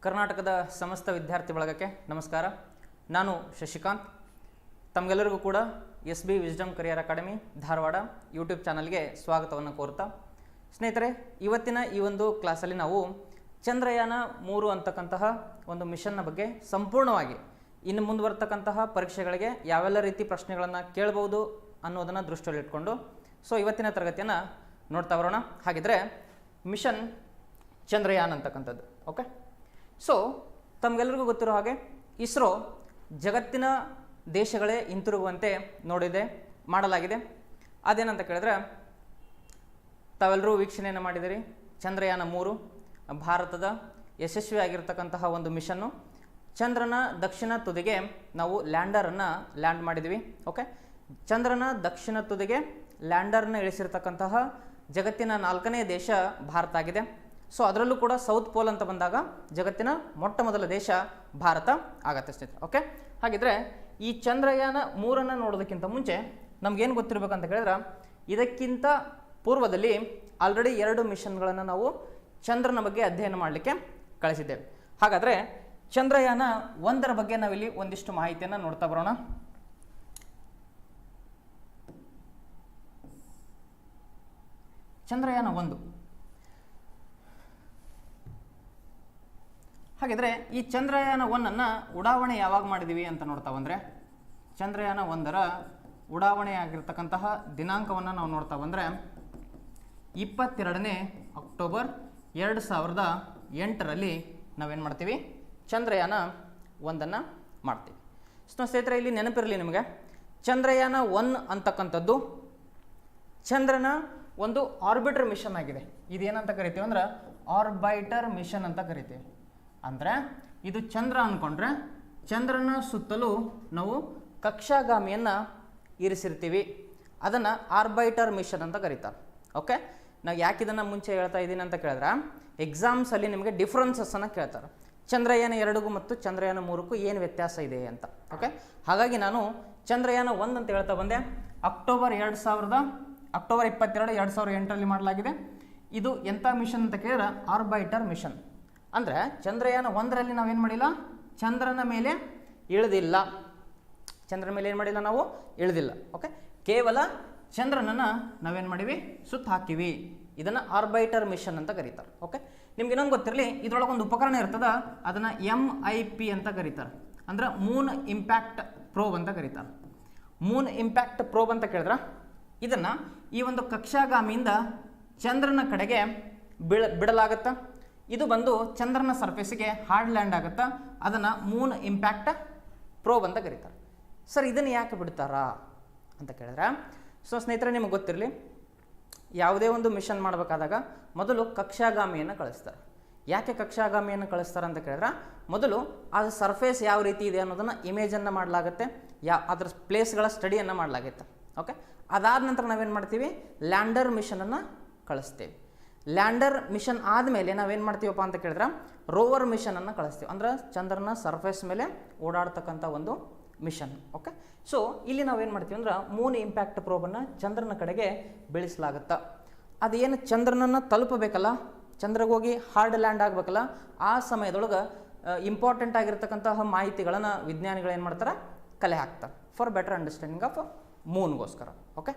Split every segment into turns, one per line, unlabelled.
ಕರ್ನಾಟಕದ ಸಮಸ್ತ ವಿದ್ಯಾರ್ಥಿ ಬಳಗಕ್ಕೆ ನಮಸ್ಕಾರ. ನಾನು ಶಶಿಕಾಂತ್. ತಮಗೆಲ್ಲರಿಗೂ ಕೂಡ S B wisdom career academy Dharwad YouTube ಚಾನಲ್ಗೆ ಸ್ವಾಗತವನ್ನು ಕೋರ್ತಾ, ಸ್ನೇಹಿತರೆ, ಇವತ್ತಿನ ಈ ಒಂದು ಕ್ಲಾಸಲ್ಲಿ ನಾವು ಚಂದ್ರಯಾನ 3 ಅಂತಕ್ಕಂತಹ ಒಂದು ಮಿಷನ್ನ ಬಗ್ಗೆ ಸಂಪೂರ್ಣವಾಗಿ ಇನ್ನು ಮುಂದುವರ್ತಕ್ಕಂತಹ ಪರೀಕ್ಷೆಗಳಿಗೆ ಯಾವೆಲ್ಲ ರೀತಿ ಪ್ರಶ್ನೆಗಳನ್ನು ಕೇಳಬಹುದು ಅನ್ನೋದನ್ನು ದೃಷ್ಟಿಯಲ್ಲಿಟ್ಕೊಂಡು ಇವತ್ತಿನ ತರಗತಿಯನ್ನು ನೋಡ್ತಾ ಬರೋಣ. ಹಾಗಿದ್ರೆ ಮಿಷನ್ ಚಂದ್ರಯಾನ್ ಅಂತಕ್ಕಂಥದ್ದು. ಓಕೆ, ತಮಗೆಲ್ಲರಿಗೂ ಗೊತ್ತಿರೋ ಹಾಗೆ ಇಸ್ರೋ ಜಗತ್ತಿನ ದೇಶಗಳೇ ಹಿಂತಿರುಗುವಂತೆ ಮಾಡಲಾಗಿದೆ. ಅದೇನಂತ ಕೇಳಿದ್ರೆ, ತಾವೆಲ್ಲರೂ ವೀಕ್ಷಣೆಯನ್ನು ಮಾಡಿದಿರಿ. ಚಂದ್ರಯಾನ 3 ಭಾರತದ ಯಶಸ್ವಿಯಾಗಿರ್ತಕ್ಕಂತಹ ಒಂದು ಮಿಷನ್ನು. ಚಂದ್ರನ ದಕ್ಷಿಣ ತುದಿಗೆ ನಾವು ಲ್ಯಾಂಡರನ್ನು ಲ್ಯಾಂಡ್ ಮಾಡಿದ್ವಿ. ಓಕೆ, ಚಂದ್ರನ ದಕ್ಷಿಣ ತುದಿಗೆ ಲ್ಯಾಂಡರ್ನ ಇಳಿಸಿರ್ತಕ್ಕಂತಹ ಜಗತ್ತಿನ 4ನೇ ದೇಶ ಭಾರತ ಆಗಿದೆ. ಅದರಲ್ಲೂ ಕೂಡ ಸೌತ್ ಪೋಲ್ ಅಂತ ಬಂದಾಗ ಜಗತ್ತಿನ ಮೊಟ್ಟ ಮೊದಲ ದೇಶ ಭಾರತ ಆಗತ್ತೆ ಸ್ನೇಹಿತರೆ. ಓಕೆ, ಹಾಗಿದ್ರೆ ಈ ಚಂದ್ರಯಾನ 3 ನೋಡೋದಕ್ಕಿಂತ ಮುಂಚೆ ನಮ್ಗೇನು ಗೊತ್ತಿರಬೇಕಂತ ಕೇಳಿದ್ರೆ, ಇದಕ್ಕಿಂತ ಪೂರ್ವದಲ್ಲಿ ಆಲ್ರೆಡಿ 2 ಮಿಷನ್ಗಳನ್ನು ನಾವು ಚಂದ್ರನ ಬಗ್ಗೆ ಅಧ್ಯಯನ ಮಾಡಲಿಕ್ಕೆ ಕಳಿಸಿದ್ದೇವೆ. ಹಾಗಾದರೆ ಚಂದ್ರಯಾನ 1 ಬಗ್ಗೆ ನಾವಿಲ್ಲಿ ಒಂದಿಷ್ಟು ಮಾಹಿತಿಯನ್ನು ನೋಡ್ತಾ ಬರೋಣ. ಚಂದ್ರಯಾನ 1. ಹಾಗಿದ್ರೆ ಈ ಚಂದ್ರಯಾನ 1 ಉಡಾವಣೆ ಯಾವಾಗ ಮಾಡಿದ್ದೀವಿ ಅಂತ ನೋಡ್ತಾ ಬಂದರೆ, ಚಂದ್ರಯಾನ 1 ಉಡಾವಣೆ ಆಗಿರ್ತಕ್ಕಂತಹ ದಿನಾಂಕವನ್ನು ನಾವು ನೋಡ್ತಾ ಬಂದರೆ 22ನೇ ಅಕ್ಟೋಬರ್ 2008ರಲ್ಲಿ ನಾವೇನು ಮಾಡ್ತೀವಿ, ಚಂದ್ರಯಾನ 1 ಮಾಡ್ತೀವಿ. ಸ್ನೇಹಿತರೆ, ಇಲ್ಲಿ ನೆನಪಿರಲಿ ನಿಮಗೆ, ಚಂದ್ರಯಾನ 1 ಅಂತಕ್ಕಂಥದ್ದು ಚಂದ್ರನ ಒಂದು ಆರ್ಬಿಟರ್ ಮಿಷನ್ ಆಗಿದೆ. ಇದೇನಂತ ಕರಿತೀವಿ ಅಂದ್ರೆ ಆರ್ಬೈಟರ್ ಮಿಷನ್ ಅಂತ ಕರಿತೀವಿ. ಅಂದರೆ ಇದು ಚಂದ್ರ ಅಂದ್ಕೊಂಡ್ರೆ ಚಂದ್ರನ ಸುತ್ತಲೂ ನಾವು ಕಕ್ಷಾಗಾಮಿಯನ್ನು ಇರಿಸಿರ್ತೀವಿ. ಅದನ್ನು ಆರ್ಬೈಟರ್ ಮಿಷನ್ ಅಂತ ಕರೀತಾರೆ. ಓಕೆ, ನಾವು ಯಾಕೆ ಇದನ್ನು ಮುಂಚೆ ಹೇಳ್ತಾ ಇದ್ದೀನಿ ಅಂತ ಕೇಳಿದ್ರೆ, ಎಕ್ಸಾಮ್ಸಲ್ಲಿ ನಿಮಗೆ ಡಿಫ್ರೆನ್ಸಸ್ಸನ್ನು ಕೇಳ್ತಾರೆ. ಚಂದ್ರಯಾನ 2 ಮತ್ತು ಚಂದ್ರಯಾನ 3 ಏನು ವ್ಯತ್ಯಾಸ ಇದೆ ಅಂತ. ಓಕೆ, ಹಾಗಾಗಿ ನಾನು ಚಂದ್ರಯಾನ 1 ಅಂತ ಹೇಳ್ತಾ ಬಂದೆ. ಅಕ್ಟೋಬರ್ 22, 2008ರಲ್ಲಿ ಮಾಡಲಾಗಿದೆ. ಇದು ಎಂಥ ಮಿಷನ್ ಅಂತ ಕೇಳಿದ್ರೆ ಆರ್ಬೈಟರ್ ಮಿಷನ್. ಅಂದರೆ ಚಂದ್ರಯಾನ 1ರಲ್ಲಿ ನಾವೇನು ಮಾಡಿಲ್ಲ, ಚಂದ್ರನ ಮೇಲೆ ಇಳಿದಿಲ್ಲ. ಚಂದ್ರನ ಮೇಲೆ ಏನು ಮಾಡಿಲ್ಲ, ನಾವು ಇಳಿದಿಲ್ಲ. ಓಕೆ, ಕೇವಲ ಚಂದ್ರನನ್ನು ನಾವೇನು ಮಾಡಿವಿ, ಸುತ್ತ ಹಾಕಿವಿ. ಇದನ್ನು ಆರ್ಬೈಟರ್ ಮಿಷನ್ ಅಂತ ಕರೀತಾರೆ. ಓಕೆ, ನಿಮ್ಗೆ ಇನ್ನೊಂದು ಗೊತ್ತಿರಲಿ, ಇದರೊಳಗೆ ಒಂದು ಉಪಕರಣ ಇರ್ತದೆ, ಅದನ್ನು MIP ಅಂತ ಕರೀತಾರೆ. ಅಂದ್ರೆ ಮೂನ್ ಇಂಪ್ಯಾಕ್ಟ್ ಪ್ರೋಬ್ ಅಂತ ಕರೀತಾರೆ. ಮೂನ್ ಇಂಪ್ಯಾಕ್ಟ್ ಪ್ರೋಬ್ ಅಂತ ಕೇಳಿದ್ರೆ, ಇದನ್ನು ಈ ಒಂದು ಕಕ್ಷಾಗಾಮಿಯಿಂದ ಚಂದ್ರನ ಕಡೆಗೆ ಬಿಡಲಾಗುತ್ತೆ. ಇದು ಬಂದು ಚಂದ್ರನ ಸರ್ಫೇಸಿಗೆ ಹಾರ್ಡ್ ಲ್ಯಾಂಡ್ ಆಗುತ್ತೆ. ಅದನ್ನು ಮೂನ್ ಇಂಪ್ಯಾಕ್ಟ್ ಪ್ರೋಬ್ ಅಂತ ಕರೀತಾರೆ. ಸರ್, ಇದನ್ನು ಯಾಕೆ ಬಿಡ್ತಾರಾ ಅಂತ ಕೇಳಿದ್ರೆ, ಸ್ನೇಹಿತರೆ, ನಿಮಗೆ ಗೊತ್ತಿರಲಿ, ಯಾವುದೇ ಒಂದು ಮಿಷನ್ ಮಾಡಬೇಕಾದಾಗ ಮೊದಲು ಕಕ್ಷಾಗಾಮಿಯನ್ನು ಕಳಿಸ್ತಾರೆ. ಯಾಕೆ ಕಕ್ಷಾಗಾಮಿಯನ್ನು ಕಳಿಸ್ತಾರೆ ಅಂತ ಕೇಳಿದ್ರೆ, ಮೊದಲು ಅದು ಸರ್ಫೇಸ್ ಯಾವ ರೀತಿ ಇದೆ ಅನ್ನೋದನ್ನು ಇಮೇಜನ್ನು ಮಾಡಲಾಗುತ್ತೆ, ಅದರ ಪ್ಲೇಸ್ಗಳ ಸ್ಟಡಿಯನ್ನು ಮಾಡಲಾಗುತ್ತೆ. ಓಕೆ, ಅದಾದ ನಂತರ ನಾವೇನು ಮಾಡ್ತೀವಿ, ಲ್ಯಾಂಡರ್ ಮಿಷನನ್ನು ಕಳಿಸ್ತೀವಿ. ಲ್ಯಾಂಡರ್ ಮಿಷನ್ ಆದಮೇಲೆ ನಾವೇನು ಮಾಡ್ತೀವಪ್ಪ ಅಂತ ಕೇಳಿದ್ರೆ, ರೋವರ್ ಮಿಷನನ್ನು ಕಳಿಸ್ತೀವಿ. ಅಂದ್ರೆ ಚಂದ್ರನ ಸರ್ಫೇಸ್ ಮೇಲೆ ಓಡಾಡ್ತಕ್ಕಂಥ ಒಂದು ಮಿಷನ್. ಓಕೆ, ಇಲ್ಲಿ ನಾವೇನು ಮಾಡ್ತೀವಿ ಅಂದ್ರೆ ಮೂನ್ ಇಂಪ್ಯಾಕ್ಟ್ ಪ್ರೋಬನ್ನು ಚಂದ್ರನ ಕಡೆಗೆ ಬೆಳೆಸಲಾಗುತ್ತೆ. ಅದೇನು ಚಂದ್ರನನ್ನು ತಲುಪಬೇಕಲ್ಲ, ಚಂದ್ರಗೆ ಹೋಗಿ ಹಾರ್ಡ್ ಲ್ಯಾಂಡ್ ಆಗಬೇಕಲ್ಲ, ಆ ಸಮಯದೊಳಗೆ ಇಂಪಾರ್ಟೆಂಟ್ ಆಗಿರ್ತಕ್ಕಂತಹ ಮಾಹಿತಿಗಳನ್ನು ವಿಜ್ಞಾನಿಗಳು ಏನು ಮಾಡ್ತಾರೆ, ಕಲೆ ಹಾಕ್ತಾರೆ ಫಾರ್ ಬೆಟರ್ ಅಂಡರ್ಸ್ಟ್ಯಾಂಡಿಂಗ್ ಆಫ್ ಮೂನ್ಗೋಸ್ಕರ. ಓಕೆ,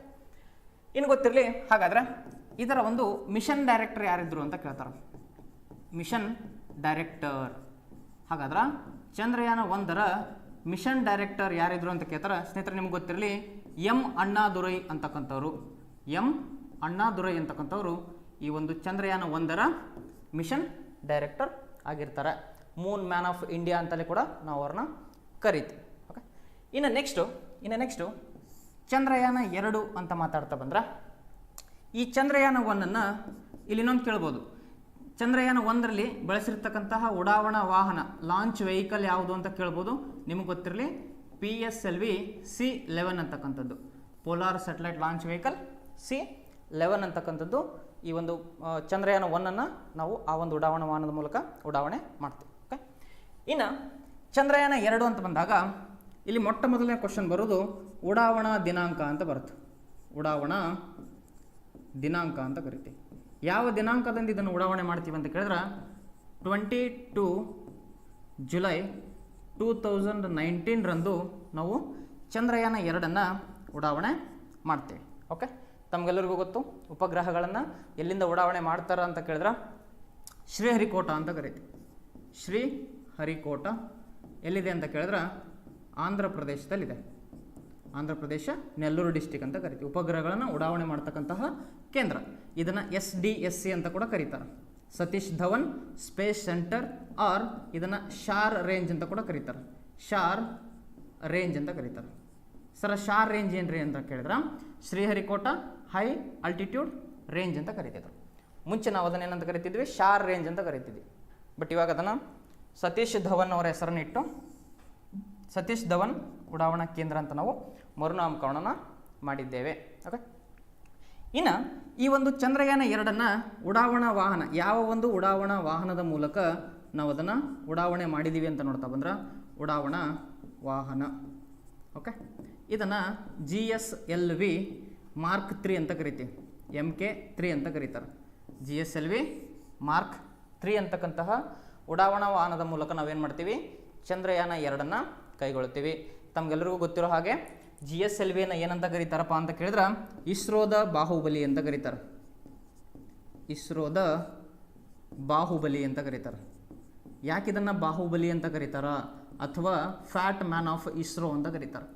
ಇನ್ನು ಗೊತ್ತಿರಲಿ, ಹಾಗಾದರೆ ಇದರ ಒಂದು ಮಿಷನ್ ಡೈರೆಕ್ಟರ್ ಯಾರಿದ್ರು ಅಂತ ಕೇಳ್ತಾರೆ. Mission director. ಹಾಗಾದ್ರೆ ಚಂದ್ರಯಾನ 1 ಮಿಷನ್ ಡೈರೆಕ್ಟರ್ ಯಾರಿದ್ರು ಅಂತ ಕೇಳ್ತಾರೆ. ಸ್ನೇಹಿತರೆ, ನಿಮ್ಗೆ ಗೊತ್ತಿರಲಿ, ಎಂ ಅಣ್ಣಾದುರೈ ಅಂತಕ್ಕಂಥವ್ರು ಈ ಒಂದು ಚಂದ್ರಯಾನ 1 ಮಿಷನ್ ಡೈರೆಕ್ಟರ್ ಆಗಿರ್ತಾರೆ. ಮೂನ್ ಮ್ಯಾನ್ ಆಫ್ ಇಂಡಿಯಾ ಅಂತಲೇ ಕೂಡ ನಾವು ಅವ್ರನ್ನ ಕರಿತೀವಿ. ಓಕೆ, ಇನ್ನು ನೆಕ್ಸ್ಟು ಚಂದ್ರಯಾನ 2 ಅಂತ ಮಾತಾಡ್ತಾ ಬಂದ್ರೆ, ಈ ಚಂದ್ರಯಾನ 1 ಇಲ್ಲಿ ಇನ್ನೊಂದು ಕೇಳ್ಬೋದು. ಚಂದ್ರಯಾನ 1ರಲ್ಲಿ ಬಳಸಿರ್ತಕ್ಕಂತಹ ಉಡಾವಣಾ ವಾಹನ ಲಾಂಚ್ ವೆಹಿಕಲ್ ಯಾವುದು ಅಂತ ಕೇಳ್ಬೋದು. ನಿಮಗೆ ಗೊತ್ತಿರಲಿ, PSLV C-11 ಅಂತಕ್ಕಂಥದ್ದು, polar satellite launch vehicle C-11 ಅಂತಕ್ಕಂಥದ್ದು. ಈ ಒಂದು ಚಂದ್ರಯಾನ 1 ನಾವು ಆ ಒಂದು ಉಡಾವಣಾ ವಾಹನದ ಮೂಲಕ ಉಡಾವಣೆ ಮಾಡ್ತೀವಿ. ಓಕೆ, ಇನ್ನು ಚಂದ್ರಯಾನ 2 ಅಂತ ಬಂದಾಗ ಇಲ್ಲಿ ಮೊಟ್ಟ ಮೊದಲನೇ ಕ್ವಶನ್ ಬರೋದು ಉಡಾವಣಾ ದಿನಾಂಕ ಅಂತ ಬರುತ್ತೆ. ಉಡಾವಣಾ ದಿನಾಂಕ ಅಂತ ಕರಿತೀವಿ. ಯಾವ ದಿನಾಂಕದಿಂದ ಇದನ್ನು ಉಡಾವಣೆ ಮಾಡ್ತೀವಿ ಅಂತ ಕೇಳಿದ್ರೆ 22 ಜುಲೈ 2019 ನಾವು ಚಂದ್ರಯಾನ 2 ಉಡಾವಣೆ ಮಾಡ್ತೇವೆ. ಓಕೆ, ತಮಗೆಲ್ಲರಿಗೂ ಗೊತ್ತು ಉಪಗ್ರಹಗಳನ್ನು ಎಲ್ಲಿಂದ ಉಡಾವಣೆ ಮಾಡ್ತಾರೆ ಅಂತ ಕೇಳಿದ್ರೆ ಶ್ರೀಹರಿಕೋಟ ಅಂತ ಕರಿತೀವಿ. ಶ್ರೀಹರಿಕೋಟ ಎಲ್ಲಿದೆ ಅಂತ ಕೇಳಿದ್ರೆ ಆಂಧ್ರ ಪ್ರದೇಶದಲ್ಲಿದೆ. ಆಂಧ್ರ ಪ್ರದೇಶ ನೆಲ್ಲೂರು ಡಿಸ್ಟಿಕ್ ಅಂತ ಕರಿತೀವಿ. ಉಪಗ್ರಹಗಳನ್ನು ಉಡಾವಣೆ ಮಾಡ್ತಕ್ಕಂತಹ ಕೇಂದ್ರ. ಇದನ್ನು SDSC ಅಂತ ಕೂಡ ಕರೀತಾರೆ, Satish Dhawan space centre, or ಇದನ್ನು ಶಾರ್ ರೇಂಜ್ ಅಂತ ಕೂಡ ಕರೀತಾರೆ. ಶಾರ್ ರೇಂಜ್ ಅಂತ ಕರೀತಾರೆ. ಸರ್, ಶಾರ್ ರೇಂಜ್ ಏನ್ರಿ ಅಂತ ಕೇಳಿದ್ರೆ ಶ್ರೀಹರಿಕೋಟ ಹೈ ಆಲ್ಟಿಟ್ಯೂಡ್ ರೇಂಜ್ ಅಂತ ಕರಿತಿದ್ರು. ಮುಂಚೆ ನಾವು ಅದನ್ನು ಏನಂತ ಕರಿತಿದ್ವಿ, ಶಾರ್ ರೇಂಜ್ ಅಂತ ಕರಿತಿದ್ವಿ. ಬಟ್ ಇವಾಗ ಅದನ್ನು ಸತೀಶ್ ಧವನ್ ಅವರ ಹೆಸರನ್ನು ಇಟ್ಟು ಸತೀಶ್ ಧವನ್ ಉಡಾವಣಾ ಕೇಂದ್ರ ಅಂತ ನಾವು ಮರುನಾಮಕರಣ ಮಾಡಿದ್ದೇವೆ. ಓಕೆ, ಇನ್ನು ಈ ಒಂದು ಚಂದ್ರಯಾನ 2 ಉಡಾವಣಾ ವಾಹನ, ಯಾವ ಒಂದು ಉಡಾವಣಾ ವಾಹನದ ಮೂಲಕ ನಾವು ಅದನ್ನು ಉಡಾವಣೆ ಮಾಡಿದ್ದೀವಿ ಅಂತ ನೋಡ್ತಾ ಬಂದ್ರೆ ಉಡಾವಣಾ ವಾಹನ. ಓಕೆ, ಇದನ್ನು GSLV Mark 3 ಅಂತ ಕರಿತೀವಿ. MK3 ಅಂತ ಕರೀತಾರೆ. GSLV Mark 3 ಅಂತಕ್ಕಂತಹ ಉಡಾವಣಾ ವಾಹನದ ಮೂಲಕ ನಾವೇನು ಮಾಡ್ತೀವಿ, ಚಂದ್ರಯಾನ 2 ಕೈಗೊಳ್ತೀವಿ. ತಮಗೆಲ್ಲರಿಗೂ ಗೊತ್ತಿರೋ ಹಾಗೆ GSLVನ ಏನಂತ ಕರೀತಾರಪ್ಪ ಅಂತ ಕೇಳಿದ್ರೆ ಇಸ್ರೋದ ಬಾಹುಬಲಿ ಅಂತ ಕರೀತಾರೆ. ಇಸ್ರೋದ ಬಾಹುಬಲಿ ಅಂತ ಕರೀತಾರೆ. ಯಾಕೆ ಇದನ್ನು ಬಾಹುಬಲಿ ಅಂತ ಕರೀತಾರ ಅಥವಾ ಫ್ಯಾಟ್ ಮ್ಯಾನ್ ಆಫ್ ಇಸ್ರೋ ಅಂತ ಕರೀತಾರೆ.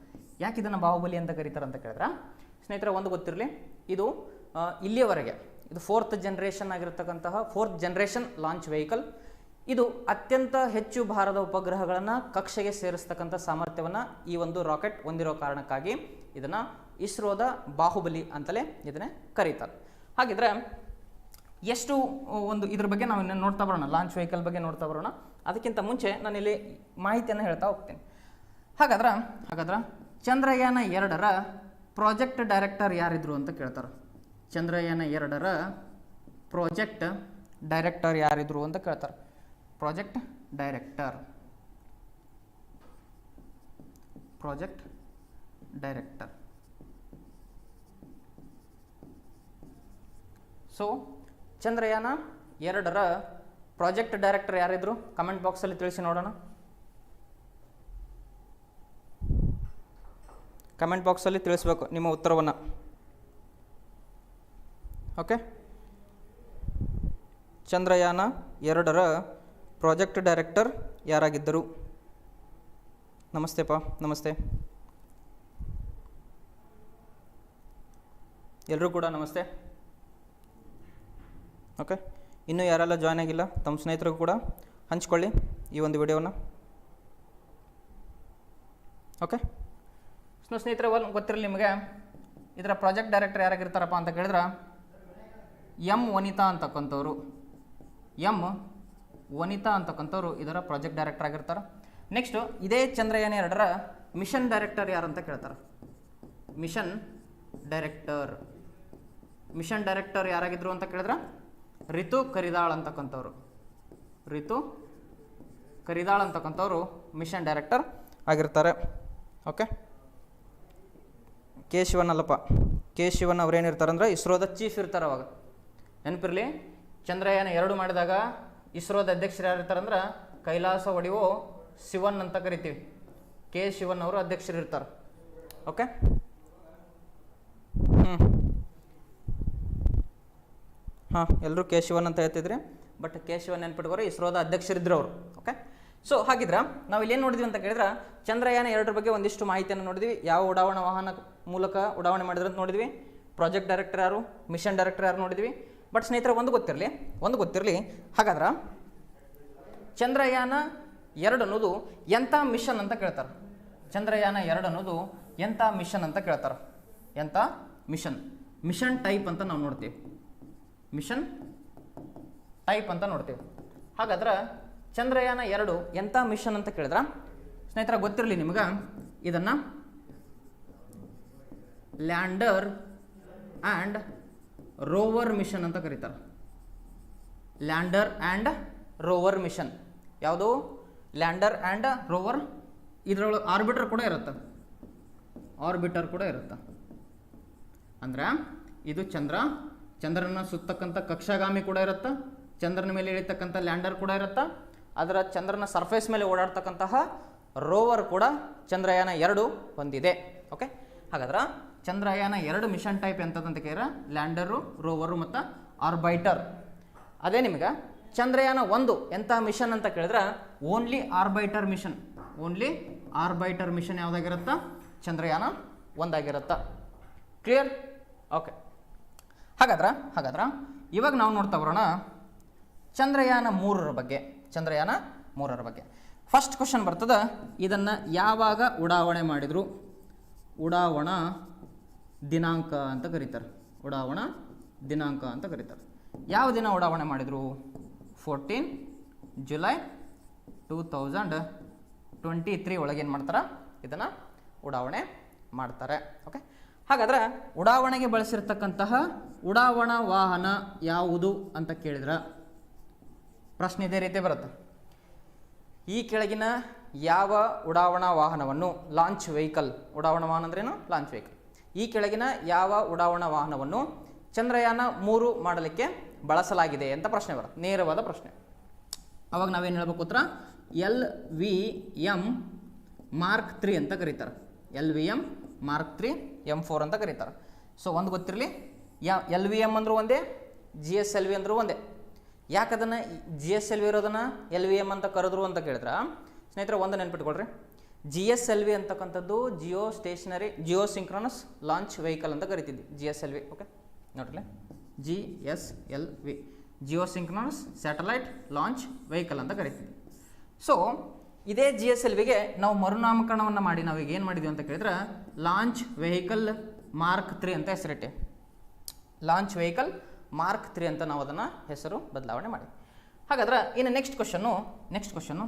ಯಾಕೆ ಇದನ್ನು ಬಾಹುಬಲಿ ಅಂತ ಕರೀತಾರೆ ಅಂತ ಕೇಳಿದ್ರೆ ಸ್ನೇಹಿತರೆ ಒಂದು ಗೊತ್ತಿರಲಿ, ಇದು ಇಲ್ಲಿಯವರೆಗೆ ಇದು 4th ಜನರೇಷನ್ ಆಗಿರತಕ್ಕಂತಹ 4th ಜನರೇಷನ್ ಲಾಂಚ್ ವೆಹಿಕಲ್. ಇದು ಅತ್ಯಂತ ಹೆಚ್ಚು ಭಾರದ ಉಪಗ್ರಹಗಳನ್ನು ಕಕ್ಷೆಗೆ ಸೇರಿಸ್ತಕ್ಕಂಥ ಸಾಮರ್ಥ್ಯವನ್ನು ಈ ಒಂದು ರಾಕೆಟ್ ಹೊಂದಿರೋ ಕಾರಣಕ್ಕಾಗಿ ಇದನ್ನು ಇಸ್ರೋದ ಬಾಹುಬಲಿ ಅಂತಲೇ ಇದನ್ನೇ ಕರೀತಾರೆ. ಹಾಗಿದ್ರೆ ಎಷ್ಟು ಒಂದು ಇದ್ರ ಬಗ್ಗೆ ನಾವು ಇನ್ನೂ ನೋಡ್ತಾ ಬರೋಣ, ಲಾಂಚ್ ವೆಹಿಕಲ್ ಬಗ್ಗೆ ನೋಡ್ತಾ ಬರೋಣ. ಅದಕ್ಕಿಂತ ಮುಂಚೆ ನಾನಿಲ್ಲಿ ಮಾಹಿತಿಯನ್ನು ಹೇಳ್ತಾ ಹೋಗ್ತೀನಿ. ಹಾಗಾದ್ರೆ ಚಂದ್ರಯಾನ 2 ಪ್ರಾಜೆಕ್ಟ್ ಡೈರೆಕ್ಟರ್ ಯಾರಿದ್ರು ಅಂತ ಕೇಳ್ತಾರೆ. ಚಂದ್ರಯಾನ 2 ಪ್ರಾಜೆಕ್ಟ್ ಡೈರೆಕ್ಟರ್ ಯಾರಿದ್ರು ಅಂತ ಕೇಳ್ತಾರೆ. Project director so Chandrayaan 2 project director ಯಾರಿದ್ರು ಕಮೆಂಟ್ ಬಾಕ್ಸಲ್ಲಿ ತಿಳಿಸಿ ನೋಡೋಣ. ಕಮೆಂಟ್ ಬಾಕ್ಸಲ್ಲಿ ತಿಳಿಸ್ಬೇಕು ನಿಮ್ಮ ಉತ್ತರವನ್ನು. ಓಕೆ, ಚಂದ್ರಯಾನ 2 ಪ್ರಾಜೆಕ್ಟ್ ಡೈರೆಕ್ಟರ್ ಯಾರಾಗಿದ್ದರು? ನಮಸ್ತೆಪ್ಪ, ನಮಸ್ತೆ ಎಲ್ಲರೂ ಕೂಡ ನಮಸ್ತೆ. ಓಕೆ, ಇನ್ನೂ ಯಾರೆಲ್ಲ ಜಾಯ್ನ್ ಆಗಿಲ್ಲ ತಮ್ಮ ಸ್ನೇಹಿತರಿಗೂ ಕೂಡ ಹಂಚ್ಕೊಳ್ಳಿ ಈ ಒಂದು ವಿಡಿಯೋನ. ಓಕೆ, ಸ್ನೇಹಿತರೆ ಗೊತ್ತಿರಲಿ ನಿಮಗೆ ಇದರ ಪ್ರಾಜೆಕ್ಟ್ ಡೈರೆಕ್ಟರ್ ಯಾರಾಗಿರ್ತಾರಪ್ಪ ಅಂತ ಕೇಳಿದ್ರೆ ವನಿತಾ ಅಂತಕ್ಕಂಥವ್ರು ಇದರ ಪ್ರಾಜೆಕ್ಟ್ ಡೈರೆಕ್ಟರ್ ಆಗಿರ್ತಾರೆ. ನೆಕ್ಸ್ಟು ಇದೇ ಚಂದ್ರಯಾನ 2 ಮಿಷನ್ ಡೈರೆಕ್ಟರ್ ಯಾರಂತ ಕೇಳ್ತಾರೆ. ಮಿಷನ್ ಡೈರೆಕ್ಟರ್ ಯಾರಾಗಿದ್ರು ಅಂತ ಕೇಳಿದ್ರೆ ರಿತು ಕರಿದಾಳ್ ಅಂತಕ್ಕಂಥವ್ರು ಮಿಷನ್ ಡೈರೆಕ್ಟರ್ ಆಗಿರ್ತಾರೆ. ಓಕೆ, ಕೆ ಶಿವನ್ ಅಲ್ಲಪ್ಪ, ಕೆ ಶಿವನ್ ಅವ್ರೇನಿರ್ತಾರೆ ಅಂದರೆ ಇಸ್ರೋದ ಚೀಫ್ ಇರ್ತಾರೆ. ಅವಾಗ ನೆನಪಿರಲಿ, ಚಂದ್ರಯಾನ 2 ಮಾಡಿದಾಗ ಇಸ್ರೋದ ಅಧ್ಯಕ್ಷರು ಯಾರಿರ್ತಾರಂದ್ರೆ ಕೈಲಾಸ ಒಡಿವೋ ಶಿವನ್ ಅಂತ ಕರಿತೀವಿ. ಕೆ ಶಿವನ್ ಅವರು ಅಧ್ಯಕ್ಷರು ಇರ್ತಾರೆ. ಓಕೆ, ಹಾಂ, ಎಲ್ಲರೂ ಕೆ ಶಿವನ್ ಅಂತ ಹೇಳ್ತಿದ್ರಿ, ಬಟ್ ಕೆ ಶಿವನ್ ನೆನ್ಪಿಟ್ಕೋರಿ ಇಸ್ರೋದ ಅಧ್ಯಕ್ಷರಿದ್ರು ಅವರು. ಓಕೆ, ಸೊ ಹಾಗಿದ್ರೆ ನಾವು ಇಲ್ಲೇನು ನೋಡಿದ್ವಿ ಅಂತ ಕೇಳಿದ್ರೆ ಚಂದ್ರಯಾನ 2 ಬಗ್ಗೆ ಒಂದಿಷ್ಟು ಮಾಹಿತಿಯನ್ನು ನೋಡಿದ್ವಿ. ಯಾವ ಉಡಾವಣಾ ವಾಹನ ಮೂಲಕ ಉಡಾವಣೆ ಮಾಡಿದ್ರೆ ಅಂತ ನೋಡಿದ್ವಿ. ಪ್ರಾಜೆಕ್ಟ್ ಡೈರೆಕ್ಟರ್ ಯಾರು, ಮಿಷನ್ ಡೈರೆಕ್ಟರ್ ಯಾರು ನೋಡಿದ್ವಿ. ಬಟ್ ಸ್ನೇಹಿತರೆ ಒಂದು ಗೊತ್ತಿರಲಿ, ಹಾಗಾದ್ರೆ ಚಂದ್ರಯಾನ 2 ಅನ್ನೋದು ಎಂಥ ಮಿಷನ್ ಅಂತ ಕೇಳ್ತಾರೆ. ಚಂದ್ರಯಾನ 2 ಅನ್ನೋದು ಎಂಥ ಮಿಷನ್ ಅಂತ ಕೇಳ್ತಾರೆ. ಎಂಥ ಮಿಷನ್ ಟೈಪ್ ಅಂತ ನಾವು ನೋಡ್ತೀವಿ. ಹಾಗಾದ್ರೆ ಚಂದ್ರಯಾನ 2 ಎಂಥ ಮಿಷನ್ ಅಂತ ಕೇಳಿದ್ರೆ ಸ್ನೇಹಿತರ ಗೊತ್ತಿರಲಿ ನಿಮಗೆ, ಇದನ್ನು ಲ್ಯಾಂಡರ್ ಆ್ಯಂಡ್ ರೋವರ್ ಮಿಷನ್ ಅಂತ ಕರೀತಾರೆ. ಲ್ಯಾಂಡರ್ ಆ್ಯಂಡ್ ರೋವರ್ ಮಿಷನ್ ಯಾವುದು? Lander and rover. ಇದರೊಳಗೆ ಆರ್ಬಿಟರ್ ಕೂಡ ಇರುತ್ತೆ. ಅಂದ್ರೆ ಇದು ಚಂದ್ರನ ಸುತ್ತಕ್ಕಂಥ ಕಕ್ಷಾಗಾಮಿ ಕೂಡ ಇರುತ್ತೆ, ಚಂದ್ರನ ಮೇಲೆ ಇಳಿತಕ್ಕಂಥ ಲ್ಯಾಂಡರ್ ಕೂಡ ಇರುತ್ತೆ, ಅದರ ಚಂದ್ರನ ಸರ್ಫೇಸ್ ಮೇಲೆ ಓಡಾಡ್ತಕ್ಕಂತಹ ರೋವರ್ ಕೂಡ ಚಂದ್ರಯಾನ 2 ಹೊಂದಿದೆ. ಓಕೆ, ಹಾಗಾದ್ರೆ ಚಂದ್ರಯಾನ 2 ಮಿಷನ್ ಟೈಪ್ ಎಂತದಂತ ಕೇಳಿದ್ರೆ ಲ್ಯಾಂಡರು, ರೋವರು ಮತ್ತು ಆರ್ಬೈಟರ್. ಅದೇ ನಿಮಗೆ ಚಂದ್ರಯಾನ 1 ಎಂಥ ಮಿಷನ್ ಅಂತ ಕೇಳಿದ್ರೆ only orbiter mission. Only orbiter mission ಯಾವುದಾಗಿರುತ್ತಾ? ಚಂದ್ರಯಾನ 1 ಆಗಿರುತ್ತಾ. ಕ್ಲಿಯರ್? ಓಕೆ, ಹಾಗಾದ್ರೆ ಇವಾಗ ನಾವು ನೋಡ್ತಾ ಬರೋಣ ಚಂದ್ರಯಾನ 3 ಬಗ್ಗೆ. ಚಂದ್ರಯಾನ 3 ಬಗ್ಗೆ ಫಸ್ಟ್ ಕ್ವಶನ್ ಬರ್ತದೆ. ಇದನ್ನು ಯಾವಾಗ ಉಡಾವಣೆ ಮಾಡಿದರು? ಉಡಾವಣಾ ದಿನಾಂಕ ಅಂತ ಕರೀತಾರೆ. ಉಡಾವಣಾ ದಿನಾಂಕ ಅಂತ ಕರೀತಾರೆ. ಯಾವ ದಿನ ಉಡಾವಣೆ ಮಾಡಿದರು? 14 ಜುಲೈ 2023 ಒಳಗೇನು ಮಾಡ್ತಾರೆ? ಇದನ್ನು ಉಡಾವಣೆ ಮಾಡ್ತಾರೆ. ಓಕೆ, ಹಾಗಾದ್ರೆ ಉಡಾವಣೆಗೆ ಬಳಸಿರ್ತಕ್ಕಂತಹ ಉಡಾವಣಾ ವಾಹನ ಯಾವುದು ಅಂತ ಕೇಳಿದ್ರೆ ಪ್ರಶ್ನೆ ಇದೇ ರೀತಿ ಬರುತ್ತೆ. ಈ ಕೆಳಗಿನ ಯಾವ ಉಡಾವಣಾ ವಾಹನವನ್ನು, ಲಾಂಚ್ ವೆಹಿಕಲ್, ಉಡಾವಣಾ ವಾಹನ ಅಂದ್ರೇನು? Launch vehicle. ಈ ಕೆಳಗಿನ ಯಾವ ಉಡಾವಣಾ ವಾಹನವನ್ನು ಚಂದ್ರಯಾನ 3 ಮಾಡಲಿಕ್ಕೆ ಬಳಸಲಾಗಿದೆ ಅಂತ ಪ್ರಶ್ನೆ ಬರುತ್ತೆ. ನೇರವಾದ ಪ್ರಶ್ನೆ. ಅವಾಗ ನಾವೇನು ಹೇಳ್ಬೇಕು? ಉತ್ತರ LVM ಮಾರ್ಕ್ 3 ಅಂತ ಕರೀತಾರೆ. LVM ಮಾರ್ಕ್ 3 M4 ಅಂತ ಕರೀತಾರೆ. ಸೊ ಒಂದು ಗೊತ್ತಿರಲಿ, LVM ಅಂದರೂ ಒಂದೇ, GSLV ಅಂದರೂ ಒಂದೇ. ಯಾಕೆ ಅದನ್ನು GSLV ಇರೋದನ್ನು LVM ಅಂತ ಕರೆದ್ರು ಅಂತ ಕೇಳಿದ್ರೆ ಸ್ನೇಹಿತರೆ ಒಂದು ನೆನ್ಪಿಟ್ಕೊಳ್ರಿ, GSLV ಅಂತಕ್ಕಂಥದ್ದು ಜಿಯೋ ಸಿಂಕ್ರನಸ್ ಲಾಂಚ್ ವೆಹಿಕಲ್ ಅಂತ ಕರಿತಿದ್ವಿ. GSLV. ಓಕೆ, ನೋಡ್ರಿ, GSLV Jio synchronous satellite launch vehicle ಅಂತ ಕರಿತಿದ್ವಿ. ಸೊ ಇದೇ GSLVಗೆ ನಾವು ಮರುನಾಮಕರಣವನ್ನು ಮಾಡಿ ನಾವೀಗ ಏನು ಮಾಡಿದ್ವಿ ಅಂತ ಕೇಳಿದ್ರೆ ಲಾಂಚ್ ವೆಹಿಕಲ್ ಮಾರ್ಕ್ 3 ಅಂತ ಹೆಸರಿಟ್ಟೆ. ಲಾಂಚ್ ವೆಹಿಕಲ್ ಮಾರ್ಕ್ 3 ಅಂತ ನಾವು ಅದನ್ನು ಹೆಸರು ಬದಲಾವಣೆ ಮಾಡಿ. ಹಾಗಾದ್ರೆ ಇನ್ನು ನೆಕ್ಸ್ಟ್ ಕ್ವಶನ್ನು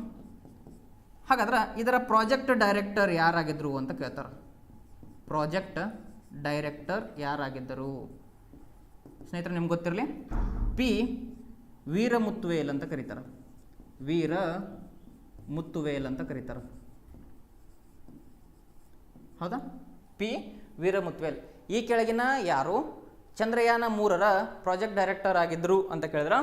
ಹಾಗಾದ್ರೆ ಇದರ ಪ್ರಾಜೆಕ್ಟ್ ಡೈರೆಕ್ಟರ್ ಯಾರಾಗಿದ್ದರು ಅಂತ ಕೇಳ್ತಾರೆ. ಪ್ರಾಜೆಕ್ಟ್ ಡೈರೆಕ್ಟರ್ ಯಾರಾಗಿದ್ದರು ಸ್ನೇಹಿತರೆ? ನಿಮ್ಗೆ ಗೊತ್ತಿರಲಿ, P ವೀರಮುತ್ತುವೇಲ್ ಅಂತ ಕರೀತಾರೆ. ವೀರಮುತ್ತುವೇಲ್ ಅಂತ ಕರೀತಾರೆ. ಹೌದಾ? P ವೀರಮುತ್ತುವೇಲ್. ಈ ಕೆಳಗಿನ ಯಾರು ಚಂದ್ರಯಾನ 3ರ ಪ್ರಾಜೆಕ್ಟ್ ಡೈರೆಕ್ಟರ್ ಆಗಿದ್ದರು ಅಂತ ಕೇಳಿದ್ರೆ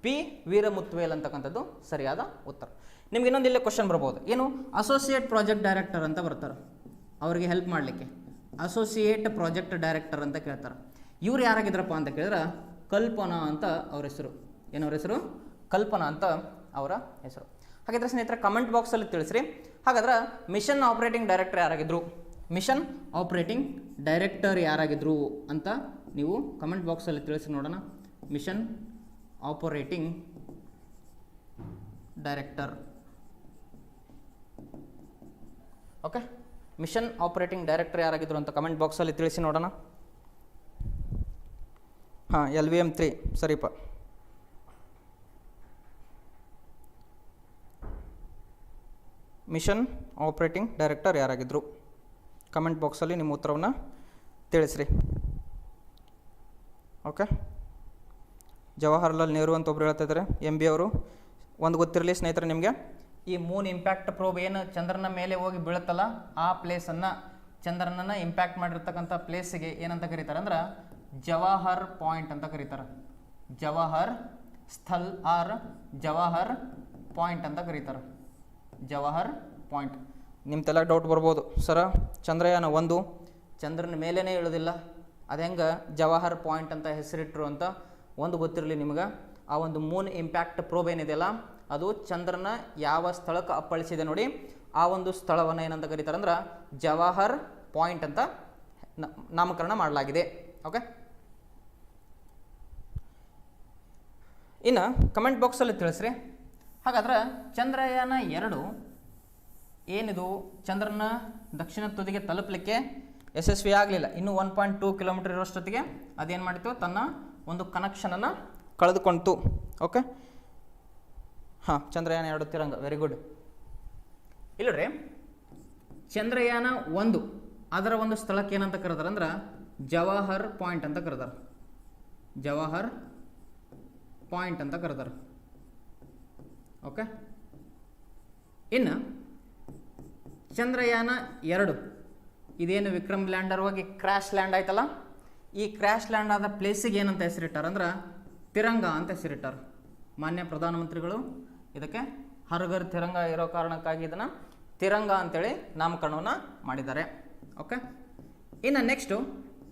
P ವೀರಮುತ್ತುವೇಲ್ ಅಂತಕ್ಕಂಥದ್ದು ಸರಿಯಾದ ಉತ್ತರ. ನಿಮ್ಗೆ ಇನ್ನೊಂದು ಇಲ್ಲೇ ಕ್ವಶನ್ ಬರ್ಬೋದು, ಏನು? ಅಸೋಸಿಯೇಟ್ ಪ್ರಾಜೆಕ್ಟ್ ಡೈರೆಕ್ಟರ್ ಅಂತ ಬರ್ತಾರೆ. ಅವರಿಗೆ ಹೆಲ್ಪ್ ಮಾಡಲಿಕ್ಕೆ ಅಸೋಸಿಯೇಟ್ ಪ್ರಾಜೆಕ್ಟ್ ಡೈರೆಕ್ಟರ್ ಅಂತ ಕೇಳ್ತಾರೆ. ಇವ್ರು ಯಾರಾಗಿದ್ರಪ್ಪ ಅಂತ ಕೇಳಿದ್ರೆ ಕಲ್ಪನಾ ಅಂತ ಅವ್ರ ಹೆಸರು. ಏನವ್ರ ಹೆಸರು? ಕಲ್ಪನಾ ಅಂತ ಅವರ ಹೆಸರು. ಹಾಗಾದ್ರೆ ಸ್ನೇಹಿತರೆ ಕಮೆಂಟ್ ಬಾಕ್ಸಲ್ಲಿ ತಿಳಿಸ್ರಿ. ಹಾಗಾದ್ರೆ ಮಿಷನ್ ಆಪರೇಟಿಂಗ್ ಡೈರೆಕ್ಟರ್ ಯಾರಾಗಿದ್ದರು? ಮಿಷನ್ ಆಪರೇಟಿಂಗ್ ಡೈರೆಕ್ಟರ್ ಯಾರಾಗಿದ್ದರು ಅಂತ ನೀವು ಕಮೆಂಟ್ ಬಾಕ್ಸಲ್ಲಿ ತಿಳಿಸಿ ನೋಡೋಣ. Mission operating director. Okay, mission operating director ಯಾರಾಗಿದ್ದರು ಅಂತ ಕಮೆಂಟ್ ಬಾಕ್ಸಲ್ಲಿ ತಿಳಿಸಿ ನೋಡೋಣ. ಹಾಂ, LVM 3 ಸರಿಪ. ಮಿಷನ್ ಆಪರೇಟಿಂಗ್ ಡೈರೆಕ್ಟರ್ ಯಾರಾಗಿದ್ದರು? ಕಮೆಂಟ್ ಬಾಕ್ಸಲ್ಲಿ ನಿಮ್ಮ ಉತ್ತರವನ್ನು ತಿಳಿಸ್ರಿ. ಓಕೆ, ಜವಾಹರ್ಲಾಲ್ ನೆಹರು ಅಂತ ಒಬ್ರು ಹೇಳ್ತಾ ಇದ್ದಾರೆ, MB ಅವರು. ಒಂದು ಗೊತ್ತಿರಲಿ ಸ್ನೇಹಿತರೆ ನಿಮಗೆ, ಈ ಮೂನ್ ಇಂಪ್ಯಾಕ್ಟ್ ಪ್ರೋಬ್ ಏನು ಚಂದ್ರನ ಮೇಲೆ ಹೋಗಿ ಬೀಳುತ್ತಲ್ಲ ಆ ಪ್ಲೇಸನ್ನು, ಚಂದ್ರನನ್ನು ಇಂಪ್ಯಾಕ್ಟ್ ಮಾಡಿರ್ತಕ್ಕಂಥ ಪ್ಲೇಸಿಗೆ ಏನಂತ ಕರೀತಾರೆ ಅಂದ್ರೆ ಜವಾಹರ್ ಪಾಯಿಂಟ್ ಅಂತ ಕರೀತಾರೆ. ಜವಾಹರ್ ಸ್ಥಲ್ ಆರ್ ಜವಾಹರ್ ಪಾಯಿಂಟ್ ಅಂತ ಕರೀತಾರೆ. ಜವಾಹರ್ ಪಾಯಿಂಟ್. ನಿಮ್ದೆಲ್ಲ ಡೌಟ್ ಬರ್ಬೋದು, ಸರ ಚಂದ್ರಯಾನ 1 ಚಂದ್ರನ ಮೇಲೇ ಇಳೋದಿಲ್ಲ, ಅದು ಹೆಂಗೆ ಜವಾಹರ್ ಪಾಯಿಂಟ್ ಅಂತ ಹೆಸರಿಟ್ಟರು ಅಂತ ಒಂದು ಗೊತ್ತಿರಲಿ ನಿಮ್ಗೆ. ಆ ಒಂದು ಮೂನ್ ಇಂಪ್ಯಾಕ್ಟ್ ಪ್ರೋಬ್ ಏನಿದೆಯಲ್ಲ ಅದು ಚಂದ್ರನ ಯಾವ ಸ್ಥಳಕ್ಕೆ ಅಪ್ಪಳಿಸಿದೆ ನೋಡಿ, ಆ ಒಂದು ಸ್ಥಳವನ್ನು ಏನಂತ ಕರೀತಾರೆ ಅಂದ್ರೆ ಜವಾಹರ್ ಪಾಯಿಂಟ್ ಅಂತ ನಾಮಕರಣ ಮಾಡಲಾಗಿದೆ. ಓಕೆ, ಇನ್ನು ಕಮೆಂಟ್ ಬಾಕ್ಸಲ್ಲಿ ತಿಳಿಸ್ರಿ. ಹಾಗಾದ್ರೆ ಚಂದ್ರಯಾನ 2 ಏನಿದು ಚಂದ್ರನ ದಕ್ಷಿಣ ತುದಿಗೆ ತಲುಪಲಿಕ್ಕೆ ಯಶಸ್ವಿ ಆಗಲಿಲ್ಲ. ಇನ್ನು 1.2 ಕಿಲೋಮೀಟರ್ ಇರೋಷ್ಟೊತ್ತಿಗೆ ಅದೇನು ಮಾಡಿತು, ತನ್ನ ಒಂದು ಕನೆಕ್ಷನನ್ನು ಕಳೆದುಕೊಂಡಿತು. ಓಕೆ, ಹಾಂ, ಚಂದ್ರಯಾನ 2 ತಿರಂಗ. Very good. ಇಲ್ಲರಿ, ಚಂದ್ರಯಾನ 1 ಅದರ ಒಂದು ಸ್ಥಳಕ್ಕೆ ಏನಂತ ಕರೆದಾರೆ ಅಂದ್ರೆ ಜವಾಹರ್ ಪಾಯಿಂಟ್ ಅಂತ ಕರೆದಾರೆ. ಜವಾಹರ್ ಪಾಯಿಂಟ್ ಅಂತ ಕರೆದಾರೆ. ಓಕೆ, ಇನ್ನು ಚಂದ್ರಯಾನ 2 ಇದೇನು ವಿಕ್ರಮ್ ಲ್ಯಾಂಡರ್ ಹೋಗಿ ಕ್ರ್ಯಾಶ್ ಲ್ಯಾಂಡ್ ಆಯ್ತಲ್ಲ, ಈ ಕ್ರ್ಯಾಶ್ ಲ್ಯಾಂಡ್ ಆದ ಪ್ಲೇಸಿಗೆ ಏನಂತ ಹೆಸರಿಟ್ಟಾರೆ ಅಂದ್ರೆ ತಿರಂಗ ಅಂತ ಹೆಸರಿಟ್ಟಾರೆ. ಮಾನ್ಯ ಪ್ರಧಾನಮಂತ್ರಿಗಳು ಇದಕ್ಕೆ ಹರ್ ಘರ್ ತಿರಂಗ ಇರೋ ಕಾರಣಕ್ಕಾಗಿ ಇದನ್ನು ತಿರಂಗ ಅಂತೇಳಿ ನಾಮಕರಣವನ್ನು ಮಾಡಿದ್ದಾರೆ. ಓಕೆ, ಇನ್ನು ನೆಕ್ಸ್ಟು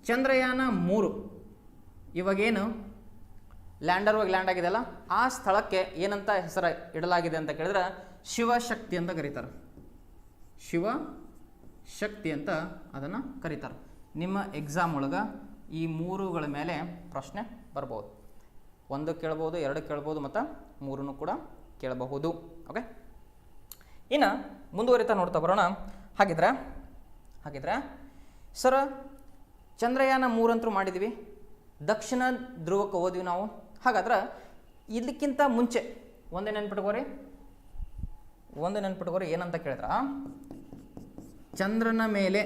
ಚಂದ್ರಯಾನ 3 ಇವಾಗೇನು ಲ್ಯಾಂಡರ್ ಹೋಗಿ ಲ್ಯಾಂಡ್ ಆಗಿದೆಯಲ್ಲ ಆ ಸ್ಥಳಕ್ಕೆ ಏನಂತ ಹೆಸರು ಇಡಲಾಗಿದೆ ಅಂತ ಕೇಳಿದ್ರೆ ಶಿವಶಕ್ತಿ ಅಂತ ಕರೀತಾರೆ. ಶಿವಶಕ್ತಿ ಅಂತ ಅದನ್ನು ಕರೀತಾರೆ. ನಿಮ್ಮ ಎಕ್ಸಾಮ್ ಒಳಗೆ ಈ 3ಗಳ ಮೇಲೆ ಪ್ರಶ್ನೆ ಬರ್ಬೋದು. 1 ಕೇಳ್ಬೋದು, 2 ಕೇಳ್ಬೋದು ಮತ್ತು 3 ಕೂಡ ಕೇಳಬಹುದು. ಓಕೆ, ಇನ್ನು ಮುಂದುವರಿತಾ ನೋಡ್ತಾ ಬರೋಣ. ಹಾಗಿದ್ರೆ ಸರ ಚಂದ್ರಯಾನ 3 ಅಂತೂ ಮಾಡಿದ್ವಿ, ದಕ್ಷಿಣ ಧ್ರುವಕ್ಕೆ ಹೋದ್ವಿ ನಾವು. ಹಾಗಾದ್ರೆ ಇದಕ್ಕಿಂತ ಮುಂಚೆ ಒಂದು ನೆನ್ಪಿಟ್ಕೋರಿ ಏನಂತ ಕೇಳಿದ್ರ, ಚಂದ್ರನ ಮೇಲೆ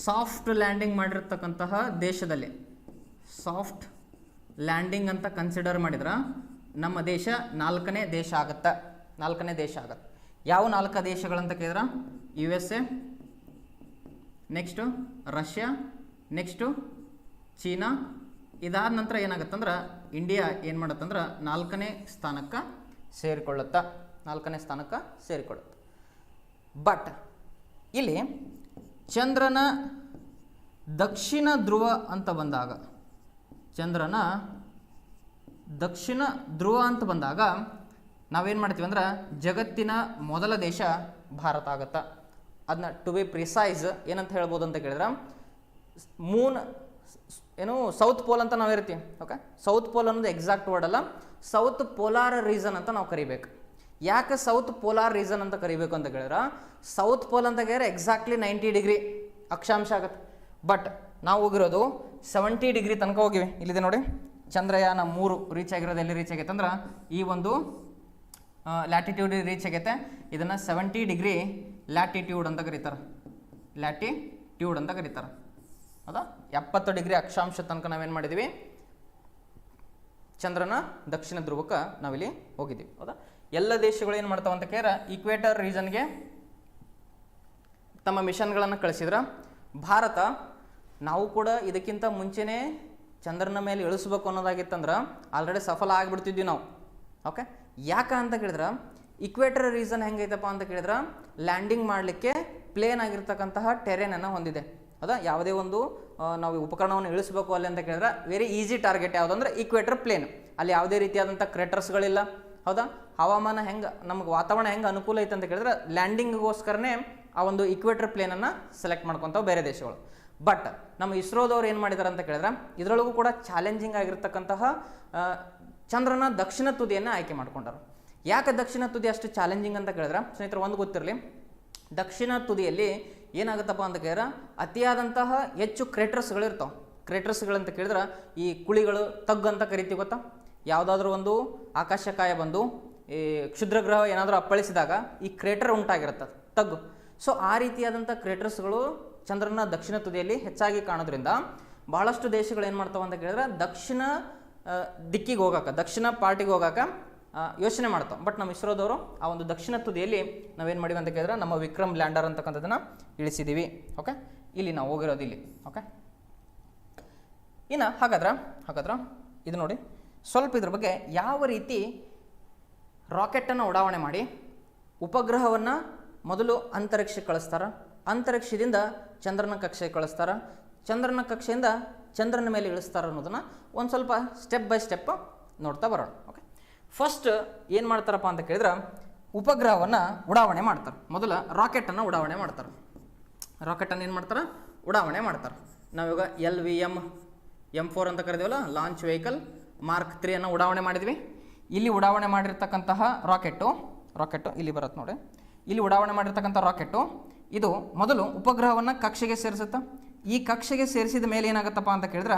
ಸಾಫ್ಟ್ ಲ್ಯಾಂಡಿಂಗ್ ಮಾಡಿರ್ತಕ್ಕಂತಹ ದೇಶದಲ್ಲಿ ಸಾಫ್ಟ್ ಲ್ಯಾಂಡಿಂಗ್ ಅಂತ ಕನ್ಸಿಡರ್ ಮಾಡಿದ್ರೆ ನಮ್ಮ ದೇಶ 4ನೇ ದೇಶ ಆಗುತ್ತೆ. ಯಾವ 4 ದೇಶಗಳಂತ ಕೇಳಿದ್ರೆ USA, next Russia, next China. ಇದಾದ ನಂತರ ಏನಾಗುತ್ತಂದ್ರೆ ಇಂಡಿಯಾ ಏನು ಮಾಡುತ್ತಂದ್ರೆ 4ನೇ ಸ್ಥಾನಕ್ಕೆ ಸೇರಿಕೊಳ್ಳುತ್ತೆ. ಬಟ್ ಇಲ್ಲಿ ಚಂದ್ರನ ದಕ್ಷಿಣ ಧ್ರುವ ಅಂತ ಬಂದಾಗ ನಾವೇನು ಮಾಡ್ತೀವಿ ಅಂದ್ರೆ ಜಗತ್ತಿನ ಮೊದಲ ದೇಶ ಭಾರತ ಆಗುತ್ತೆ. ಅದನ್ನ ಟು ಬಿ ಪ್ರಿಸೈಸ್ ಏನಂತ ಹೇಳ್ಬೋದು ಅಂತ ಕೇಳಿದ್ರೆ ಸೌತ್ ಪೋಲ್ ಅಂತ ನಾವು ಇರ್ತೀವಿ. ಓಕೆ, ಸೌತ್ ಪೋಲ್ ಅನ್ನೋದು ಎಕ್ಸಾಕ್ಟ್ ವರ್ಡ್ ಅಲ್ಲ, ಸೌತ್ ಪೋಲಾರ್ ರೀಸನ್ ಅಂತ ನಾವು ಕರಿಬೇಕು. ಯಾಕೆ ಸೌತ್ ಪೋಲಾರ್ ರೀಸನ್ ಅಂತ ಕರಿಬೇಕು ಅಂತ ಕೇಳಿದ್ರೆ ಸೌತ್ ಪೋಲ್ ಅಂತ ಕೇಳಿದ್ರೆ ಎಕ್ಸಾಕ್ಟ್ಲಿ 90 ಡಿಗ್ರಿ ಅಕ್ಷಾಂಶ ಆಗುತ್ತೆ. ಬಟ್ ನಾವು ಹೋಗಿರೋದು 70 ಡಿಗ್ರಿ ತನಕ ಹೋಗಿವಿ. ಇಲ್ಲಿದೆ ನೋಡಿ, ಚಂದ್ರಯಾನ 3 ರೀಚ್ ಆಗಿರೋದು ಎಲ್ಲಿ ರೀಚ್ ಆಗೈತೆ ಅಂದ್ರೆ ಈ ಒಂದು ಲ್ಯಾಟಿಟ್ಯೂಡ್ ರೀಚ್ ಆಗೈತೆ. ಇದನ್ನು 70 ಡಿಗ್ರಿ ಲ್ಯಾಟಿಟ್ಯೂಡ್ ಅಂತ ಕರೀತಾರೆ. ಹೌದಾ, 70 ಡಿಗ್ರಿ ಅಕ್ಷಾಂಶ ತನಕ ನಾವೇನು ಮಾಡಿದ್ದೀವಿ, ಚಂದ್ರನ ದಕ್ಷಿಣ ಧ್ರುವಕ್ಕೆ ನಾವಿಲ್ಲಿ ಹೋಗಿದ್ದೀವಿ. ಹೌದಾ, ಎಲ್ಲ ದೇಶಗಳು ಏನು ಮಾಡ್ತಾವೆ ಅಂತ ಕೇಳಿದ್ರೆ ಈಕ್ವೇಟರ್ ರೀಜನ್ಗೆ ತಮ್ಮ ಮಿಷನ್ಗಳನ್ನು ಕಳಿಸಿದ್ರೆ ಭಾರತ ನಾವು ಕೂಡ ಇದಕ್ಕಿಂತ ಮುಂಚೆನೇ ಚಂದ್ರನ ಮೇಲೆ ಇಳಿಸ್ಬೇಕು ಅನ್ನೋದಾಗಿತ್ತಂದ್ರೆ ಆಲ್ರೆಡಿ ಸಫಲ ಆಗಿಬಿಡ್ತಿದ್ವಿ ನಾವು. ಓಕೆ, ಯಾಕೆ ಅಂತ ಕೇಳಿದ್ರೆ ಈಕ್ವೇಟರ್ ರೀಸನ್ ಹೆಂಗೈತಪ್ಪ ಅಂತ ಕೇಳಿದ್ರೆ ಲ್ಯಾಂಡಿಂಗ್ ಮಾಡಲಿಕ್ಕೆ ಪ್ಲೇನ್ ಆಗಿರ್ತಕ್ಕಂತಹ ಟೆರೇನನ್ನು ಹೊಂದಿದೆ. ಹೌದಾ, ಯಾವುದೇ ಒಂದು ನಾವು ಉಪಕರಣವನ್ನು ಇಳಿಸಬೇಕು ಅಲ್ಲಿ ಅಂತ ಕೇಳಿದ್ರೆ ವೆರಿ ಈಸಿ ಟಾರ್ಗೆಟ್ ಯಾವುದಂದ್ರೆ ಈಕ್ವೇಟರ್ ಪ್ಲೇನ್. ಅಲ್ಲಿ ಯಾವುದೇ ರೀತಿಯಾದಂಥ ಕ್ರೇಟರ್ಸ್ಗಳಿಲ್ಲ. ಹೌದಾ, ಹವಾಮಾನ ಹೆಂಗೆ ನಮ್ಗೆ ವಾತಾವರಣ ಹೆಂಗೆ ಅನುಕೂಲ ಐತೆ ಅಂತ ಕೇಳಿದ್ರೆ ಲ್ಯಾಂಡಿಂಗ್ಗೋಸ್ಕರನೇ ಆ ಒಂದು ಈಕ್ವೇಟರ್ ಪ್ಲೇನನ್ನು ಸೆಲೆಕ್ಟ್ ಮಾಡ್ಕೊತಾವೆ ಬೇರೆ ದೇಶಗಳು. ಬಟ್ ನಮ್ಮ ಇಸ್ರೋದವ್ರು ಏನು ಮಾಡಿದ್ದಾರೆ ಅಂತ ಕೇಳಿದ್ರೆ ಇದರೊಳಗೂ ಕೂಡ ಚಾಲೆಂಜಿಂಗ್ ಆಗಿರ್ತಕ್ಕಂತಹ ಚಂದ್ರನ ದಕ್ಷಿಣ ತುದಿಯನ್ನು ಆಯ್ಕೆ ಮಾಡ್ಕೊಂಡರು. ಯಾಕೆ ದಕ್ಷಿಣ ತುದಿ ಅಷ್ಟು ಚಾಲೆಂಜಿಂಗ್ ಅಂತ ಕೇಳಿದ್ರೆ ಸ್ನೇಹಿತರು ಒಂದು ಗೊತ್ತಿರಲಿ, ದಕ್ಷಿಣ ತುದಿಯಲ್ಲಿ ಏನಾಗುತ್ತಪ್ಪ ಅಂತ ಕೇಳಿದ್ರೆ ಅತಿಯಾದಂತಹ ಹೆಚ್ಚು ಕ್ರೇಟರ್ಸ್ಗಳಿರ್ತಾವೆ. ಕ್ರೇಟರ್ಸ್ಗಳಂತ ಕೇಳಿದ್ರೆ ಈ ಕುಳಿಗಳು ತಗ್ಗು ಅಂತ ಕರಿತೀವಿ ಗೊತ್ತಾ. ಯಾವುದಾದ್ರೂ ಒಂದು ಆಕಾಶಕಾಯ ಬಂದು ಈ ಕ್ಷುದ್ರಗ್ರಹ ಏನಾದರೂ ಅಪ್ಪಳಿಸಿದಾಗ ಈ ಕ್ರೇಟರ್ ಉಂಟಾಗಿರುತ್ತೆ, ತಗ್ಗು. ಸೊ ಆ ರೀತಿಯಾದಂಥ ಕ್ರೇಟರ್ಸ್ಗಳು ಚಂದ್ರನ ದಕ್ಷಿಣ ತುದಿಯಲ್ಲಿ ಹೆಚ್ಚಾಗಿ ಕಾಣೋದ್ರಿಂದ ಬಹಳಷ್ಟು ದೇಶಗಳು ಏನು ಮಾಡ್ತಾವೆ ಅಂತ ಕೇಳಿದ್ರೆ ದಕ್ಷಿಣ ದಿಕ್ಕಿಗೆ ಹೋಗೋಕೆ, ದಕ್ಷಿಣ ಪಾರ್ಟಿಗೆ ಹೋಗೋಕೆ ಯೋಚನೆ ಮಾಡ್ತಾವೆ. ಬಟ್ ನಮ್ಮ ಇಸ್ರೋದವರು ಆ ಒಂದು ದಕ್ಷಿಣ ತುದಿಯಲ್ಲಿ ನಾವೇನು ಮಾಡಿವಿ ಅಂತ ಕೇಳಿದ್ರೆ ನಮ್ಮ ವಿಕ್ರಮ್ ಲ್ಯಾಂಡರ್ ಅಂತಕ್ಕಂಥದ್ದನ್ನು ಇಳಿಸಿದ್ದೀವಿ. ಓಕೆ, ಇಲ್ಲಿ ನಾವು ಹೋಗಿರೋದು ಇಲ್ಲಿ. ಓಕೆ, ಇನ್ನು ಹಾಗಾದ್ರೆ ಇದು ನೋಡಿ ಸ್ವಲ್ಪ ಇದ್ರ ಬಗ್ಗೆ ಯಾವ ರೀತಿ ರಾಕೆಟನ್ನು ಉಡಾವಣೆ ಮಾಡಿ ಉಪಗ್ರಹವನ್ನು ಮೊದಲು ಅಂತರಿಕ್ಷಕ್ಕೆ ಕಳಿಸ್ತಾರೆ, ಅಂತರಿಕ್ಷದಿಂದ ಚಂದ್ರನ ಕಕ್ಷೆಗೆ ಕಳಿಸ್ತಾರೆ, ಚಂದ್ರನ ಕಕ್ಷೆಯಿಂದ ಚಂದ್ರನ ಮೇಲೆ ಇಳಿಸ್ತಾರೆ ಅನ್ನೋದನ್ನು ಒಂದು ಸ್ವಲ್ಪ ಸ್ಟೆಪ್ ಬೈ ಸ್ಟೆಪ್ ನೋಡ್ತಾ ಬರೋಣ. ಓಕೆ, ಫಸ್ಟ್ ಏನು ಮಾಡ್ತಾರಪ್ಪ ಅಂತ ಕೇಳಿದ್ರೆ ಉಪಗ್ರಹವನ್ನು ಉಡಾವಣೆ ಮಾಡ್ತಾರೆ. ಮೊದಲು ರಾಕೆಟನ್ನು ಉಡಾವಣೆ ಮಾಡ್ತಾರೆ. ರಾಕೆಟನ್ನು ಏನು ಮಾಡ್ತಾರೆ, ಉಡಾವಣೆ ಮಾಡ್ತಾರೆ. ನಾವೀಗ LVM M4 ಅಂತ ಕರಿತೀವಲ್ಲ, ಲಾಂಚ್ ವೆಹಿಕಲ್ ಮಾರ್ಕ್ 3 ಅನ್ನು ಉಡಾವಣೆ ಮಾಡಿದ್ವಿ. ಇಲ್ಲಿ ಉಡಾವಣೆ ಮಾಡಿರ್ತಕ್ಕಂತಹ ರಾಕೆಟು ಇಲ್ಲಿ ಬರುತ್ತೆ ನೋಡಿ. ಇಲ್ಲಿ ಉಡಾವಣೆ ಮಾಡಿರ್ತಕ್ಕಂಥ ರಾಕೆಟು ಇದು ಮೊದಲು ಉಪಗ್ರಹವನ್ನು ಕಕ್ಷೆಗೆ ಸೇರಿಸುತ್ತೆ. ಈ ಕಕ್ಷೆಗೆ ಸೇರಿಸಿದ ಮೇಲೆ ಏನಾಗುತ್ತಪ್ಪ ಅಂತ ಕೇಳಿದ್ರೆ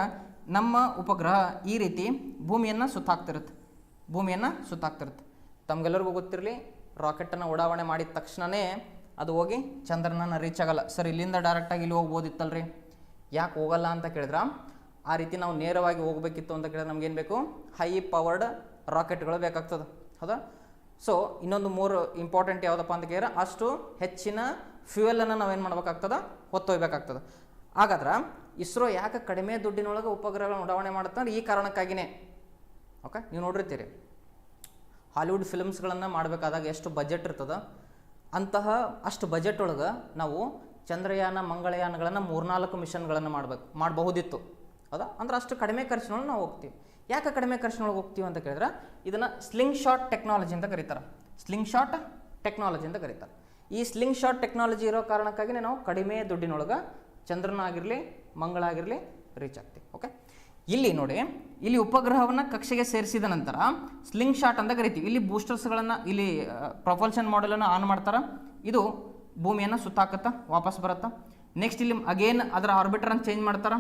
ನಮ್ಮ ಉಪಗ್ರಹ ಈ ರೀತಿ ಭೂಮಿಯನ್ನು ಸುತ್ತಾಕ್ತಿರುತ್ತೆ. ತಮಗೆಲ್ಲರಿಗೂ ಗೊತ್ತಿರಲಿ, ರಾಕೆಟನ್ನು ಉಡಾವಣೆ ಮಾಡಿದ ತಕ್ಷಣವೇ ಅದು ಹೋಗಿ ಚಂದ್ರನನ್ನು ರೀಚ್ ಆಗಲ್ಲ. ಸರ್ ಇಲ್ಲಿಂದ ಡೈರೆಕ್ಟಾಗಿ ಇಲ್ಲಿ ಹೋಗ್ಬೋದಿತ್ತಲ್ರಿ, ಯಾಕೆ ಹೋಗಲ್ಲ ಅಂತ ಕೇಳಿದ್ರೆ ಆ ರೀತಿ ನಾವು ನೇರವಾಗಿ ಹೋಗಬೇಕಿತ್ತು ಅಂತ ಕೇಳಿದ್ರೆ ನಮಗೇನು ಬೇಕು, ಹೈ ಪವರ್ಡ್ ರಾಕೆಟ್ಗಳು ಬೇಕಾಗ್ತದೆ. ಹೌದಾ, ಸೊ ಇನ್ನೊಂದು 3 ಇಂಪಾರ್ಟೆಂಟ್ ಯಾವುದಪ್ಪ ಅಂತ ಕೇಳಿದ್ರೆ ಅಷ್ಟು ಹೆಚ್ಚಿನ ಫ್ಯೂಯಲನ್ನು ನಾವೇನು ಮಾಡ್ಬೇಕಾಗ್ತದೆ, ಹೊತ್ತೊಯ್ಬೇಕಾಗ್ತದೆ. ಹಾಗಾದ್ರೆ ಇಸ್ರೋ ಯಾಕೆ ಕಡಿಮೆ ದುಡ್ಡಿನೊಳಗೆ ಉಪಗ್ರಹಗಳನ್ನು ಉಡಾವಣೆ ಮಾಡುತ್ತೆ ಅಂದ್ರೆ ಈ ಕಾರಣಕ್ಕಾಗಿಯೇ. ಓಕೆ, ನೀವು ನೋಡಿರ್ತೀರಿ ಹಾಲಿವುಡ್ ಫಿಲ್ಮ್ಸ್ಗಳನ್ನು ಮಾಡಬೇಕಾದಾಗ ಎಷ್ಟು ಬಜೆಟ್ ಇರ್ತದೆ, ಅಷ್ಟು ಬಜೆಟ್ ಒಳಗೆ ನಾವು ಚಂದ್ರಯಾನ ಮಂಗಳಯಾನಗಳನ್ನು 3-4 ಮಿಷನ್ಗಳನ್ನು ಮಾಡಬಹುದಿತ್ತು. ಹೌದಾ? ಅಂದ್ರೆ ಅಷ್ಟು ಕಡಿಮೆ ಖರ್ಚಿನೊಳಗೆ ನಾವು ಹೋಗ್ತೀವಿ. ಯಾಕೆ ಕಡಿಮೆ ಖರ್ಚಿನೊಳಗೆ ಹೋಗ್ತೀವಿ ಅಂತ ಕೇಳಿದ್ರೆ ಇದನ್ನು ಸ್ಲಿಂಗ್ ಶಾಟ್ ಟೆಕ್ನಾಲಜಿ ಅಂತ ಕರೀತಾರೆ. ಸ್ಲಿಂಗ್ ಶಾಟ್ ಟೆಕ್ನಾಲಜಿ ಅಂತ ಕರೀತಾರೆ. ಈ ಸ್ಲಿಂಗ್ ಶಾಟ್ ಟೆಕ್ನಾಲಜಿ ಇರೋ ಕಾರಣಕ್ಕಾಗಿಯೇ ನಾವು ಕಡಿಮೆ ದುಡ್ಡಿನೊಳಗೆ ಚಂದ್ರನ ಆಗಿರಲಿ ಮಂಗಳ ಆಗಿರಲಿ ರೀಚ್ ಆಗ್ತೀವಿ. ಓಕೆ, ಇಲ್ಲಿ ನೋಡಿ, ಇಲ್ಲಿ ಉಪಗ್ರಹವನ್ನು ಕಕ್ಷೆಗೆ ಸೇರಿಸಿದ ನಂತರ ಸ್ಲಿಂಗ್ ಶಾಟ್ ಅಂತ ಕರಿತೀವಿ. ಇಲ್ಲಿ ಬೂಸ್ಟರ್ಸ್ಗಳನ್ನು, ಇಲ್ಲಿ ಪ್ರೊಪಲ್ಷನ್ ಮಾಡೆಲನ್ನು ಆನ್ ಮಾಡ್ತಾರೆ. ಇದು ಭೂಮಿಯನ್ನು ಸುತ್ತಾಕತ್ತಾ ವಾಪಸ್ ಬರುತ್ತಾ. ನೆಕ್ಸ್ಟ್ ಇಲ್ಲಿ ಅಗೇನ್ ಅದರ ಆರ್ಬಿಟರನ್ನು ಚೇಂಜ್ ಮಾಡ್ತಾರೆ.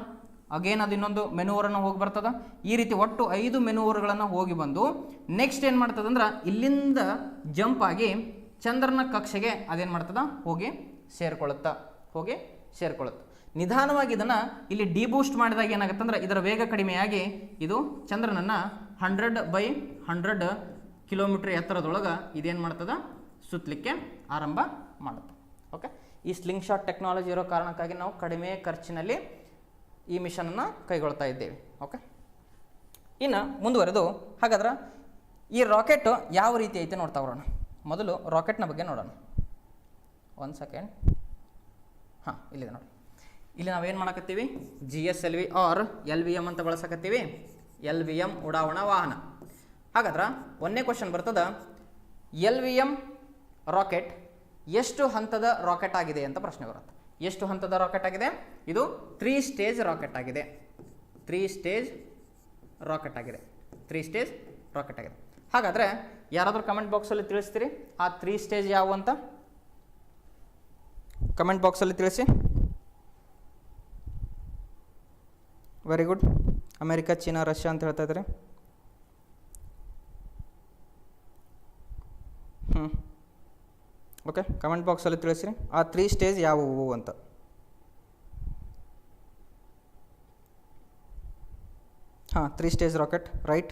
ಅಗೇನ್ ಅದು ಇನ್ನೊಂದು ಮೆನೂವರನ್ನು ಹೋಗಿ ಬರ್ತದೆ. ಈ ರೀತಿ ಒಟ್ಟು 5 ಮೆನೂವರ್ಗಳನ್ನು ಹೋಗಿ ಬಂದು ನೆಕ್ಸ್ಟ್ ಏನು ಮಾಡ್ತದೆ ಅಂದ್ರೆ ಇಲ್ಲಿಂದ ಜಂಪ್ ಆಗಿ ಚಂದ್ರನ ಕಕ್ಷೆಗೆ ಅದೇನು ಮಾಡ್ತದ ಹೋಗಿ ಸೇರ್ಕೊಳ್ಳುತ್ತಾ. ನಿಧಾನವಾಗಿ ಇದನ್ನು ಇಲ್ಲಿ ಡಿಬೂಸ್ಟ್ ಮಾಡಿದಾಗ ಏನಾಗುತ್ತೆ ಅಂದ್ರೆ ಇದರ ವೇಗ ಕಡಿಮೆಯಾಗಿ ಇದು ಚಂದ್ರನನ್ನು 100/100 ಕಿಲೋಮೀಟರ್ ಎತ್ತರದೊಳಗೆ ಇದೇನು ಮಾಡ್ತದ ಸುತ್ತಲಿಕ್ಕೆ ಆರಂಭ ಮಾಡುತ್ತೆ. ಓಕೆ, ಈ ಸ್ಲಿಂಗ್ ಶಾಟ್ ಟೆಕ್ನಾಲಜಿ ಇರೋ ಕಾರಣಕ್ಕಾಗಿ ನಾವು ಕಡಿಮೆ ಖರ್ಚಿನಲ್ಲಿ ಈ ಮಿಷನನ್ನು ಕೈಗೊಳ್ತಾ ಇದ್ದೇವೆ. ಓಕೆ, ಇನ್ನು ಮುಂದುವರೆದು ಹಾಗಾದ್ರೆ ಈ ರಾಕೆಟ್ ಯಾವ ರೀತಿ ಐತೆ ನೋಡ್ತಾ ಬರೋಣ. ಮೊದಲು ರಾಕೆಟ್ನ ಬಗ್ಗೆ ನೋಡೋಣ. 1 ಸೆಕೆಂಡ್. ಹಾಂ, ಇಲ್ಲಿದೆ ನೋಡಿ. ಇಲ್ಲಿ ನಾವೇನು ಮಾಡಕತ್ತೀವಿ, GSLV ಆರ್ LVM ಅಂತ ಬಳಸಕತ್ತೀವಿ. LVM ಉಡಾವಣಾ ವಾಹನ. ಹಾಗಾದ್ರೆ ಒಂದನೇ ಕ್ವಶನ್ ಬರ್ತದ, LVM ರಾಕೆಟ್ ಎಷ್ಟು ಹಂತದ ರಾಕೆಟ್ ಆಗಿದೆ ಅಂತ ಪ್ರಶ್ನೆ ಬರುತ್ತೆ. ಎಷ್ಟು ಹಂತದ ರಾಕೆಟ್ ಆಗಿದೆ? ಇದು 3 ಸ್ಟೇಜ್ ರಾಕೆಟ್ ಆಗಿದೆ. 3 ಸ್ಟೇಜ್ ರಾಕೆಟ್ ಆಗಿದೆ. ಹಾಗಾದರೆ ಯಾರಾದರೂ ಕಮೆಂಟ್ ಬಾಕ್ಸಲ್ಲಿ ತಿಳಿಸ್ತೀರಿ ಆ 3 ಸ್ಟೇಜ್ ಯಾವುವು ಅಂತ? ಕಮೆಂಟ್ ಬಾಕ್ಸಲ್ಲಿ ತಿಳಿಸಿ. Very good. America, China, Russia ಅಂತ ಹೇಳ್ತಾ ಇದ್ದಾರೆ. ಓಕೆ, ಕಮೆಂಟ್ ಬಾಕ್ಸಲ್ಲಿ ತಿಳಿಸ್ರಿ ಆ 3 ಸ್ಟೇಜ್ ಯಾವುವು ಅಂತ. ಹಾಂ, 3 ಸ್ಟೇಜ್ ರಾಕೆಟ್ ರೈಟ್.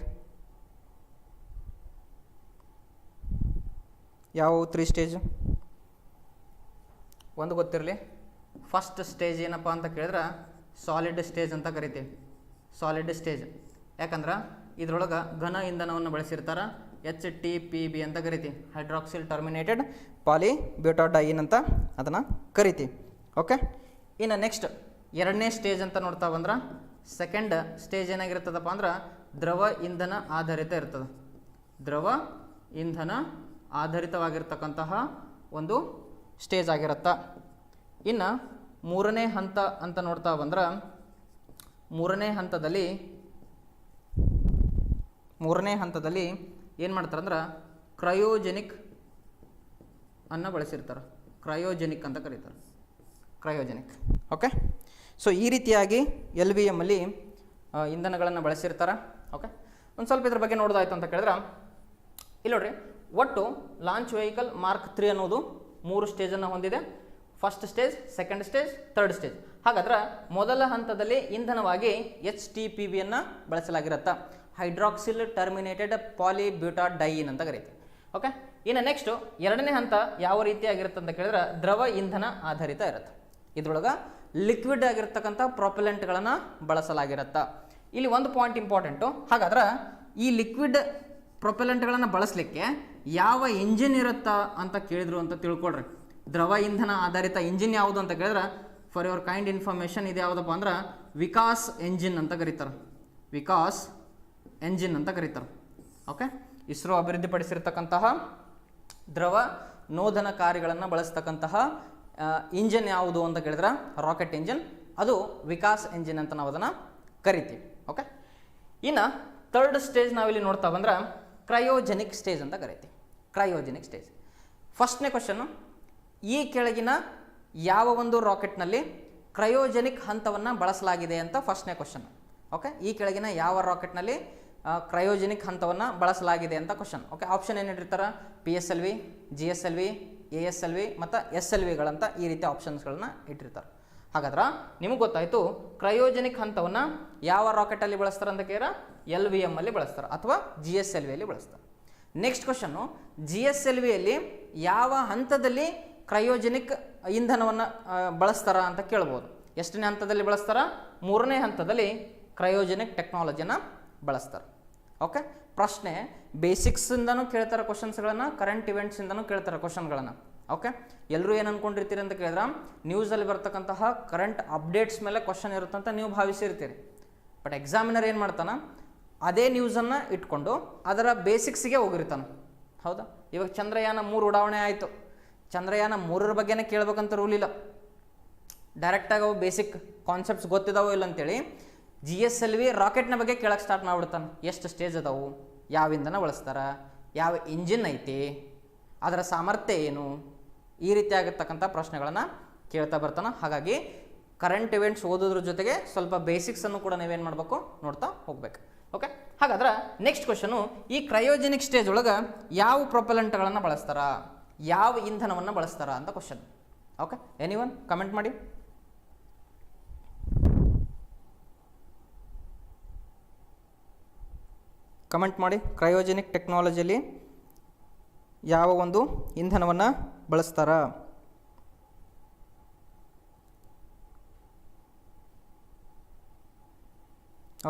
ಯಾವುವು 3 ಸ್ಟೇಜ್? ಒಂದು ಗೊತ್ತಿರಲಿ, ಫಸ್ಟ್ ಸ್ಟೇಜ್ ಏನಪ್ಪ ಅಂತ ಕೇಳಿದ್ರೆ ಸಾಲಿಡ್ ಸ್ಟೇಜ್ ಅಂತ ಕರಿತೀವಿ. ಸಾಲಿಡ್ ಸ್ಟೇಜ್ ಯಾಕಂದ್ರೆ ಇದರೊಳಗೆ ಘನ ಇಂಧನವನ್ನು ಬಳಸಿರ್ತಾರೆ. HTPB ಅಂತ ಕರಿತೀವಿ. ಹೈಡ್ರಾಕ್ಸಿಲ್ ಟರ್ಮಿನೇಟೆಡ್ ಪಾಲಿಬ್ಯೂಟಾಡೈನ್ ಅಂತ ಅದನ್ನು ಕರಿತೀವಿ. ಓಕೆ, ಇನ್ನು ನೆಕ್ಸ್ಟ್ ಎರಡನೇ ಸ್ಟೇಜ್ ಅಂತ ನೋಡ್ತಾ ಬಂದ್ರೆ ಸೆಕೆಂಡ್ ಸ್ಟೇಜ್ ಏನಾಗಿರ್ತದಪ್ಪ ಅಂದ್ರೆ ದ್ರವ ಇಂಧನ ಆಧಾರಿತ ಇರ್ತದೆ. ದ್ರವ ಇಂಧನ ಆಧಾರಿತವಾಗಿರ್ತಕ್ಕಂತಹ ಒಂದು ಸ್ಟೇಜ್ ಆಗಿರುತ್ತೆ. ಇನ್ನು ಮೂರನೇ ಹಂತ ಅಂತ ನೋಡ್ತಾ ಬಂದ್ರೆ ಮೂರನೇ ಹಂತದಲ್ಲಿ ಏನು ಮಾಡ್ತಾರೆ ಅಂದ್ರೆ ಕ್ರಯೋಜೆನಿಕ್ ಅನ್ನು ಬಳಸಿರ್ತಾರೆ. ಕ್ರಯೋಜೆನಿಕ್ ಅಂತ ಕರೀತಾರೆ. ಕ್ರಯೋಜೆನಿಕ್. ಓಕೆ, ಸೊ ಈ ರೀತಿಯಾಗಿ LVM ಅಲ್ಲಿ ಇಂಧನಗಳನ್ನು ಬಳಸಿರ್ತಾರೆ. ಓಕೆ, ಒಂದು ಸ್ವಲ್ಪ ಇದ್ರ ಬಗ್ಗೆ ನೋಡೋದಾಯ್ತು ಅಂತ ಕೇಳಿದ್ರೆ ಇಲ್ಲಿ ನೋಡ್ರಿ, ಒಟ್ಟು ಲಾಂಚ್ ವೆಹಿಕಲ್ ಮಾರ್ಕ್ 3 ಅನ್ನೋದು 3 ಸ್ಟೇಜನ್ನು ಹೊಂದಿದೆ. First stage, second stage, third stage. ಹಾಗಾದ್ರೆ ಮೊದಲ ಹಂತದಲ್ಲಿ ಇಂಧನವಾಗಿ HTPBಯನ್ನು ಬಳಸಲಾಗಿರುತ್ತೆ. ಹೈಡ್ರಾಕ್ಸಿಲ್ ಟರ್ಮಿನೇಟೆಡ್ ಪಾಲಿಬ್ಯೂಟಾಡೈನ್ ಅಂತ ಕರೀತೀವಿ. ಓಕೆ, ಇನ್ನು ನೆಕ್ಸ್ಟು ಎರಡನೇ ಹಂತ ಯಾವ ರೀತಿಯಾಗಿರುತ್ತೆ ಅಂತ ಕೇಳಿದ್ರೆ ದ್ರವ ಇಂಧನ ಆಧಾರಿತ ಇರುತ್ತೆ. ಇದ್ರೊಳಗೆ ಲಿಕ್ವಿಡ್ ಆಗಿರ್ತಕ್ಕಂಥ ಪ್ರೊಪೆಲೆಂಟ್ಗಳನ್ನು ಬಳಸಲಾಗಿರುತ್ತೆ. ಇಲ್ಲಿ ಒಂದು ಪಾಯಿಂಟ್ ಇಂಪಾರ್ಟೆಂಟು. ಹಾಗಾದ್ರೆ ಈ ಲಿಕ್ವಿಡ್ ಪ್ರೊಪೆಲೆಂಟ್ಗಳನ್ನು ಬಳಸಲಿಕ್ಕೆ ಯಾವ ಇಂಜಿನ್ ಇರುತ್ತಾ ಅಂತ ಕೇಳಿದ್ರು ಅಂತ ತಿಳ್ಕೊಳ್ರಿ. ದ್ರವ ಇಂಧನ ಆಧಾರಿತ ಇಂಜಿನ್ ಯಾವುದು ಅಂತ ಕೇಳಿದ್ರೆ ಫಾರ್ ಯುವರ್ ಕೈಂಡ್ ಇನ್ಫಾರ್ಮೇಷನ್ ಇದು ಯಾವುದಪ್ಪ ಅಂದ್ರೆ ವಿಕಾಸ್ ಎಂಜಿನ್ ಅಂತ ಕರೀತಾರೆ. ವಿಕಾಸ್ ಎಂಜಿನ್ ಅಂತ ಕರೀತಾರೆ. ಓಕೆ, ಇಸ್ರೋ ಅಭಿವೃದ್ಧಿಪಡಿಸಿರ್ತಕ್ಕಂತಹ ದ್ರವ ನೋದನಕಾರಿಗಳನ್ನು ಬಳಸ್ತಕ್ಕಂತಹ ಇಂಜಿನ್ ಯಾವುದು ಅಂತ ಕೇಳಿದ್ರೆ ರಾಕೆಟ್ ಇಂಜಿನ್, ಅದು ವಿಕಾಸ್ ಎಂಜಿನ್ ಅಂತ ನಾವು ಅದನ್ನು ಕರಿತೀವಿ. ಓಕೆ, ಇನ್ನು ಥರ್ಡ್ ಸ್ಟೇಜ್ ನಾವಿಲ್ಲಿ ನೋಡ್ತಾ ಬಂದ್ರೆ ಕ್ರಯೋಜೆನಿಕ್ ಸ್ಟೇಜ್ ಅಂತ ಕರಿತೀವಿ. Cryogenic stage. ಫಸ್ಟ್ನೇ ಕ್ವಶನ್ನು, ಈ ಕೆಳಗಿನ ಯಾವ ಒಂದು ರಾಕೆಟ್ನಲ್ಲಿ ಕ್ರಯೋಜೆನಿಕ್ ಹಂತವನ್ನು ಬಳಸಲಾಗಿದೆ ಅಂತ ಫಸ್ಟ್ನೇ ಕ್ವಶನ್. ಓಕೆ, ಈ ಕೆಳಗಿನ ಯಾವ ರಾಕೆಟ್ನಲ್ಲಿ ಕ್ರಯೋಜೆನಿಕ್ ಹಂತವನ್ನು ಬಳಸಲಾಗಿದೆ ಅಂತ ಕ್ವಶನ್. ಓಕೆ, ಆಪ್ಷನ್ ಏನು ಇಟ್ಟಿರ್ತಾರೆ? PSLV, GSLV, ASLV ಮತ್ತು SLVಗಳಂತ ಈ ರೀತಿ ಆಪ್ಷನ್ಸ್ಗಳನ್ನ ಇಟ್ಟಿರ್ತಾರೆ. ಹಾಗಾದ್ರೆ ನಿಮಗೆ ಗೊತ್ತಾಯಿತು ಕ್ರಯೋಜೆನಿಕ್ ಹಂತವನ್ನು ಯಾವ ರಾಕೆಟಲ್ಲಿ ಬಳಸ್ತಾರೆ ಅಂತ ಕೇಳಿದ್ರೆ LVM ಅಲ್ಲಿ ಬಳಸ್ತಾರೆ ಅಥವಾ GSLV ಅಲ್ಲಿ ಬಳಸ್ತಾರೆ. ನೆಕ್ಸ್ಟ್ ಕ್ವಶನ್ನು, GSLV ಅಲ್ಲಿ ಯಾವ ಹಂತದಲ್ಲಿ ಕ್ರಯೋಜೆನಿಕ್ ಇಂಧನವನ್ನು ಬಳಸ್ತಾರ ಅಂತ ಕೇಳ್ಬೋದು. ಎಷ್ಟನೇ ಹಂತದಲ್ಲಿ ಬಳಸ್ತಾರೆ? ಮೂರನೇ ಹಂತದಲ್ಲಿ ಕ್ರಯೋಜೆನಿಕ್ ಟೆಕ್ನಾಲಜಿನ ಬಳಸ್ತಾರೆ. ಓಕೆ, ಪ್ರಶ್ನೆ ಬೇಸಿಕ್ಸಿಂದನೂ ಕೇಳ್ತಾರೆ ಕ್ವಶನ್ಸ್ಗಳನ್ನು, ಕರೆಂಟ್ ಇವೆಂಟ್ಸಿಂದನೂ ಕೇಳ್ತಾರೆ ಕ್ವಶನ್ಗಳನ್ನು. ಓಕೆ, ಎಲ್ಲರೂ ಏನು ಅಂದ್ಕೊಂಡಿರ್ತೀರಿ ಅಂತ ಕೇಳಿದ್ರೆ ನ್ಯೂಸಲ್ಲಿ ಬರ್ತಕ್ಕಂತಹ ಕರೆಂಟ್ ಅಪ್ಡೇಟ್ಸ್ ಮೇಲೆ ಕ್ವಶನ್ ಇರುತ್ತಂತ ನೀವು ಭಾವಿಸಿರ್ತೀರಿ. ಬಟ್ ಎಕ್ಸಾಮಿನರ್ ಏನು ಮಾಡ್ತಾನೆ, ಅದೇ ನ್ಯೂಸನ್ನು ಇಟ್ಕೊಂಡು ಅದರ ಬೇಸಿಕ್ಸಿಗೆ ಹೋಗಿರ್ತಾನೆ. ಹೌದಾ? ಇವಾಗ ಚಂದ್ರಯಾನ 3 ಉಡಾವಣೆ ಆಯಿತು. ಚಂದ್ರಯಾನ 3ರ ಬಗ್ಗೆನೇ ಕೇಳ್ಬೇಕಂತ ರೂಲ್ ಇಲ್ಲ. ಡೈರೆಕ್ಟಾಗಿ ಅವು ಬೇಸಿಕ್ ಕಾನ್ಸೆಪ್ಟ್ಸ್ ಗೊತ್ತಿದಾವೋ ಇಲ್ಲ ಅಂತೇಳಿ GSLV ರಾಕೆಟ್ನ ಬಗ್ಗೆ ಕೇಳಕ್ಕೆ ಸ್ಟಾರ್ಟ್ ಮಾಡಿಬಿಡ್ತಾನೆ. ಎಷ್ಟು ಸ್ಟೇಜ್ ಅದಾವು, ಯಾವ ಇಂಧನ ಬಳಸ್ತಾರೆ, ಯಾವ ಇಂಜಿನ್ ಐತಿ, ಅದರ ಸಾಮರ್ಥ್ಯ ಏನು, ಈ ರೀತಿ ಆಗಿರ್ತಕ್ಕಂಥ ಪ್ರಶ್ನೆಗಳನ್ನು ಕೇಳ್ತಾ ಬರ್ತಾನೆ. ಹಾಗಾಗಿ ಕರೆಂಟ್ ಇವೆಂಟ್ಸ್ ಓದೋದ್ರ ಜೊತೆಗೆ ಸ್ವಲ್ಪ ಬೇಸಿಕ್ಸನ್ನು ಕೂಡ ನೀವೇನು ಮಾಡಬೇಕು, ನೋಡ್ತಾ ಹೋಗ್ಬೇಕು. ಓಕೆ, ಹಾಗಾದ್ರೆ ನೆಕ್ಸ್ಟ್ ಕ್ವಶನು, ಈ ಕ್ರಯೋಜೆನಿಕ್ ಸ್ಟೇಜ್ ಒಳಗೆ ಯಾವ ಪ್ರೊಪೆಲೆಂಟ್ಗಳನ್ನು ಬಳಸ್ತಾರ, ಯಾವ ಇಂಧನವನ್ನು ಬಳಸ್ತಾರ ಅಂತ ಕ್ವಶನ್. ಓಕೆ, ಎನಿವನ್ ಕಮೆಂಟ್ ಮಾಡಿ. ಕಮೆಂಟ್ ಮಾಡಿ, ಕ್ರಯೋಜೆನಿಕ್ ಟೆಕ್ನಾಲಜಿಯಲ್ಲಿ ಯಾವ ಒಂದು ಇಂಧನವನ್ನು ಬಳಸ್ತಾರ?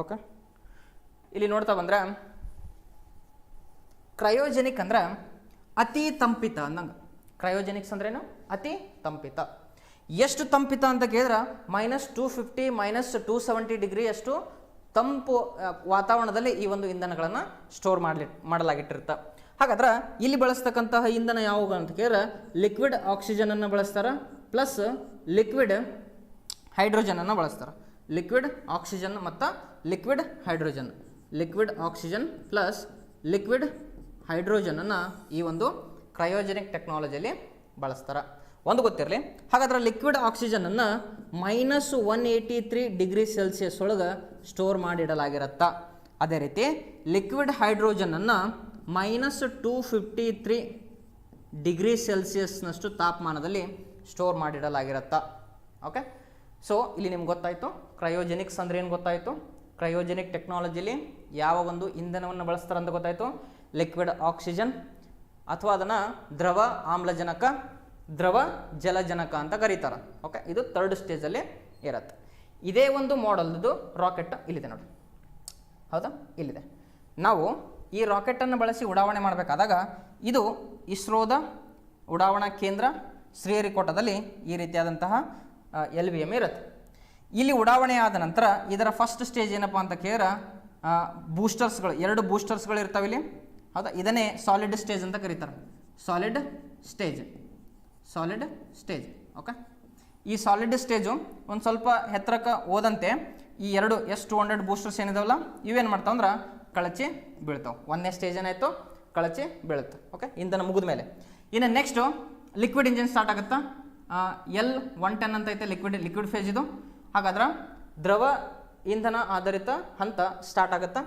ಓಕೆ, ಇಲ್ಲಿ ನೋಡ್ತಾ ಬಂದ್ರೆ ಕ್ರಯೋಜೆನಿಕ್ ಅಂದ್ರೆ ಅತಿ ತಂಪಿತ ಅಂದಂಗೆ. ಕ್ರಯೋಜೆನಿಕ್ಸ್ ಅಂದ್ರೇನು? ಅತಿ ತಂಪಿತ. ಎಷ್ಟು ತಂಪಿತ ಅಂತ ಕೇಳಿದ್ರೆ -250 -270 ಡಿಗ್ರಿ ಅಷ್ಟು ತಂಪು ವಾತಾವರಣದಲ್ಲಿ ಈ ಒಂದು ಇಂಧನಗಳನ್ನು ಸ್ಟೋರ್ ಮಾಡಲಾಗಿಟ್ಟಿರುತ್ತೆ. ಹಾಗಾದ್ರೆ ಇಲ್ಲಿ ಬಳಸ್ತಕ್ಕಂತಹ ಇಂಧನ ಯಾವುವು ಅಂತ ಕೇಳಿದ್ರೆ ಲಿಕ್ವಿಡ್ ಆಕ್ಸಿಜನನ್ನು ಬಳಸ್ತಾರೆ, ಪ್ಲಸ್ ಲಿಕ್ವಿಡ್ ಹೈಡ್ರೋಜನನ್ನು ಬಳಸ್ತಾರೆ. ಲಿಕ್ವಿಡ್ ಆಕ್ಸಿಜನ್ ಮತ್ತು liquid hydrogen, liquid oxygen plus liquid ಹೈಡ್ರೋಜನನ್ನು ಈ ಒಂದು ಕ್ರಯೋಜೆನಿಕ್ ಟೆಕ್ನಾಲಜಿಯಲ್ಲಿ ಬಳಸ್ತಾರೆ. ಒಂದು ಗೊತ್ತಿರಲಿ, ಹಾಗಾದ್ರೆ ಲಿಕ್ವಿಡ್ ಆಕ್ಸಿಜನನ್ನು -183 ಡಿಗ್ರಿ ಸೆಲ್ಸಿಯಸ್ ಒಳಗೆ ಸ್ಟೋರ್ ಮಾಡಿಡಲಾಗಿರುತ್ತೆ. ಅದೇ ರೀತಿ ಲಿಕ್ವಿಡ್ ಹೈಡ್ರೋಜನನ್ನು -253 ಡಿಗ್ರಿ ಸೆಲ್ಸಿಯಸ್ನಷ್ಟು ತಾಪಮಾನದಲ್ಲಿ ಸ್ಟೋರ್ ಮಾಡಿಡಲಾಗಿರುತ್ತೆ. ಓಕೆ, ಸೊ ಇಲ್ಲಿ ನಿಮ್ಗೆ ಗೊತ್ತಾಯಿತು ಕ್ರಯೋಜೆನಿಕ್ಸ್ ಅಂದ್ರೆ ಏನು ಗೊತ್ತಾಯಿತು, ಕ್ರಯೋಜೆನಿಕ್ ಟೆಕ್ನಾಲಜಿಲಿ ಯಾವ ಒಂದು ಇಂಧನವನ್ನು ಬಳಸ್ತಾರೆ ಅಂತ ಗೊತ್ತಾಯಿತು. ಲಿಕ್ವಿಡ್ ಆಕ್ಸಿಜನ್ ಅಥವಾ ಅದನ್ನು ದ್ರವ ಆಮ್ಲಜನಕ, ದ್ರವ ಜಲಜನಕ ಅಂತ ಕರೀತಾರೆ. ಓಕೆ, ಇದು 3rd ಸ್ಟೇಜಲ್ಲಿ ಇರುತ್ತೆ. ಇದೇ ಒಂದು ಮಾಡೆಲ್ದು ರಾಕೆಟ್ ಇಲ್ಲಿದೆ ನೋಡಿ. ಹೌದಾ? ಇಲ್ಲಿದೆ. ನಾವು ಈ ರಾಕೆಟನ್ನು ಬಳಸಿ ಉಡಾವಣೆ ಮಾಡಬೇಕಾದಾಗ ಇದು ಇಸ್ರೋದ ಉಡಾವಣಾ ಕೇಂದ್ರ ಶ್ರೀಹರಿಕೋಟದಲ್ಲಿ ಈ ರೀತಿಯಾದಂತಹ LVM ಇರುತ್ತೆ. ಇಲ್ಲಿ ಉಡಾವಣೆ ಆದ ನಂತರ ಇದರ ಫಸ್ಟ್ ಸ್ಟೇಜ್ ಏನಪ್ಪ ಅಂತ ಕೇಳಿದ್ರೆ ಬೂಸ್ಟರ್ಸ್ಗಳು, 2 ಬೂಸ್ಟರ್ಸ್ಗಳು ಇರ್ತಾವೆ ಇಲ್ಲಿ. ಹೌದಾ? ಇದನ್ನೇ ಸಾಲಿಡ್ ಸ್ಟೇಜ್ ಅಂತ ಕರೀತಾರೆ. Solid stage, solid stage. Okay, ಈ ಸಾಲಿಡ್ ಸ್ಟೇಜು ಒಂದು ಸ್ವಲ್ಪ ಎತ್ತರಕ್ಕೆ ಹೋದಂತೆ ಈ 2 S-200 ಬೂಸ್ಟರ್ಸ್ ಏನಿದಾವಲ್ಲ ಇವೇನು ಮಾಡ್ತಾವಂದ್ರೆ ಕಳಚಿ ಬೀಳ್ತಾವೆ. 1ನೇ ಸ್ಟೇಜ್ ಏನಾಯಿತು, ಕಳಚಿ ಬೀಳುತ್ತೆ. ಓಕೆ, ಇಂಧನ ಮುಗಿದ ಮೇಲೆ ಇನ್ನು ನೆಕ್ಸ್ಟು ಲಿಕ್ವಿಡ್ ಇಂಜಿನ್ ಸ್ಟಾರ್ಟ್ ಆಗುತ್ತಾ. L-110 ಅಂತ ಐತೆ ಲಿಕ್ವಿಡ್ ಫೇಜ್ ಇದು. ಹಾಗಾದ್ರೆ ದ್ರವ ಇಂಧನ ಆಧಾರಿತ ಹಂತ ಸ್ಟಾರ್ಟ್ ಆಗುತ್ತಾ.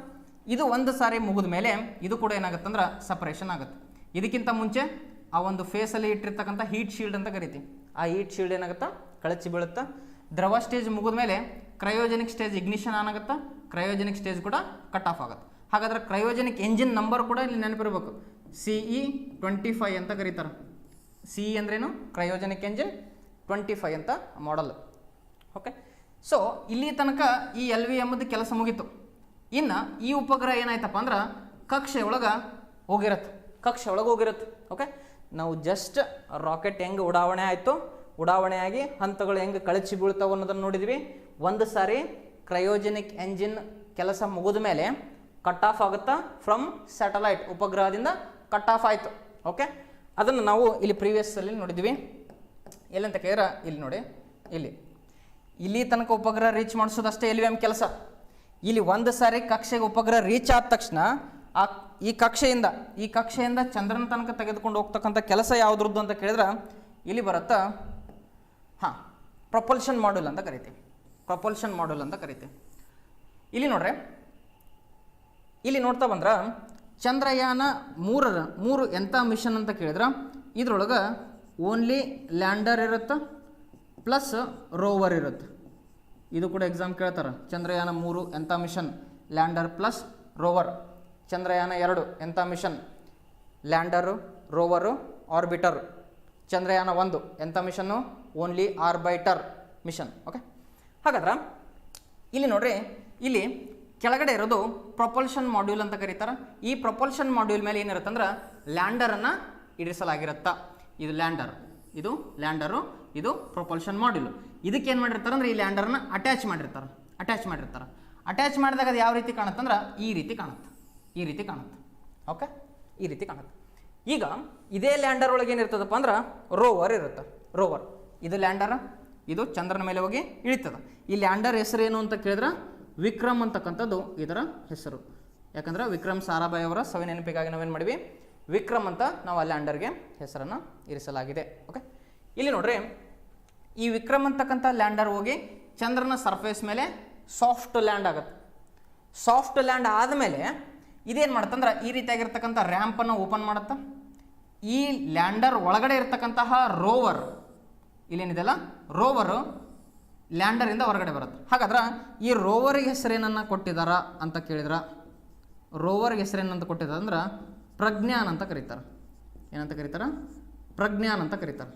ಇದು ಒಂದು ಸಾರಿ ಮುಗಿದ ಮೇಲೆ ಇದು ಕೂಡ ಏನಾಗುತ್ತೆ ಅಂದ್ರೆ ಸಪ್ರೇಷನ್ ಆಗುತ್ತೆ. ಇದಕ್ಕಿಂತ ಮುಂಚೆ ಆ ಒಂದು ಫೇಸಲ್ಲಿ ಇಟ್ಟಿರ್ತಕ್ಕಂಥ ಹೀಟ್ ಶೀಲ್ಡ್ ಅಂತ ಕರಿತೀವಿ. ಆ ಹೀಟ್ ಶೀಲ್ಡ್ ಏನಾಗುತ್ತಾ, ಕಳಚಿ ಬೀಳುತ್ತಾ. ದ್ರವ ಸ್ಟೇಜ್ ಮುಗಿದ ಮೇಲೆ ಕ್ರಯೋಜೆನಿಕ್ ಸ್ಟೇಜ್ ಇಗ್ನಿಷನ್ ಆನ್ ಆಗುತ್ತಾ, ಕ್ರಯೋಜೆನಿಕ್ ಸ್ಟೇಜ್ ಕೂಡ ಕಟ್ ಆಫ್ ಆಗುತ್ತೆ. ಹಾಗಾದ್ರೆ ಕ್ರಯೋಜೆನಿಕ್ ಎಂಜಿನ್ ನಂಬರ್ ಕೂಡ ಇಲ್ಲಿ ನೆನಪಿರಬೇಕು, CE-25 ಅಂತ ಕರೀತಾರೆ. CE ಅಂದ್ರೇನು, ಕ್ರಯೋಜೆನಿಕ್ ಎಂಜಿನ್ 25 ಅಂತ ಮಾಡಲ್. ಓಕೆ, ಸೊ ಇಲ್ಲಿ ತನಕ ಈ LVMದ ಕೆಲಸ ಮುಗೀತು. ಇನ್ನು ಈ ಉಪಗ್ರಹ ಏನಾಯ್ತಪ್ಪ ಅಂದ್ರೆ ಕಕ್ಷೆ ಒಳಗೆ ಹೋಗಿರುತ್ತೆ. ಓಕೆ, ನಾವು ಜಸ್ಟ್ ರಾಕೆಟ್ ಹೆಂಗೆ ಉಡಾವಣೆ ಆಯಿತು, ಉಡಾವಣೆಯಾಗಿ ಹಂತಗಳು ಹೆಂಗೆ ಕಳಚಿ ಬೀಳ್ತಾವೆ ಅನ್ನೋದನ್ನು ನೋಡಿದ್ವಿ. ಒಂದು ಸಾರಿ ಕ್ರಯೋಜೆನಿಕ್ ಎಂಜಿನ್ ಕೆಲಸ ಮುಗಿದ ಮೇಲೆ ಕಟ್ ಆಫ್ ಆಗುತ್ತಾ ಫ್ರಮ್ ಸ್ಯಾಟಲೈಟ್, ಉಪಗ್ರಹದಿಂದ ಕಟ್ ಆಫ್ ಆಯಿತು. ಓಕೆ, ಅದನ್ನು ನಾವು ಇಲ್ಲಿ ಪ್ರೀವಿಯಸ್ಸಲ್ಲಿ ನೋಡಿದ್ವಿ. ಎಲ್ಲಂತ ಕೇಳಿದ್ರೆ ಇಲ್ಲಿ ನೋಡಿ, ಇಲ್ಲಿ ತನಕ ಉಪಗ್ರಹ ರೀಚ್ ಮಾಡಿಸೋದಷ್ಟೇ LVM ಕೆಲಸ. ಇಲ್ಲಿ ಒಂದು ಸಾರಿ ಕಕ್ಷೆಗೆ ಉಪಗ್ರಹ ರೀಚ್ ಆದ ತಕ್ಷಣ ಈ ಕಕ್ಷೆಯಿಂದ ಚಂದ್ರನ ತನಕ ತೆಗೆದುಕೊಂಡು ಹೋಗ್ತಕ್ಕಂಥ ಕೆಲಸ ಯಾವುದ್ರದ್ದು ಅಂತ ಕೇಳಿದ್ರೆ ಇಲ್ಲಿ ಬರುತ್ತಾ, ಪ್ರೊಪಲ್ಷನ್ ಮಾಡ್ಯೂಲ್ ಅಂತ ಕರಿತೀವಿ. ಇಲ್ಲಿ ನೋಡ್ರೆ, ಇಲ್ಲಿ ನೋಡ್ತಾ ಬಂದ್ರೆ ಚಂದ್ರಯಾನ 3 ಎಂಥ ಮಿಷನ್ ಅಂತ ಕೇಳಿದ್ರೆ ಇದ್ರೊಳಗೆ ಓನ್ಲಿ ಲ್ಯಾಂಡರ್ ಇರುತ್ತೆ ಪ್ಲಸ್ ರೋವರ್ ಇರುತ್ತೆ. ಇದು ಕೂಡ ಎಕ್ಸಾಮ್ ಕೇಳ್ತಾರೆ. ಚಂದ್ರಯಾನ 3 ಎಂಥ mission, lander plus rover. Chandrayaan 2 ಎಂಥ mission, lander, rover, orbiter. Chandrayaan 1 ಎಂಥ ಮಿಷನ್ನು, ಓನ್ಲಿ ಆರ್ಬೈಟರ್ ಮಿಷನ್. ಓಕೆ, ಹಾಗಾದ್ರೆ ಇಲ್ಲಿ ನೋಡ್ರಿ, ಇಲ್ಲಿ ಕೆಳಗಡೆ ಇರೋದು ಪ್ರೊಪಲ್ಷನ್ ಮಾಡ್ಯೂಲ್ ಅಂತ ಕರೀತಾರೆ. ಈ ಪ್ರೊಪಲ್ಷನ್ ಮಾಡ್ಯೂಲ್ ಮೇಲೆ ಏನಿರುತ್ತೆ ಅಂದ್ರೆ ಲ್ಯಾಂಡರನ್ನು ಇರಿಸಲಾಗಿರುತ್ತಾ. ಇದು ಲ್ಯಾಂಡರ್, ಇದು ಲ್ಯಾಂಡರು, ಇದು ಪ್ರೊಪಲ್ಷನ್ ಮಾಡ್ಯೂಲ್. ಇದಕ್ಕೆ ಏನು ಮಾಡಿರ್ತಾರೆ ಅಂದ್ರೆ ಈ ಲ್ಯಾಂಡರ್ನ ಅಟ್ಯಾಚ್ ಮಾಡಿರ್ತಾರೆ. ಅಟ್ಯಾಚ್ ಮಾಡಿದಾಗ ಅದು ಯಾವ ರೀತಿ ಕಾಣುತ್ತಂದ್ರೆ ಈ ರೀತಿ ಕಾಣುತ್ತೆ. ಓಕೆ, ಈ ರೀತಿ ಕಾಣುತ್ತೆ. ಈಗ ಇದೇ ಲ್ಯಾಂಡರ್ ಒಳಗೆ ಏನಿರ್ತದಪ್ಪ ಅಂದ್ರೆ ರೋವರ್ ಇರುತ್ತೆ. ರೋವರ್ ಇದು ಲ್ಯಾಂಡರ್, ಇದು ಚಂದ್ರನ ಮೇಲೆ ಹೋಗಿ ಇಳಿತದ. ಈ ಲ್ಯಾಂಡರ್ ಹೆಸರು ಏನು ಅಂತ ಕೇಳಿದ್ರೆ ವಿಕ್ರಮ್ ಅಂತಕ್ಕಂಥದ್ದು ಇದರ ಹೆಸರು. ಯಾಕಂದ್ರೆ ವಿಕ್ರಮ್ ಸಾರಾಭಾಯ್ ಅವರ ಸವಿ ನೆನಪಿಗಾಗಿ ನಾವೇನು ಮಾಡಿವಿ, ವಿಕ್ರಮ್ ಅಂತ ನಾವು ಆ ಲ್ಯಾಂಡರ್ಗೆ ಹೆಸರನ್ನು ಇರಿಸಲಾಗಿದೆ. ಓಕೆ, ಇಲ್ಲಿ ನೋಡ್ರಿ, ಈ ವಿಕ್ರಮ್ ಅಂತಕ್ಕಂಥ ಲ್ಯಾಂಡರ್ ಹೋಗಿ ಚಂದ್ರನ ಸರ್ಫೇಸ್ ಮೇಲೆ ಸಾಫ್ಟ್ ಲ್ಯಾಂಡ್ ಆಗುತ್ತೆ. ಸಾಫ್ಟ್ ಲ್ಯಾಂಡ್ ಆದಮೇಲೆ ಇದೇನು ಮಾಡುತ್ತಂದ್ರೆ ಈ ರೀತಿಯಾಗಿರ್ತಕ್ಕಂಥ ರ್ಯಾಂಪನ್ನು ಓಪನ್ ಮಾಡುತ್ತೆ. ಈ ಲ್ಯಾಂಡರ್ ಒಳಗಡೆ ಇರ್ತಕ್ಕಂತಹ ರೋವರ್, ಇಲ್ಲೇನಿದೆಲ್ಲ ರೋವರು ಲ್ಯಾಂಡರಿಂದ ಹೊರಗಡೆ ಬರುತ್ತೆ. ಹಾಗಾದ್ರೆ ಈ ರೋವರಿಗೆ ಹೆಸರೇನನ್ನು ಕೊಟ್ಟಿದ್ದಾರ ಅಂತ ಕೇಳಿದ್ರೆ, ರೋವರ್ಗೆ ಹೆಸರೇನಂತ ಕೊಟ್ಟಿದ್ದಾರೆ ಅಂದ್ರೆ ಪ್ರಜ್ಞಾನ್ ಅಂತ ಕರೀತಾರೆ. ಏನಂತ ಕರೀತಾರೆ? ಪ್ರಜ್ಞಾನ್ ಅಂತ ಕರೀತಾರೆ.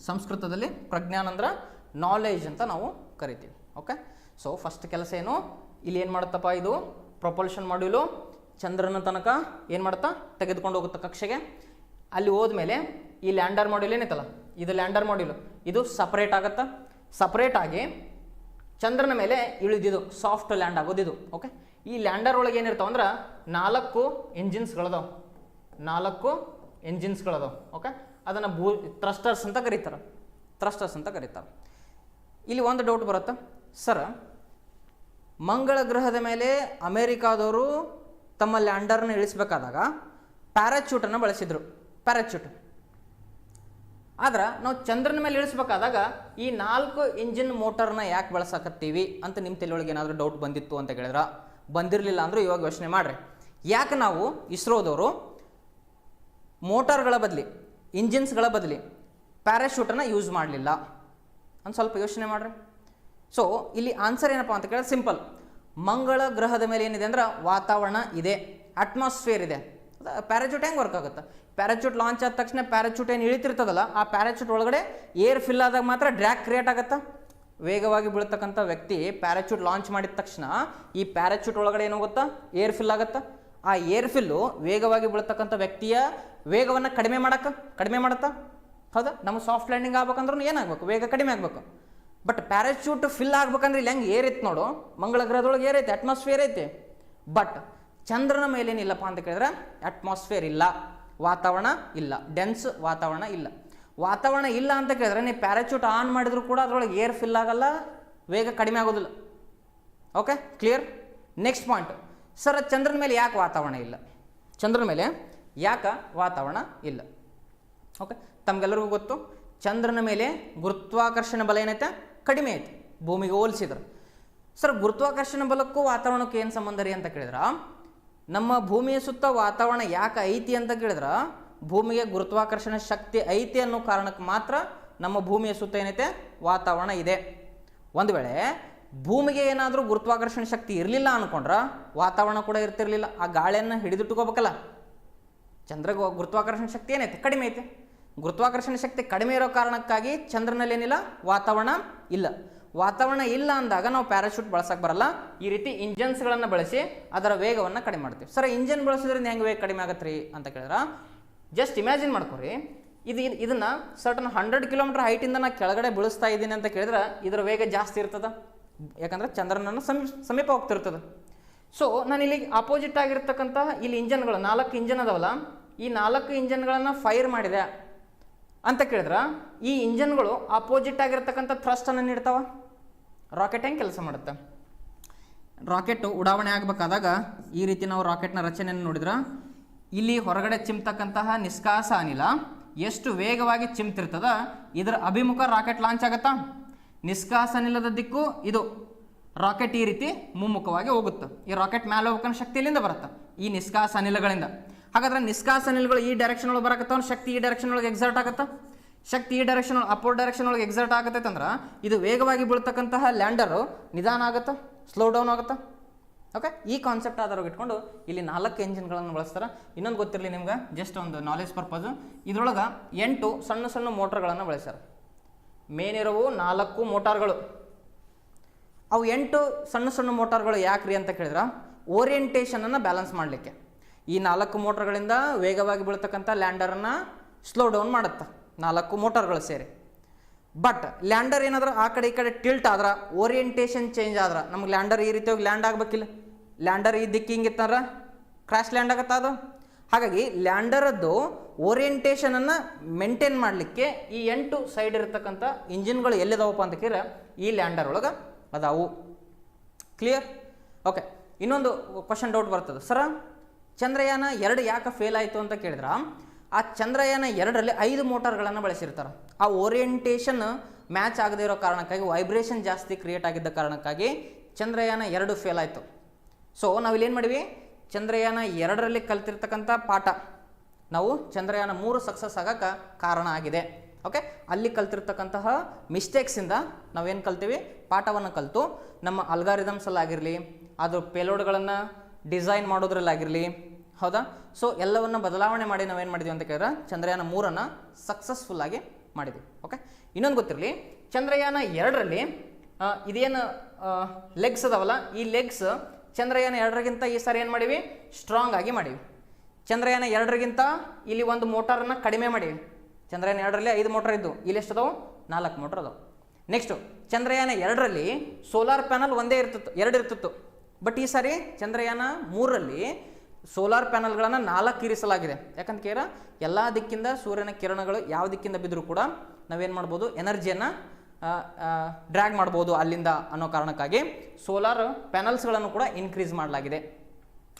ಸಂಸ್ಕೃತದಲ್ಲಿ ಪ್ರಜ್ಞಾನ್ ಅಂದ್ರೆ ನಾಲೆಜ್ ಅಂತ ನಾವು ಕರಿತೀವಿ. ಓಕೆ, ಸೊ ಫಸ್ಟ್ ಕೆಲಸ ಏನು, ಇಲ್ಲಿ ಏನು ಮಾಡುತ್ತಪ್ಪ, ಇದು ಪ್ರೊಪಲ್ಷನ್ ಮಾಡ್ಯೂಲು ಚಂದ್ರನ ತನಕ ಏನು ಮಾಡುತ್ತಾ, ತೆಗೆದುಕೊಂಡು ಹೋಗುತ್ತೆ ಕಕ್ಷೆಗೆ. ಅಲ್ಲಿ ಹೋದ್ಮೇಲೆ ಈ ಲ್ಯಾಂಡರ್ ಮಾಡ್ಯೂಲ್ ಏನೈತಲ್ಲ, ಇದು ಲ್ಯಾಂಡರ್ ಮಾಡ್ಯೂಲು, ಇದು ಸಪ್ರೇಟ್ ಆಗುತ್ತಾ. ಸಪ್ರೇಟ್ ಆಗಿ ಚಂದ್ರನ ಮೇಲೆ ಇಳಿದಿದ್ದು ಸಾಫ್ಟ್ ಲ್ಯಾಂಡ್ ಆಗೋದಿದು. ಓಕೆ, ಈ ಲ್ಯಾಂಡರ್ ಒಳಗೆ ಏನಿರ್ತಾವ ಅಂದ್ರೆ 4 ಎಂಜಿನ್ಸ್ಗಳದಾವೆ. 4 ಎಂಜಿನ್ಸ್ಗಳದಾವೆ. ಓಕೆ, ಅದನ್ನು ಥ್ರಸ್ಟರ್ಸ್ ಅಂತ ಕರೀತಾರೆ. ಇಲ್ಲಿ ಒಂದು ಡೌಟ್ ಬರುತ್ತೆ, ಸರ್ ಮಂಗಳ ಗ್ರಹದ ಮೇಲೆ ಅಮೇರಿಕಾದವರು ತಮ್ಮ ಲ್ಯಾಂಡರ್ನ ಇಳಿಸಬೇಕಾದಾಗ ಪ್ಯಾರಾಚೂಟನ್ನು ಬಳಸಿದರು. ಪ್ಯಾರಾಚೂಟ್ ಆದ್ರೆ ನಾವು ಚಂದ್ರನ ಮೇಲೆ ಇಳಿಸ್ಬೇಕಾದಾಗ ಈ 4 ಇಂಜಿನ್ ಮೋಟರ್ನ ಯಾಕೆ ಬಳಸಕತ್ತೀವಿ ಅಂತ ನಿಮ್ಮ ತಲೆಯೊಳಗೆ ಏನಾದರೂ ಡೌಟ್ ಬಂದಿತ್ತು ಅಂತ ಕೇಳಿದ್ರೆ, ಬಂದಿರಲಿಲ್ಲ ಅಂದರೂ ಇವಾಗ ಯೋಚನೆ ಮಾಡಿರಿ. ಯಾಕೆ ನಾವು ಇಸ್ರೋದವರು ಮೋಟಾರ್ಗಳ ಬದಲಿ, ಇಂಜಿನ್ಸ್ಗಳ ಬದಲಿ ಪ್ಯಾರಾಶೂಟನ್ನು ಯೂಸ್ ಮಾಡಲಿಲ್ಲ ಅಂತ ಸ್ವಲ್ಪ ಯೋಚನೆ ಮಾಡಿರಿ. ಸೊ ಇಲ್ಲಿ ಆನ್ಸರ್ ಏನಪ್ಪ ಅಂತ ಕೇಳಿದ್ರೆ ಸಿಂಪಲ್. ಮಂಗಳ ಗ್ರಹದ ಮೇಲೆ ಏನಿದೆ ಅಂದ್ರೆ ವಾತಾವರಣ ಇದೆ, ಅಟ್ಮಾಸ್ಫಿಯರ್ ಇದೆ. ಪ್ಯಾರಾಚೂಟ್ ಹೆಂಗೆ ವರ್ಕ್ ಆಗುತ್ತೆ? ಪ್ಯಾರಾಚೂಟ್ ಲಾಂಚ್ ಆದ ತಕ್ಷಣ ಪ್ಯಾರಾಚೂಟ್ ಏನು ಇಳಿತಿರ್ತದಲ್ಲ, ಆ ಪ್ಯಾರಾಚೂಟ್ ಒಳಗಡೆ ಏರ್ ಫಿಲ್ ಆದಾಗ ಮಾತ್ರ ಡ್ರ್ಯಾಗ್ ಕ್ರಿಯೇಟ್ ಆಗುತ್ತಾ. ವೇಗವಾಗಿ ಬೀಳ್ತಕ್ಕಂಥ ವ್ಯಕ್ತಿ ಪ್ಯಾರಾಚೂಟ್ ಲಾಂಚ್ ಮಾಡಿದ ತಕ್ಷಣ ಈ ಪ್ಯಾರಾಚೂಟ್ ಒಳಗಡೆ ಏನಾಗುತ್ತಾ, ಏರ್ ಫಿಲ್ ಆಗುತ್ತಾ. ಆ ಏರ್ ಫಿಲ್ಲು ವೇಗವಾಗಿ ಬೀಳ್ತಕ್ಕಂಥ ವ್ಯಕ್ತಿಯ ವೇಗವನ್ನು ಕಡಿಮೆ ಮಾಡುತ್ತಾ. ಹೌದಾ? ನಮ್ಮ ಸಾಫ್ಟ್ ಲ್ಯಾಂಡಿಂಗ್ ಆಗ್ಬೇಕಂದ್ರೂ ಏನಾಗಬೇಕು, ವೇಗ ಕಡಿಮೆ ಆಗಬೇಕು. ಬಟ್ ಪ್ಯಾರಾಚೂಟ್ ಫಿಲ್ ಆಗ್ಬೇಕಂದ್ರೆ ಇಲ್ಲಿ ಹೆಂಗೆ ಏರ್ ಐತೆ ನೋಡು, ಮಂಗಳ ಗ್ರಹದೊಳಗೆ ಏರ್ ಐತೆ, ಅಟ್ಮಾಸ್ಫಿಯರ್ ಐತೆ. ಬಟ್ ಚಂದ್ರನ ಮೇಲೇನಿಲ್ಲಪ್ಪ ಅಂತ ಕೇಳಿದ್ರೆ ಅಟ್ಮಾಸ್ಫಿಯರ್ ಇಲ್ಲ, ವಾತಾವರಣ ಇಲ್ಲ, ಡೆನ್ಸ್ ವಾತಾವರಣ ಇಲ್ಲ. ವಾತಾವರಣ ಇಲ್ಲ ಅಂತ ಕೇಳಿದ್ರೆ ನೀವು ಪ್ಯಾರಾಚೂಟ್ ಆನ್ ಮಾಡಿದ್ರು ಕೂಡ ಅದರೊಳಗೆ ಏರ್ ಫಿಲ್ ಆಗಲ್ಲ, ವೇಗ ಕಡಿಮೆ ಆಗೋದಿಲ್ಲ. Okay, clear? Next point, sir ಚಂದ್ರನ ಮೇಲೆ ಯಾಕೆ ವಾತಾವರಣ ಇಲ್ಲ? ಚಂದ್ರನ ಮೇಲೆ ಯಾಕೆ ವಾತಾವರಣ ಇಲ್ಲ? ಓಕೆ, ತಮಗೆಲ್ಲರಿಗೂ ಗೊತ್ತು, ಚಂದ್ರನ ಮೇಲೆ ಗುರುತ್ವಾಕರ್ಷಣ ಬಲ ಏನೈತೆ, ಕಡಿಮೆ ಐತೆ ಭೂಮಿಗೆ ಹೋಲಿಸಿದ್ರೆ. ಸರ್ ಗುರುತ್ವಾಕರ್ಷಣ ಬಲಕ್ಕೂ ವಾತಾವರಣಕ್ಕೂ ಏನು ಸಂಬಂಧ ರೀ ಅಂತ ಕೇಳಿದ್ರೆ, ನಮ್ಮ ಭೂಮಿಯ ಸುತ್ತ ವಾತಾವರಣ ಯಾಕೆ ಐತಿ ಅಂತ ಕೇಳಿದ್ರೆ, ಭೂಮಿಗೆ ಗುರುತ್ವಾಕರ್ಷಣ ಶಕ್ತಿ ಐತಿ ಅನ್ನೋ ಕಾರಣಕ್ಕೆ ಮಾತ್ರ ನಮ್ಮ ಭೂಮಿಯ ಸುತ್ತ ಏನೈತೆ ವಾತಾವರಣ ಇದೆ. ಒಂದು ವೇಳೆ ಭೂಮಿಗೆ ಏನಾದರೂ ಗುರುತ್ವಾಕರ್ಷಣ ಶಕ್ತಿ ಇರಲಿಲ್ಲ ಅಂದ್ಕೊಂಡ್ರೆ ವಾತಾವರಣ ಕೂಡ ಇರ್ತಿರ್ಲಿಲ್ಲ. ಆ ಗಾಳಿಯನ್ನು ಹಿಡಿದಿಟ್ಟುಕೋಬೇಕಲ್ಲ. ಚಂದ್ರಗೆ ಗುರುತ್ವಾಕರ್ಷಣ ಶಕ್ತಿ ಏನೈತೆ, ಕಡಿಮೆ ಐತೆ. ಗುರುತ್ವಾಕರ್ಷಣ ಶಕ್ತಿ ಕಡಿಮೆ ಇರೋ ಕಾರಣಕ್ಕಾಗಿ ಚಂದ್ರನಲ್ಲಿ ಏನಿಲ್ಲ, ವಾತಾವರಣ ಇಲ್ಲ. ವಾತಾವರಣ ಇಲ್ಲ ಅಂದಾಗ ನಾವು ಪ್ಯಾರಾಶೂಟ್ ಬಳಸಕ್ಕೆ ಬರಲ್ಲ. ಈ ರೀತಿ ಇಂಜನ್ಸ್ಗಳನ್ನು ಬಳಸಿ ಅದರ ವೇಗವನ್ನು ಕಡಿಮೆ ಮಾಡ್ತೀವಿ. ಸರ್ ಇಂಜನ್ ಬಳಸೋದ್ರಿಂದ ಹೆಂಗೆ ವೇಗ ಕಡಿಮೆ ಆಗತ್ತೆ ರೀ ಅಂತ ಕೇಳಿದ್ರೆ, ಜಸ್ಟ್ ಇಮ್ಯಾಜಿನ್ ಮಾಡ್ಕೊರಿ, ಇದನ್ನು ಸರ್ಟನ್ 100 ಕಿಲೋಮೀಟರ್ ಹೈಟಿಂದ ನಾನು ಕೆಳಗಡೆ ಬೀಳಿಸ್ತಾ ಇದ್ದೀನಿ ಅಂತ ಕೇಳಿದ್ರೆ ಇದರ ವೇಗ ಜಾಸ್ತಿ ಇರ್ತದೆ. ಯಾಕಂದರೆ ಚಂದ್ರನನ್ನು ಸಮೀಪ ಹೋಗ್ತಿರ್ತದೆ. ಸೊ ನಾನು ಇಲ್ಲಿ ಅಪೋಸಿಟ್ ಆಗಿರ್ತಕ್ಕಂತಹ ಇಲ್ಲಿ ಇಂಜನ್ಗಳು 4 ಇಂಜನ್ ಅದಾವಲ್ಲ, ಈ 4 ಇಂಜನ್ಗಳನ್ನು ಫೈರ್ ಮಾಡಿದೆ ಅಂತ ಕೇಳಿದ್ರೆ ಈ ಇಂಜನ್ಗಳು ಅಪೋಸಿಟ್ ಆಗಿರ್ತಕ್ಕಂಥ ಥ್ರಸ್ಟನ್ನು ನೀಡ್ತಾವ. ರಾಕೆಟ್ ಹೆಂಗೆ ಕೆಲಸ ಮಾಡುತ್ತೆ? ರಾಕೆಟ್ ಉಡಾವಣೆ ಆಗಬೇಕಾದಾಗ ಈ ರೀತಿ ನಾವು ರಾಕೆಟ್ನ ರಚನೆಯನ್ನು ನೋಡಿದ್ರೆ, ಇಲ್ಲಿ ಹೊರಗಡೆ ಚಿಮ್ತಕ್ಕಂತಹ ನಿಷ್ಕಾಸ ಅನಿಲ ಎಷ್ಟು ವೇಗವಾಗಿ ಚಿಮ್ತಿರ್ತದ, ಇದರ ಅಭಿಮುಖ ರಾಕೆಟ್ ಲಾಂಚ್ ಆಗುತ್ತಾ. ನಿಷ್ಕಾಸ ಅನಿಲದ ದಿಕ್ಕು ಇದು, ರಾಕೆಟ್ ಈ ರೀತಿ ಮುಮ್ಮುಖವಾಗಿ ಹೋಗುತ್ತೆ. ಈ ರಾಕೆಟ್ ಮೇಲೆ ಹೋಗ್ಬೇಕನ್ನೋ ಶಕ್ತಿ ಇಲ್ಲಿಂದ ಬರುತ್ತೆ, ಈ ನಿಷ್ಕಾಸ ಅನಿಲಗಳಿಂದ. ಹಾಗಾದ್ರೆ ನಿಷ್ಕಾಸ ಅನಿಲಗಳು ಈ ಡೈರೆಕ್ಷನ್ ಒಳಗೆ ಬರಕತ್ತಾವ, ಶಕ್ತಿ ಈ ಡೈರೆಕ್ಷನ್ ಒಳಗೆ ಎಕ್ಸರ್ಟ್ ಆಗುತ್ತಾ. ಶಕ್ತಿ ಈ ಡೈರೆಕ್ಷನ್ ಅಪೋರ್ ಡೈರೆಕ್ಷನ್ ಒಳಗೆ ಎಕ್ಸರ್ಟ್ ಆಗತ್ತೈತೆ ಅಂದ್ರೆ ಇದು ವೇಗವಾಗಿ ಬೀಳ್ತಕ್ಕಂತಹ ಲ್ಯಾಂಡರು ನಿಧಾನ ಆಗುತ್ತಾ, ಸ್ಲೋ ಡೌನ್ ಆಗುತ್ತಾ. ಓಕೆ, ಈ ಕಾನ್ಸೆಪ್ಟ್ ಆಧಾರವಾಗಿ ಇಟ್ಕೊಂಡು ಇಲ್ಲಿ 4 ಎಂಜಿನ್ಗಳನ್ನು ಬಳಸ್ತಾರೆ. ಇನ್ನೊಂದು ಗೊತ್ತಿರಲಿ ನಿಮ್ಗೆ, ಜಸ್ಟ್ ಒಂದು ನಾಲೆಜ್ ಪರ್ಪಸು, ಇದ್ರೊಳಗೆ 8 ಸಣ್ಣ ಸಣ್ಣ ಮೋಟರ್ಗಳನ್ನು ಬಳಸ್ಯಾರ. ಮೇನ್ ಇರೋವು 4 ಮೋಟಾರ್ಗಳು, ಅವು 8 ಸಣ್ಣ ಸಣ್ಣ ಮೋಟಾರ್ಗಳು ಯಾಕ್ರಿ ಅಂತ ಕೇಳಿದ್ರೆ ಓರಿಯೆಂಟೇಷನನ್ನು ಬ್ಯಾಲೆನ್ಸ್ ಮಾಡಲಿಕ್ಕೆ. ಈ 4 ಮೋಟರ್ಗಳಿಂದ ವೇಗವಾಗಿ ಬೀಳ್ತಕ್ಕಂಥ ಲ್ಯಾಂಡರನ್ನು ಸ್ಲೋ ಡೌನ್ ಮಾಡುತ್ತೆ 4 ಮೋಟಾರ್ಗಳು ಸೇರಿ. ಬಟ್ ಲ್ಯಾಂಡರ್ ಏನಾದರೂ ಆ ಕಡೆ ಈ ಕಡೆ ಟಿಲ್ಟ್ ಆದ್ರೆ, ಓರಿಯೆಂಟೇಷನ್ ಚೇಂಜ್ ಆದ್ರೆ, ನಮ್ಗೆ ಲ್ಯಾಂಡರ್ ಈ ರೀತಿಯಾಗಿ ಲ್ಯಾಂಡ್ ಆಗಬೇಕಿಲ್ಲ, ಲ್ಯಾಂಡರ್ ಈ ದಿಕ್ಕಿ ಹಿಂಗಿತ್ತಂದ್ರೆ ಕ್ರ್ಯಾಶ್ ಲ್ಯಾಂಡ್ ಆಗತ್ತೆ ಅದು. ಹಾಗಾಗಿ ಲ್ಯಾಂಡರದ್ದು ಓರಿಯೆಂಟೇಷನನ್ನು ಮೇಂಟೈನ್ ಮಾಡಲಿಕ್ಕೆ ಈ 8 ಸೈಡ್ ಇರತಕ್ಕಂಥ ಇಂಜಿನ್ಗಳು ಎಲ್ಲಿದಾವಪ್ಪ ಅಂತ ಕೇಳಿದ್ರೆ ಈ ಲ್ಯಾಂಡರ್ ಒಳಗೆ ಅದಾವು. ಕ್ಲಿಯರ್? ಓಕೆ. ಇನ್ನೊಂದು ಕ್ವಶನ್ ಡೌಟ್ ಬರ್ತದೆ, ಸರ ಚಂದ್ರಯಾನ 2 ಯಾಕೆ ಫೇಲ್ ಆಯಿತು ಅಂತ ಕೇಳಿದ್ರೆ ಆ ಚಂದ್ರಯಾನ 2ರಲ್ಲಿ 5 ಮೋಟಾರ್ಗಳನ್ನು ಬಳಸಿರ್ತಾರೆ. ಆ ಓರಿಯೆಂಟೇಷನ್ ಮ್ಯಾಚ್ ಆಗದೇ ಇರೋ ಕಾರಣಕ್ಕಾಗಿ, ವೈಬ್ರೇಷನ್ ಜಾಸ್ತಿ ಕ್ರಿಯೇಟ್ ಆಗಿದ್ದ ಕಾರಣಕ್ಕಾಗಿ ಚಂದ್ರಯಾನ 2 ಫೇಲ್ ಆಯಿತು. ಸೊ ನಾವಿಲ್ಲೇನು ಮಾಡಿವಿ, ಚಂದ್ರಯಾನ 2ರಲ್ಲಿ ಕಲ್ತಿರ್ತಕ್ಕಂಥ ಪಾಠ ನಾವು ಚಂದ್ರಯಾನ 3 ಸಕ್ಸಸ್ ಆಗೋಕ್ಕೆ ಕಾರಣ ಆಗಿದೆ. ಓಕೆ, ಅಲ್ಲಿ ಕಲ್ತಿರ್ತಕ್ಕಂತಹ ಮಿಸ್ಟೇಕ್ಸಿಂದ ನಾವೇನು ಕಲ್ತೀವಿ, ಪಾಠವನ್ನು ಕಲಿತು ನಮ್ಮ ಅಲ್ಗಾರಿದಮ್ಸಲ್ಲಾಗಿರಲಿ, ಅದು ಪೇಲೋಡ್ಗಳನ್ನು ಡಿಸೈನ್ ಮಾಡೋದ್ರಲ್ಲಾಗಿರಲಿ, ಹೌದಾ, ಸೊ ಎಲ್ಲವನ್ನು ಬದಲಾವಣೆ ಮಾಡಿ ನಾವೇನು ಮಾಡಿದ್ವಿ ಅಂತ ಕೇಳಿದ್ರೆ ಚಂದ್ರಯಾನ 3ಅನ್ನು ಸಕ್ಸಸ್ಫುಲ್ಲಾಗಿ ಮಾಡಿದ್ವಿ. ಓಕೆ, ಇನ್ನೊಂದು ಗೊತ್ತಿರಲಿ, ಚಂದ್ರಯಾನ 2ರಲ್ಲಿ ಇದೇನು ಲೆಗ್ಸ್ ಅದಾವಲ್ಲ, ಈ ಲೆಗ್ಸ್ ಚಂದ್ರಯಾನ 2ರಿಗಿಂತ ಈ ಸಾರಿ ಏನು ಮಾಡೀವಿ, ಸ್ಟ್ರಾಂಗ್ ಆಗಿ ಮಾಡೀವಿ. ಚಂದ್ರಯಾನ 2ರಿಗಿಂತ ಇಲ್ಲಿ ಒಂದು ಮೋಟಾರನ್ನು ಕಡಿಮೆ ಮಾಡೀವಿ. ಚಂದ್ರಯಾನ 2ರಲ್ಲಿ 5 ಮೋಟರ್ ಇದ್ದು, ಇಲ್ಲಿ ಎಷ್ಟು ಅದಾವು, 4 ಮೋಟರ್ ಅದಾವೆ. ನೆಕ್ಸ್ಟು ಚಂದ್ರಯಾನ 2ರಲ್ಲಿ ಸೋಲಾರ್ ಪ್ಯಾನಲ್ ಒಂದೇ ಇರ್ತಿತ್ತು, 2 ಇರ್ತಿತ್ತು. ಬಟ್ ಈ ಸಾರಿ ಚಂದ್ರಯಾನ 3ರಲ್ಲಿ ಸೋಲಾರ್ ಪ್ಯಾನಲ್ಗಳನ್ನು 4 ಇರಿಸಲಾಗಿದೆ. ಯಾಕಂತ ಕೇಳಿದ್ರೆ ಎಲ್ಲ ದಿಕ್ಕಿಂದ ಸೂರ್ಯನ ಕಿರಣಗಳು ಯಾವ ದಿಕ್ಕಿಂದ ಬಿದ್ದರೂ ಕೂಡ ನಾವೇನು ಮಾಡ್ಬೋದು, ಎನರ್ಜಿಯನ್ನು ಡ್ರ್ಯಾಗ್ ಮಾಡ್ಬೋದು ಅಲ್ಲಿಂದ ಅನ್ನೋ ಕಾರಣಕ್ಕಾಗಿ ಸೋಲಾರ್ ಪ್ಯಾನಲ್ಸ್ಗಳನ್ನು ಕೂಡ ಇನ್ಕ್ರೀಸ್ ಮಾಡಲಾಗಿದೆ.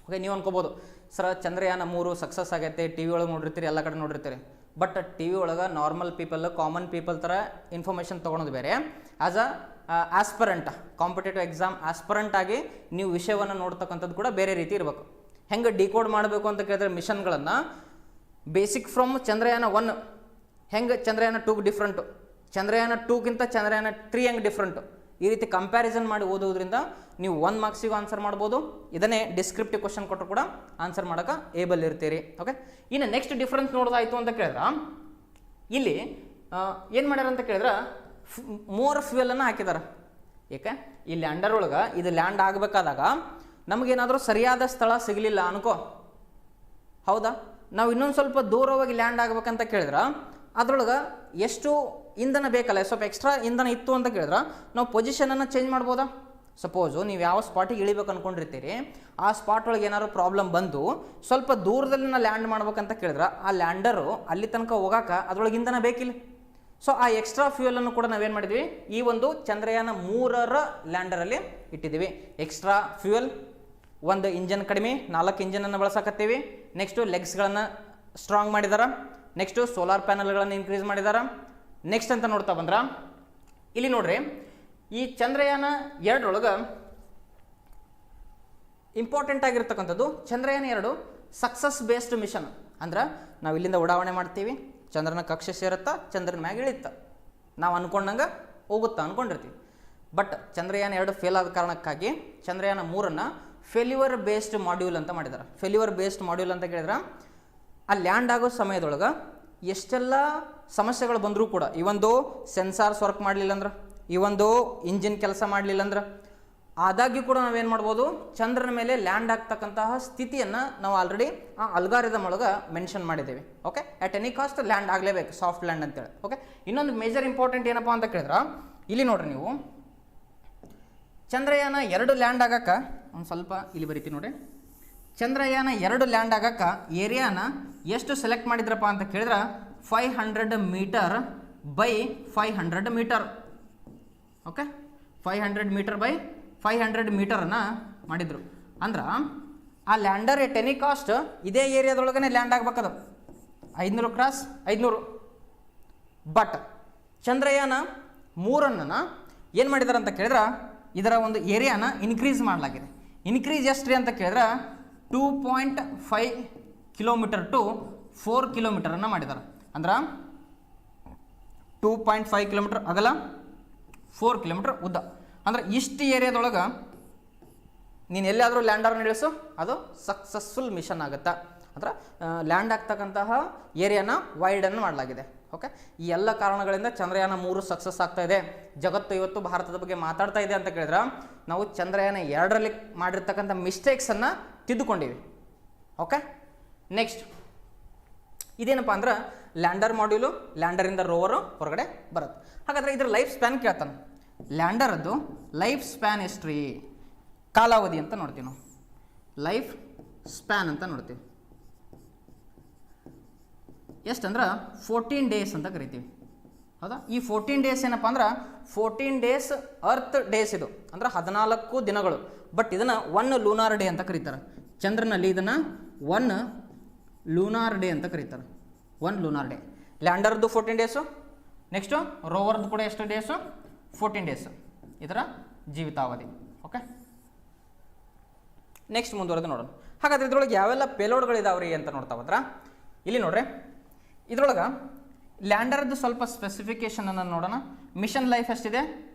ಓಕೆ, ನೀವು ಅನ್ಕೋಬೋದು ಸರ್ ಚಂದ್ರಯಾನ 3 ಸಕ್ಸಸ್ ಆಗೈತೆ, ಟಿ ವಿ ಒಳಗೆ ನೋಡಿರ್ತೀರಿ, ಎಲ್ಲ ಕಡೆ ನೋಡಿರ್ತೀರಿ. ಬಟ್ ಟಿ ವಿ ಒಳಗೆ ನಾರ್ಮಲ್ ಪೀಪಲ್, ಕಾಮನ್ ಪೀಪಲ್ ಥರ ಇನ್ಫಾರ್ಮೇಷನ್ ತೊಗೊಳೋದು ಬೇರೆ. As aspirant, competitive exam aspirant ಆಗಿ ನೀವು ವಿಷಯವನ್ನು ನೋಡ್ತಕ್ಕಂಥದ್ದು ಕೂಡ ಬೇರೆ ರೀತಿ ಇರಬೇಕು. ಹೆಂಗೆ ಡಿಕೋಡ್ ಮಾಡಬೇಕು ಅಂತ ಕೇಳಿದ್ರೆ ಮಿಷನ್ಗಳನ್ನು ಬೇಸಿಕ್ ಫ್ರಮ್ ಚಂದ್ರಯಾನ 1 ಹೆಂಗೆ ಚಂದ್ರಯಾನ 2 ಡಿಫ್ರೆಂಟು, ಚಂದ್ರಯಾನ 2ಗಿಂತ ಚಂದ್ರಯಾನ 3 ಹೆಂಗೆ ಡಿಫ್ರೆಂಟು, ಈ ರೀತಿ ಕಂಪ್ಯಾರಿಸನ್ ಮಾಡಿ ಓದೋದ್ರಿಂದ ನೀವು 1 ಮಾರ್ಕ್ಸಿಗೂ ಆನ್ಸರ್ ಮಾಡ್ಬೋದು. ಇದನ್ನೇ ಡಿಸ್ಕ್ರಿಪ್ಟಿವ್ ಕ್ವಶನ್ ಕೊಟ್ಟರು ಕೂಡ ಆನ್ಸರ್ ಮಾಡೋಕೆ ಏಬಲ್ ಇರ್ತೀರಿ. ಓಕೆ, ಇನ್ನು ನೆಕ್ಸ್ಟ್ ಡಿಫ್ರೆನ್ಸ್ ನೋಡೋದಾಯಿತು ಅಂತ ಕೇಳಿದ್ರೆ ಇಲ್ಲಿ ಏನು ಮಾಡ್ಯಾರ ಅಂತ ಕೇಳಿದ್ರೆ ಮೋರ್ ಫ್ಯೂಯಲನ್ನು ಹಾಕಿದ್ದಾರೆ. ಏಕೆ, ಈ ಲ್ಯಾಂಡರ್ ಒಳಗೆ ಇದು ಲ್ಯಾಂಡ್ ಆಗಬೇಕಾದಾಗ ನಮಗೇನಾದರೂ ಸರಿಯಾದ ಸ್ಥಳ ಸಿಗಲಿಲ್ಲ ಅನ್ಕೋ, ಹೌದಾ, ನಾವು ಇನ್ನೊಂದು ಸ್ವಲ್ಪ ದೂರವಾಗಿ ಲ್ಯಾಂಡ್ ಆಗ್ಬೇಕಂತ ಕೇಳಿದ್ರೆ ಅದ್ರೊಳಗೆ ಎಷ್ಟು ಇಂಧನ ಬೇಕಲ್ಲ, ಸ್ವಲ್ಪ ಎಕ್ಸ್ಟ್ರಾ ಇಂಧನ ಇತ್ತು ಅಂತ ಕೇಳಿದ್ರೆ ನಾವು ಪೊಸಿಷನನ್ನು ಚೇಂಜ್ ಮಾಡ್ಬೋದಾ. ಸಪೋಸು ನೀವು ಯಾವ ಸ್ಪಾಟಿಗೆ ಇಳಿಬೇಕು ಅಂದ್ಕೊಂಡಿರ್ತೀರಿ, ಆ ಸ್ಪಾಟ್ ಒಳಗೆ ಏನಾದ್ರು ಪ್ರಾಬ್ಲಮ್ ಬಂದು ಸ್ವಲ್ಪ ದೂರದಲ್ಲಿ ನಾವು ಲ್ಯಾಂಡ್ ಮಾಡ್ಬೇಕಂತ ಕೇಳಿದ್ರೆ ಆ ಲ್ಯಾಂಡರು ಅಲ್ಲಿ ತನಕ ಹೋಗಾಕ ಅದ್ರೊಳಗೆ ಇಂಧನ ಬೇಕಿಲ್ಲ. ಸೊ ಆ ಎಕ್ಸ್ಟ್ರಾ ಫ್ಯೂಯಲನ್ನು ಕೂಡ ನಾವೇನು ಮಾಡಿದ್ವಿ, ಈ ಒಂದು ಚಂದ್ರಯಾನ 3ರ ಲ್ಯಾಂಡರಲ್ಲಿ ಇಟ್ಟಿದ್ದೀವಿ. ಎಕ್ಸ್ಟ್ರಾ ಫ್ಯೂಯಲ್, ಒಂದು ಇಂಜನ್ ಕಡಿಮೆ, 4 ಇಂಜನನ್ನು ಬಳಸಕತ್ತೀವಿ. ನೆಕ್ಸ್ಟು ಲೆಗ್ಸ್ಗಳನ್ನು ಸ್ಟ್ರಾಂಗ್ ಮಾಡಿದಾರ, ನೆಕ್ಸ್ಟು ಸೋಲಾರ್ ಪ್ಯಾನಲ್ಗಳನ್ನು ಇನ್ಕ್ರೀಸ್ ಮಾಡಿದಾರ. ನೆಕ್ಸ್ಟ್ ಅಂತ ನೋಡ್ತಾ ಬಂದ್ರೆ ಇಲ್ಲಿ ನೋಡ್ರಿ, ಈ ಚಂದ್ರಯಾನ 2ರೊಳಗೆ ಇಂಪಾರ್ಟೆಂಟ್ ಆಗಿರ್ತಕ್ಕಂಥದ್ದು ಚಂದ್ರಯಾನ 2 ಸಕ್ಸಸ್ ಬೇಸ್ಡ್ ಮಿಷನ್. ಅಂದ್ರೆ ನಾವು ಇಲ್ಲಿಂದ ಉಡಾವಣೆ ಮಾಡ್ತೀವಿ, ಚಂದ್ರನ ಕಕ್ಷೆ ಸೇರುತ್ತಾ, ಚಂದ್ರನ ಮ್ಯಾಗ ಇಳಿಯುತ್ತಾ, ನಾವು ಅಂದ್ಕೊಂಡಂಗೆ ಹೋಗುತ್ತಾ ಅಂದ್ಕೊಂಡಿರ್ತೀವಿ. ಬಟ್ ಚಂದ್ರಯಾನ 2 ಫೇಲ್ ಆದ ಕಾರಣಕ್ಕಾಗಿ ಚಂದ್ರಯಾನ 3ಅನ್ನು ಫೇಲ್ಯೂರ್ ಬೇಸ್ಡ್ ಮಾಡ್ಯೂಲ್ ಅಂತ ಮಾಡಿದ್ದಾರೆ. ಫೇಲ್ಯೂರ್ ಬೇಸ್ಡ್ ಮಾಡ್ಯೂಲ್ ಅಂತ ಕೇಳಿದ್ರೆ ಆ ಲ್ಯಾಂಡ್ ಆಗೋ ಸಮಯದೊಳಗೆ ಎಷ್ಟೆಲ್ಲ ಸಮಸ್ಯೆಗಳು ಬಂದರೂ ಕೂಡ, ಈ ಒಂದು ಸೆನ್ಸಾರ್ಸ್ ವರ್ಕ್ ಮಾಡಲಿಲ್ಲ ಅಂದ್ರೆ, ಈ ಒಂದು ಇಂಜಿನ್ ಕೆಲಸ ಮಾಡಲಿಲ್ಲ ಅಂದ್ರೆ, ಆದಾಗ್ಯೂ ಕೂಡ ನಾವೇನು ಮಾಡ್ಬೋದು, ಚಂದ್ರನ ಮೇಲೆ ಲ್ಯಾಂಡ್ ಆಗ್ತಕ್ಕಂತಹ ಸ್ಥಿತಿಯನ್ನು ನಾವು ಆಲ್ರೆಡಿ ಆ ಅಲ್ಗಾರಿದಮ್ ಒಳಗೆ ಮೆನ್ಷನ್ ಮಾಡಿದ್ದೇವೆ. Okay, at any cost land ಆಗಲೇಬೇಕು, ಸಾಫ್ಟ್ ಲ್ಯಾಂಡ್ ಅಂತೇಳಿ. ಓಕೆ, ಇನ್ನೊಂದು ಮೇಜರ್ ಇಂಪಾರ್ಟೆಂಟ್ ಏನಪ್ಪ ಅಂತ ಕೇಳಿದ್ರೆ ಇಲ್ಲಿ ನೋಡ್ರಿ, ನೀವು ಚಂದ್ರಯಾನ 2 ಲ್ಯಾಂಡ್ ಆಗಕ್ಕೆ ಒಂದು ಸ್ವಲ್ಪ ಇಲ್ಲಿ ಬರೀತೀವಿ ನೋಡ್ರಿ. ಚಂದ್ರಯಾನ 2 ಲ್ಯಾಂಡ್ ಆಗಕ್ಕೆ ಏರಿಯಾನ ಎಷ್ಟು ಸೆಲೆಕ್ಟ್ ಮಾಡಿದ್ರಪ್ಪ ಅಂತ ಕೇಳಿದ್ರೆ 500 metre by 500 metre. Okay, 500 metre by 500 ಮೀಟರನ್ನು ಮಾಡಿದರು. ಅಂದ್ರೆ ಆ ಲ್ಯಾಂಡರ್ ಎಟ್ ಎನಿ ಕಾಸ್ಟ್ ಇದೇ ಏರಿಯಾದೊಳಗನೆ ಲ್ಯಾಂಡ್ ಆಗ್ಬೇಕದು, 500 ಕ್ರಾಸ್ 500. ಬಟ್ ಚಂದ್ರಯಾನ 3ಅನ್ನು ಏನು ಮಾಡಿದಾರೆ ಅಂತ ಕೇಳಿದ್ರೆ ಇದರ ಒಂದು ಏರಿಯಾನ ಇನ್ಕ್ರೀಸ್ ಮಾಡಲಾಗಿದೆ. ಇನ್ಕ್ರೀಸ್ ಎಷ್ಟು ರೀ ಅಂತ ಕೇಳಿದ್ರೆ 2.5 ಕಿಲೋಮೀಟರ್ ಟು 4 ಕಿಲೋಮೀಟರನ್ನು ಮಾಡಿದ್ದಾರೆ. ಅಂದ್ರೆ 2.5 ಕಿಲೋಮೀಟರ್ ಅಗಲ, 4 ಕಿಲೋಮೀಟರ್ ಉದ್ದ. ಅಂದ್ರೆ ಇಷ್ಟು ಏರಿಯಾದೊಳಗೆ ನೀನು ಎಲ್ಲಾದರೂ ಲ್ಯಾಂಡರ್ ನಡೆಸು, ಅದು ಸಕ್ಸಸ್ಫುಲ್ ಮಿಷನ್ ಆಗುತ್ತಾ. ಅಂದ್ರೆ ಲ್ಯಾಂಡ್ ಆಗ್ತಕ್ಕಂತಹ ಏರಿಯಾನ ವೈಡನ್ನು ಮಾಡಲಾಗಿದೆ. ಓಕೆ, ಈ ಎಲ್ಲ ಕಾರಣಗಳಿಂದ ಚಂದ್ರಯಾನ 3 ಸಕ್ಸಸ್ ಆಗ್ತಾ ಇದೆ. ಜಗತ್ತು ಇವತ್ತು ಭಾರತದ ಬಗ್ಗೆ ಮಾತಾಡ್ತಾ ಇದೆ ಅಂತ ಕೇಳಿದ್ರೆ ನಾವು ಚಂದ್ರಯಾನ 2ರಲ್ಲಿ ಮಾಡಿರ್ತಕ್ಕಂಥ ಮಿಸ್ಟೇಕ್ಸನ್ನು ತಿದ್ದುಕೊಂಡಿವಿ. ಓಕೆ, ನೆಕ್ಸ್ಟ್ ಇದೇನಪ್ಪ ಅಂದ್ರೆ ಲ್ಯಾಂಡರ್ ಮಾಡ್ಯೂಲು, ಲ್ಯಾಂಡರಿಂದ ರೋವರು ಹೊರಗಡೆ ಬರುತ್ತೆ. ಹಾಗಾದರೆ ಇದರ ಲೈಫ್ ಸ್ಪ್ಯಾನ್ ಕೇಳ್ತಾನೆ. ಲ್ಯಾಂಡರ್ದು ಲೈಫ್ ಸ್ಪ್ಯಾನ್ ಎಷ್ಟು ರೀ, ಕಾಲಾವಧಿ ಅಂತ ನೋಡ್ತೀವಿ ನಾವು. ಲೈಫ್ ಸ್ಪ್ಯಾನ್ ಅಂತ ನೋಡ್ತೀವಿ. ಎಷ್ಟಂದ್ರೆ 14 ಡೇಸ್ ಅಂತ ಕರಿತೀವಿ. ಹೌದಾ, ಈ 14 ಡೇಸ್ ಏನಪ್ಪ ಅಂದ್ರೆ 14 ಡೇಸ್ ಅರ್ತ್ ಡೇಸ್, ಇದು ಅಂದ್ರೆ 14 ದಿನಗಳು. ಬಟ್ ಇದನ್ನು 1 ಲೂನಾರ್ ಡೇ ಅಂತ ಕರೀತಾರೆ. ಚಂದ್ರನಲ್ಲಿ ಇದನ್ನು 1 ಲೂನಾರ್ ಡೇ ಅಂತ ಕರೀತಾರೆ. 1 ಲೂನಾರ್ ಡೇ. ಲ್ಯಾಂಡರ್ದು 14 ಡೇಸು, ನೆಕ್ಸ್ಟು ರೋವರ್ದು ಕೂಡ ಎಷ್ಟು ಡೇಸು, 14 ಡೇಸು ಇದರ ಜೀವಿತಾವಧಿ. ಓಕೆ, ನೆಕ್ಸ್ಟ್ ಮುಂದುವರೆದು ನೋಡೋಣ. ಹಾಗಾದ್ರೆ ಇದ್ರೊಳಗೆ ಯಾವೆಲ್ಲ ಪೇಲೋಡ್ಗಳಿದಾವ್ರಿ ಅಂತ ನೋಡ್ತಾ ಹೋದ್ರೆ ಇಲ್ಲಿ ನೋಡ್ರಿ, ಇದ್ರೊಳಗೆ ಲ್ಯಾಂಡರ್ದು ಸ್ವಲ್ಪ ಸ್ಪೆಸಿಫಿಕೇಶನನ್ನು ನೋಡೋಣ. ಮಿಷನ್ ಲೈಫ್ ಎಷ್ಟಿದೆ,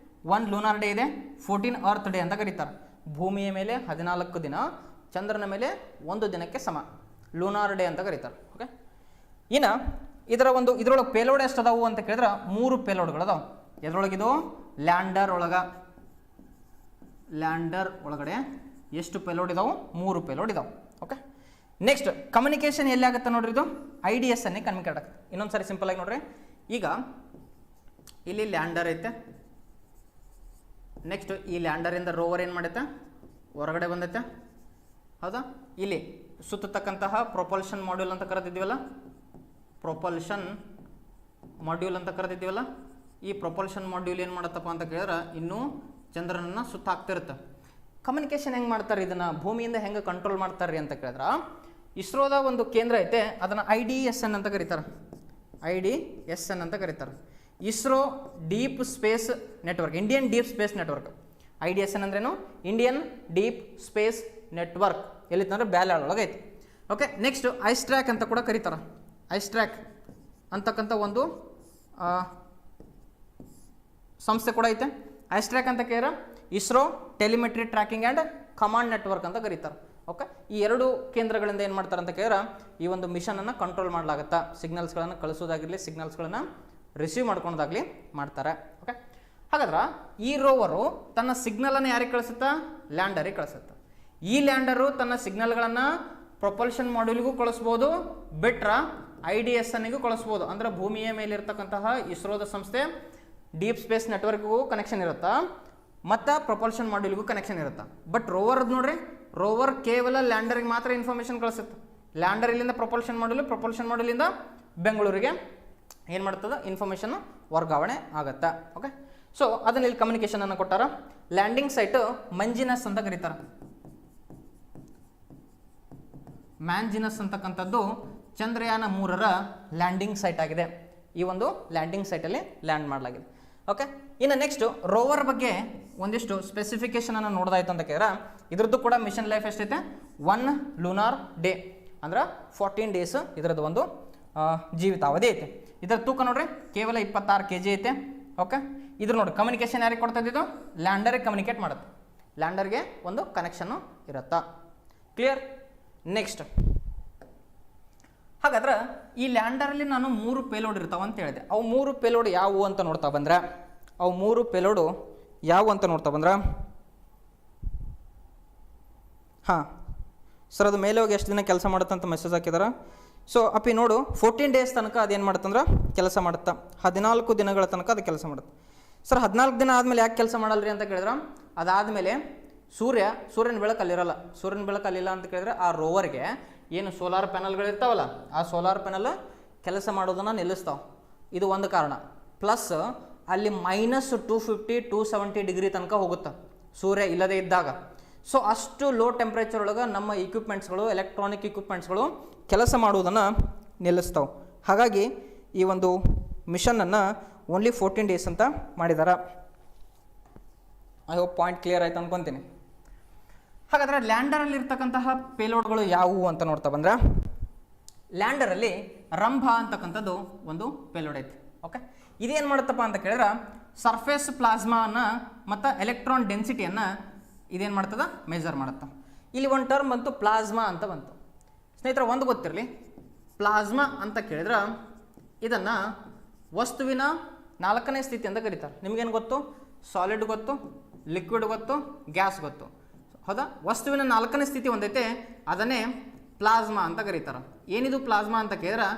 1 ಲೂನಾರ್ ಡೇ ಇದೆ, 14 ಅರ್ತ್ ಡೇ ಅಂತ ಕರೀತಾರೆ. ಭೂಮಿಯ ಮೇಲೆ 14 ದಿನ, ಚಂದ್ರನ ಮೇಲೆ 1 ದಿನಕ್ಕೆ ಸಮ, ಲೂನಾರ್ ಡೇ ಅಂತ ಕರೀತಾರೆ. ಓಕೆ, ಇನ್ನು ಇದ್ರೊಳಗೆ ಪೇಲೋಡ್ ಎಷ್ಟು ಅದಾವು ಅಂತ ಕೇಳಿದ್ರೆ 3 ಪೇಲೋಡ್ಗಳದಾವೆ. ಎದ್ರೊಳಗಿದು ಲ್ಯಾಂಡರ್ ಒಳಗಡೆ ಎಷ್ಟು ಪೇಲೋಡ್ ಇದಾವೆ, 3 ಪೇಲೋಡ್ ಇದಾವೆ. ಓಕೆ, ನೆಕ್ಸ್ಟ್ ಕಮ್ಯುನಿಕೇಷನ್ ಎಲ್ಲಿ ಆಗುತ್ತೆ ನೋಡ್ರಿ, ಇದು IDS ಅನ್ನೇ ಕಮ್ಯುನಿಕೇಟ್ ಆಗುತ್ತೆ. ಇನ್ನೊಂದು ಸಾರಿ ಸಿಂಪಲ್ ಆಗಿ ನೋಡ್ರಿ, ಈಗ ಇಲ್ಲಿ ಲ್ಯಾಂಡರ್ ಐತೆ, ನೆಕ್ಸ್ಟ್ ಈ ಲ್ಯಾಂಡರಿಂದ ರೋವರ್ ಏನು ಮಾಡೈತೆ, ಹೊರಗಡೆ ಬಂದೈತೆ. ಹೌದಾ, ಇಲ್ಲಿ ಸುತ್ತತಕ್ಕಂತಹ ಪ್ರೊಪಲ್ಷನ್ ಮಾಡ್ಯೂಲ್ ಅಂತ ಕರೆದಿದ್ದೀವಲ್ಲ, ಈ ಪ್ರೊಪಲ್ಷನ್ ಮಾಡ್ಯೂಲ್ ಏನು ಮಾಡತ್ತಪ್ಪ ಅಂತ ಕೇಳಿದ್ರೆ ಇನ್ನೂ ಚಂದ್ರನನ್ನು ಸುತ್ತಾಗ್ತಿರುತ್ತೆ. ಕಮ್ಯುನಿಕೇಷನ್ ಹೆಂಗೆ ಮಾಡ್ತಾರೆ, ಇದನ್ನು ಭೂಮಿಯಿಂದ ಹೆಂಗೆ ಕಂಟ್ರೋಲ್ ಮಾಡ್ತಾರೆ ಅಂತ ಕೇಳಿದ್ರೆ ಇಸ್ರೋದ ಒಂದು ಕೇಂದ್ರ ಐತೆ, ಅದನ್ನು IDSN ಅಂತ ಕರೀತಾರೆ. ISRO deep space network, Indian deep space network. IDSN ಅಂದ್ರೇನು, ಇಂಡಿಯನ್ ಡೀಪ್ ಸ್ಪೇಸ್ ನೆಟ್ವರ್ಕ್. ಎಲ್ಲಿತ್ತಂದ್ರೆ ಬ್ಯಾಲಾಳ್ ಒಳಗೆ ಐತಿ. ಓಕೆ, ನೆಕ್ಸ್ಟ್ ಐಸ್ಟ್ರ್ಯಾಕ್ ಅಂತ ಕೂಡ ಕರೀತಾರೆ. ಐಸ್ಟ್ರ್ಯಾಕ್ ಅಂತಕ್ಕಂಥ ಒಂದು ಸಂಸ್ಥೆ ಕೂಡ ಐತೆ. ಐಸ್ಟ್ರ್ಯಾಕ್ ಅಂತ ಕೇಳಿದ್ರೆ ISRO telemetry tracking and command network ಅಂತ ಕರೀತಾರೆ. ಓಕೆ, ಈ 2 ಕೇಂದ್ರಗಳಿಂದ ಏನು ಮಾಡ್ತಾರೆ ಅಂತ ಕೇಳಿದ್ರೆ ಈ ಒಂದು ಮಿಷನನ್ನು ಕಂಟ್ರೋಲ್ ಮಾಡಲಾಗುತ್ತಾ, ಸಿಗ್ನಲ್ಸ್ಗಳನ್ನು ಕಳಿಸೋದಾಗಿರಲಿ, ಸಿಗ್ನಲ್ಸ್ಗಳನ್ನು ರಿಸೀವ್ ಮಾಡ್ಕೊಳೋದಾಗಲಿ ಮಾಡ್ತಾರೆ. ಓಕೆ, ಹಾಗಾದ್ರೆ ಈ ರೋವರು ತನ್ನ ಸಿಗ್ನಲನ್ನು ಯಾರಿಗೆ ಕಳಿಸುತ್ತಾ, ಲ್ಯಾಂಡರಿಗೆ ಕಳಿಸುತ್ತೆ. ಈ ಲ್ಯಾಂಡರು ತನ್ನ ಸಿಗ್ನಲ್ಗಳನ್ನು ಪ್ರೊಪಲ್ಷನ್ ಮಾಡ್ಯೂಲ್ಗೂ ಕಳಿಸ್ಬೋದು, ಬಿಟ್ರೆ IDSNಗೂ ಕಳಿಸ್ಬೋದು. ಅಂದರೆ ಭೂಮಿಯ ಮೇಲೆ ಇರತಕ್ಕಂತಹ ಇಸ್ರೋದ ಸಂಸ್ಥೆ ಡೀಪ್ ಸ್ಪೇಸ್ ನೆಟ್ವರ್ಕ್ಗೂ ಕನೆಕ್ಷನ್ ಇರುತ್ತಾ, ಮತ್ತು ಪ್ರೊಪಲ್ಷನ್ ಮಾಡ್ಯೂಲ್ಗೂ ಕನೆಕ್ಷನ್ ಇರುತ್ತೆ. ಬಟ್ ರೋವರ್ದು ನೋಡ್ರಿ, ರೋವರ್ ಕೇವಲ ಲ್ಯಾಂಡರಿಗೆ ಮಾತ್ರ ಇನ್ಫಾರ್ಮೇಷನ್ ಕಳಿಸುತ್ತೆ. ಲ್ಯಾಂಡರ್ ಇಲ್ಲಿಂದ ಪ್ರೊಪಲ್ಷನ್ ಮಾಡ್ಯೂಲಿಂದ ಬೆಂಗಳೂರಿಗೆ ಏನು ಮಾಡ್ತದೆ, ಇನ್ಫಾರ್ಮೇಷನ್ ವರ್ಗಾವಣೆ ಆಗುತ್ತೆ. ಓಕೆ, ಸೊ ಅದನ್ನ ಇಲ್ಲಿ ಕಮ್ಯುನಿಕೇಷನ್ ಅನ್ನು ಕೊಟ್ಟಾರ. ಲ್ಯಾಂಡಿಂಗ್ ಸೈಟ್ ಮಂಜಿನಸ್ ಅಂತ ಕರೀತಾರೆ. ಮ್ಯಾಂಜಿನಸ್ ಅಂತಕ್ಕಂಥದ್ದು ಚಂದ್ರಯಾನ 3ರ ಲ್ಯಾಂಡಿಂಗ್ ಸೈಟ್ ಆಗಿದೆ. ಈ ಒಂದು ಲ್ಯಾಂಡಿಂಗ್ ಸೈಟಲ್ಲಿ ಲ್ಯಾಂಡ್ ಮಾಡಲಾಗಿದೆ. ಓಕೆ, ಇನ್ನು ನೆಕ್ಸ್ಟ್ ರೋವರ್ ಬಗ್ಗೆ ಒಂದಿಷ್ಟು ಸ್ಪೆಸಿಫಿಕೇಶನನ್ನು ನೋಡೋದಾಯ್ತು ಅಂತ ಕೇಳಿದ್ರೆ ಇದ್ರದ್ದು ಕೂಡ ಮಿಷನ್ ಲೈಫ್ ಎಷ್ಟೈತೆ, 1 ಲೂನಾರ್ ಡೇ ಅಂದ್ರೆ 14 ಡೇಸ್ ಇದರದ್ದು ಒಂದು ಜೀವಿತಾವಧಿ ಐತೆ. ಇದರ ತೂಕ ನೋಡ್ರಿ ಕೇವಲ 26 kg ಐತೆ. ಓಕೆ, ಇದ್ರ ನೋಡಿ ಕಮ್ಯುನಿಕೇಷನ್ ಯಾರಿಗೆ ಕೊಡ್ತಾ ಇದ್ದಿದ್ದು, ಲ್ಯಾಂಡರಿಗೆ ಕಮ್ಯುನಿಕೇಟ್ ಮಾಡುತ್ತೆ. ಲ್ಯಾಂಡರ್ಗೆ ಒಂದು ಕನೆಕ್ಷನ್ನು ಇರುತ್ತಾ. ಕ್ಲಿಯರ್. ನೆಕ್ಸ್ಟ್ ಹಾಗಾದ್ರೆ ಈ ಲ್ಯಾಂಡರಲ್ಲಿ ನಾನು 3 ಪೇಲೋಡ್ ಇರ್ತಾವೆ ಅಂತ ಹೇಳಿದೆ. ಅವು 3 ಪೇಲೋಡ್ ಯಾವುವು ಅಂತ ನೋಡ್ತಾ ಬಂದ್ರೆ ಹಾಂ ಸರ್, ಅದು ಮೇಲೆ ಹೋಗಿ ಎಷ್ಟು ದಿನ ಕೆಲಸ ಮಾಡುತ್ತೆ ಅಂತ ಮೆಸೇಜ್ ಹಾಕಿದಾರೆ. ಸೊ ಅಪ್ಪಿ ನೋಡು, 14 ಡೇಸ್ ತನಕ ಅದೇನು ಮಾಡುತ್ತಂದ್ರೆ ಕೆಲಸ ಮಾಡುತ್ತಾ, 14 ದಿನಗಳ ತನಕ ಅದು ಕೆಲಸ ಮಾಡುತ್ತೆ. ಸರ್ 14 ದಿನ ಆದಮೇಲೆ ಯಾಕೆ ಕೆಲಸ ಮಾಡಲ್ರಿ ಅಂತ ಕೇಳಿದ್ರೆ, ಅದಾದಮೇಲೆ ಸೂರ್ಯನ ಬೆಳಕು ಅಲ್ಲಿರಲ್ಲ. ಸೂರ್ಯನ ಬೆಳಕು ಅಲ್ಲಿಲ್ಲ ಅಂತ ಕೇಳಿದ್ರೆ ಆ ರೋವರ್ಗೆ ಏನು ಸೋಲಾರ್ ಪ್ಯಾನಲ್ಗಳಿರ್ತಾವಲ್ಲ, ಆ ಸೋಲಾರ್ ಪ್ಯಾನಲ್ ಕೆಲಸ ಮಾಡೋದನ್ನು ನಿಲ್ಲಿಸ್ತಾವೆ. ಇದು ಒಂದು ಕಾರಣ. ಪ್ಲಸ್ ಅಲ್ಲಿ -250-270 ಡಿಗ್ರಿ ತನಕ ಹೋಗುತ್ತೆ ಸೂರ್ಯ ಇಲ್ಲದೇ ಇದ್ದಾಗ. ಸೊ ಅಷ್ಟು ಲೋ ಟೆಂಪ್ರೇಚರ್ ಒಳಗೆ ನಮ್ಮ ಇಕ್ವಿಪ್ಮೆಂಟ್ಸ್ಗಳು, ಎಲೆಕ್ಟ್ರಾನಿಕ್ ಇಕ್ವಿಪ್ಮೆಂಟ್ಸ್ಗಳು ಕೆಲಸ ಮಾಡುವುದನ್ನು ನಿಲ್ಲಿಸ್ತಾವೆ. ಹಾಗಾಗಿ ಈ ಒಂದು ಮಿಷನನ್ನು ಓನ್ಲಿ 14 ಡೇಸ್ ಅಂತ ಮಾಡಿದ್ದಾರೆ. ಐ ಹೋಪ್ ಪಾಯಿಂಟ್ ಕ್ಲಿಯರ್ ಆಯ್ತು ಅನ್ಕೊತೀನಿ. ಹಾಗಾದರೆ ಲ್ಯಾಂಡರಲ್ಲಿ ಇರ್ತಕ್ಕಂತಹ ಪೇಲೋಡ್ಗಳು ಯಾವುವು ಅಂತ ನೋಡ್ತಾ ಬಂದ್ರೆ, ಲ್ಯಾಂಡರಲ್ಲಿ ರಂಭ ಅಂತಕ್ಕಂಥದ್ದು ಒಂದು ಪೇಲೋಡ್ ಐತಿ. ಓಕೆ, ಇದೇನು ಮಾಡುತ್ತಪ್ಪ ಅಂತ ಕೇಳಿದ್ರೆ ಸರ್ಫೇಸ್ ಪ್ಲಾಸ್ಮಾನ ಮತ್ತು ಎಲೆಕ್ಟ್ರಾನ್ ಡೆನ್ಸಿಟಿಯನ್ನು ಇದೇನು ಮಾಡ್ತದ, ಮೆಜರ್ ಮಾಡುತ್ತೆ. ಇಲ್ಲಿ ಒಂದು ಟರ್ಮ್ ಬಂತು, ಪ್ಲಾಸ್ಮಾ ಅಂತ ಬಂತು. ಸ್ನೇಹಿತರೆ ಒಂದು ಗೊತ್ತಿರಲಿ, ಪ್ಲಾಸ್ಮಾ ಅಂತ ಕೇಳಿದ್ರೆ ಇದನ್ನು ವಸ್ತುವಿನ 4ನೇ ಸ್ಥಿತಿ ಅಂತ ಕರೀತಾರೆ. ನಿಮಗೇನು ಗೊತ್ತು? ಸಾಲಿಡ್ ಗೊತ್ತು, ಲಿಕ್ವಿಡ್ ಗೊತ್ತು, ಗ್ಯಾಸ್ ಗೊತ್ತು, ಹೌದಾ? ವಸ್ತುವಿನ 4ನೇ ಸ್ಥಿತಿ ಒಂದೈತೆ, ಅದನ್ನೇ ಪ್ಲಾಸ್ಮಾ ಅಂತ ಕರೀತಾರೆ. ಏನಿದು ಪ್ಲಾಸ್ಮಾ ಅಂತ ಕೇಳಿದ್ರೆ